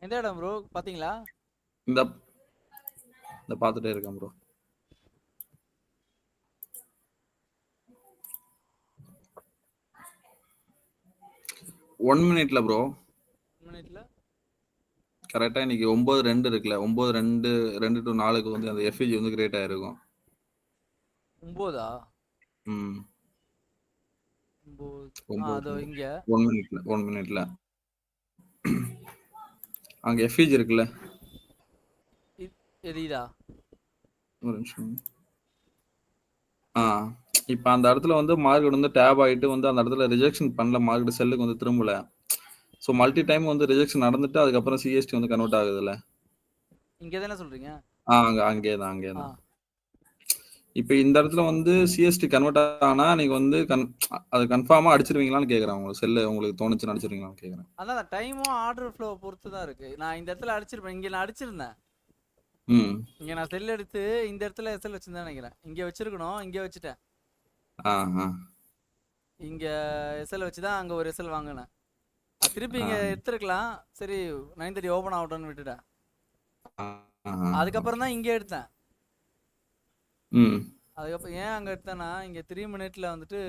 எந்த இடம் ப்ரோ பாத்தீங்களா? இந்த பாத்துட்டே இருக்கேன் ப்ரோ. ஒன் மினிட்ல ப்ரோ. 1 மினிட்ல கரெக்டா இன்னைக்கு 9:02 இருக்குல்ல, 9:02 to 4க்கு வந்து அந்த எஃப்இஜி வந்து கிரியேட் ஆயிருக்கும். 9ஆ? ம் 9 அதோ இங்க 1 மினிட்ல அங்க எஃப்இஜி இருக்குல்ல, எரியுதா? ஒரு நிமிஷம். இப்போ அந்த இடத்துல வந்து மார்க்கெட் வந்து டேப் ஆகிட்டு வந்து அந்த இடத்துல ரிஜெக்ஷன் பண்ணல, மார்க்கெட் செல்லுக்கு வந்து திரும்பல. ஸோ மல்டி டைம் வந்து ரிஜெக்ஷன் நடந்துட்டு அதுக்கப்புறம் சிஎஸ்டி வந்து கன்வெர்ட் ஆகுதுல்ல. இங்கே தானே சொல்றீங்க? அங்கே தான். இப்போ இந்த இடத்துல வந்து சிஎஸ்டி கன்வெர்ட் ஆனா நீங்க வந்து அது கன்ஃபார்மா அடிச்சிருவீங்களான்னு கேட்குறேன். உங்களுக்கு செல்லு உங்களுக்கு தோணுச்சுன்னு அடிச்சிருவீங்களான்னு கேட்குறேன். அதான் டைமும் ஆர்டர் ஃப்ளோ பொறுத்து தான் இருக்கு. நான் இந்த இடத்துல அடிச்சிருப்பேன், இங்கே நான் அடிச்சிருந்தேன். இங்க நான் செல் எடுத்து இந்த இடத்துல எஸ்எல் வச்சிருந்தேன் நினைக்கிறேன். இங்க வச்சிருக்கணும், இங்க வச்சுட்டேன். இங்க எஸ்எல் வச்சுதான் அங்க ஒரு எஸ்எல் வாங்கினேன். திருப்பி இங்க எடுத்துருக்கலாம், சரி 9:30 ஓபன் ஆகட்டும்னு விட்டுட்டேன். அதுக்கப்புறம் தான் இங்க எடுத்தேன். அதுக்கப்புறம் ஏன் அங்க எடுத்தேன்னா இங்க 3 மினிட்ல வந்துட்டு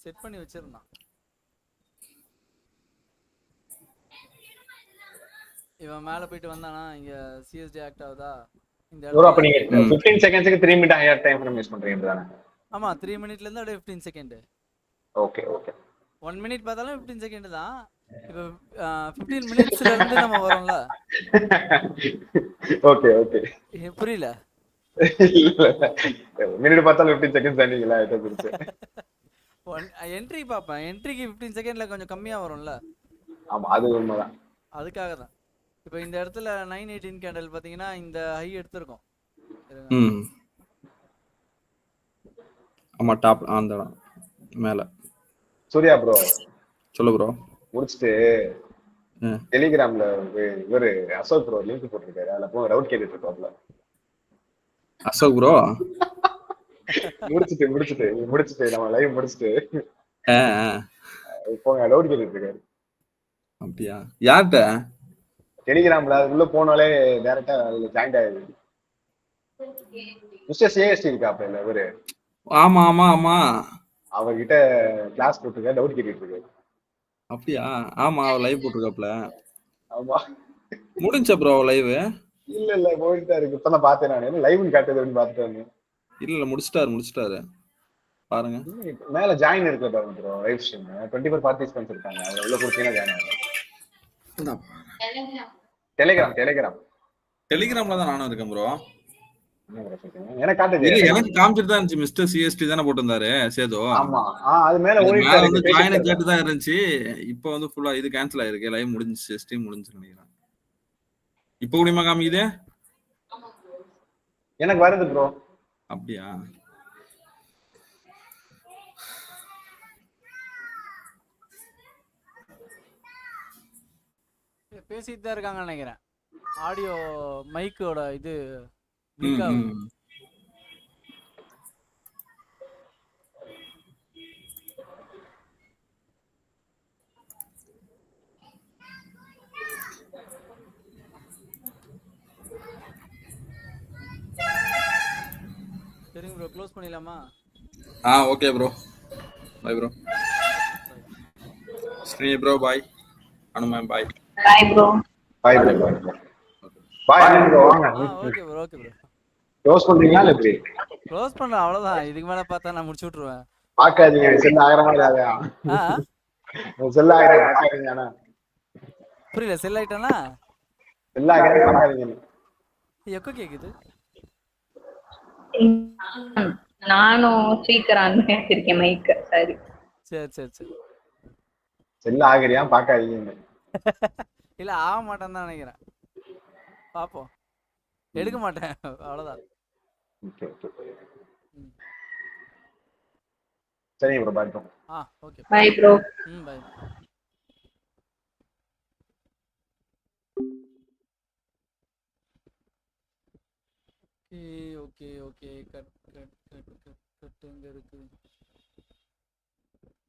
செட் பண்ணி வச்சிருந்தான். இவன் மேல போயிட்டு வந்தானா இங்க சிஎஸ்டி ஆக்ட் ஆகுதா இந்த இடத்துல. அப்ப நீங்க 15 செகண்ட்ஸ்க்கு 3 minute higher time frame use பண்றீங்கதானே? ஆமா, 3 மினிட்ல இருந்து அப்படியே 15 செகண்ட். Okay okay. 1 மினிட் பார்த்தாலும் 15 செகண்ட் தான். இப்போ 15 மினிட்ஸ்ல இருந்து நம்ம வரோம்ல. Okay okay. புரியல. மினிட் பார்த்தாலும் 15 செகண்ட்ஸ் தானீங்களா? இத புரிஞ்சு. என்ட்ரி பாப்பேன், என்ட்ரிக்கு 15 செகண்ட்ல கொஞ்சம் கம்மியா வரும்ல. ஆமா, அது உண்மைதான். அதுக்காக தான். இப்போ இந்த இடத்துல 918 கேண்டல் பாத்தீங்கன்னா இந்த ஹை எடுத்துறோம். ஆமா, டாப் அந்த மேல. சூர்யா ப்ரோ சொல்லு ப்ரோ. முடிச்சிட்டு டெலிகிராம்ல இவரு அசோக் ப்ரோ லிங்க் போட்டுருக்காரு, அதுல போய் ரவுட் கேட்டுட்டு இருக்காப்ல. அசோக் ப்ரோ முடிச்சிட்டு நம்ம லைவ் முடிச்சிட்டு போங்க ரவுட் கேட்டுட்டு இருக்காரு. அப்படியா? யார்கிட்ட? டெலிகிராம்ல உள்ள போனாலே டைரக்டா ஜாயின் ஆயிடுது. மிஸ்டர் சிஎஸ்டி இருக்காப்ல இல்ல இவரு? ஆமா ஆமா ஆமா, அவர்கிட்ட கிளாஸ் போட்டுருக்காரு, டவுட் கேட்டுட்டு இருக்காரு. அப்படியா? ஆமா, அவர் லைவ் போட்டுருக்காப்ல. ஆமா, முடிஞ்ச ப்ரோ லைவ்? இல்ல போயிட்டு இருக்கு. இப்பதான் பார்த்தேன் நான், லைவ்னு காட்டுதுன்னு பார்த்துட்டு. இல்ல முடிச்சிட்டாரு பாருங்க. மேல ஜாயின் இருக்கு பாருங்க ப்ரோ, லைவ் ஸ்ட்ரீம் 24 பார்ட்டிசிபென்ட்ஸ் இருக்காங்க, அதுல உள்ள கொடுத்தீங்கன்னா ஜாயின் ஆகும். டெலிகிராம் டெலிகிராம்ல தான் நானும் இருக்கேன் ப்ரோ. எனக்கு காட்டுது. இல்ல எனக்கு காமிச்சிட்டு தான் இருந்துச்சு. மிஸ்டர் சிஎஸ்டி தானே போட்டிருந்தாரு சேது. ஆமா அது மேல மேல ஓடிட்டு வந்து இருக்கு. காயினை கேட்டு தான் இருந்துச்சு. இப்போ வந்து ஃபுல்லா இது கேன்சல் ஆயிருக்கு. லைவ் முடிஞ்சிச்சு. ஸ்ட்ரீம் முடிஞ்சிச்சு நினைக்கிறேன். இப்போ கூடமா காமிக்குது? எனக்கு வருது ப்ரோ. அப்படியா? பேசிட்டு தான் இருக்காங்கன்னு நினைக்கிறேன். ஆடியோ மைக்கோட இது blink ஆகுது. சரிங்க ப்ரோ, க்ளோஸ் பண்ணிடலாமா? Okay bro. Bye bro. Sri bro bye. Hanuman bye. Bye bro. Bye bro. Bye bro. வாங்க. Okay bro, okay bro. Close பண்றீங்களா இல்ல எப்படி? க்ளோஸ் பண்றேன் அவ்வளவுதான். இதுக்கு மேல பார்த்தா நான் முடிச்சு விட்டுருவேன். பாக்காதீங்க, செல்ல ஆகிற மாதிரி ஆகா. செல்ல ஆகிற பாக்காதீங்க. அண்ணா புரியல, செல் ஆயிட்டானா? செல்ல ஆகிற பாக்காதீங்க. எக்கோ கேக்குது. நானும் சீக்கிரம் வச்சிருக்கேன் மைக். சரி சரி சரி சரி. செல்ல ஆகிறியா பாக்காதீங்க. இல்ல ஆக மாட்டேன்னு தான் நினைக்கிறேன். பாப்போம். எடுக்க மாட்டேன் அவ்வளவுதான். சரி bro bye bro. Okay bye bro. பாய்.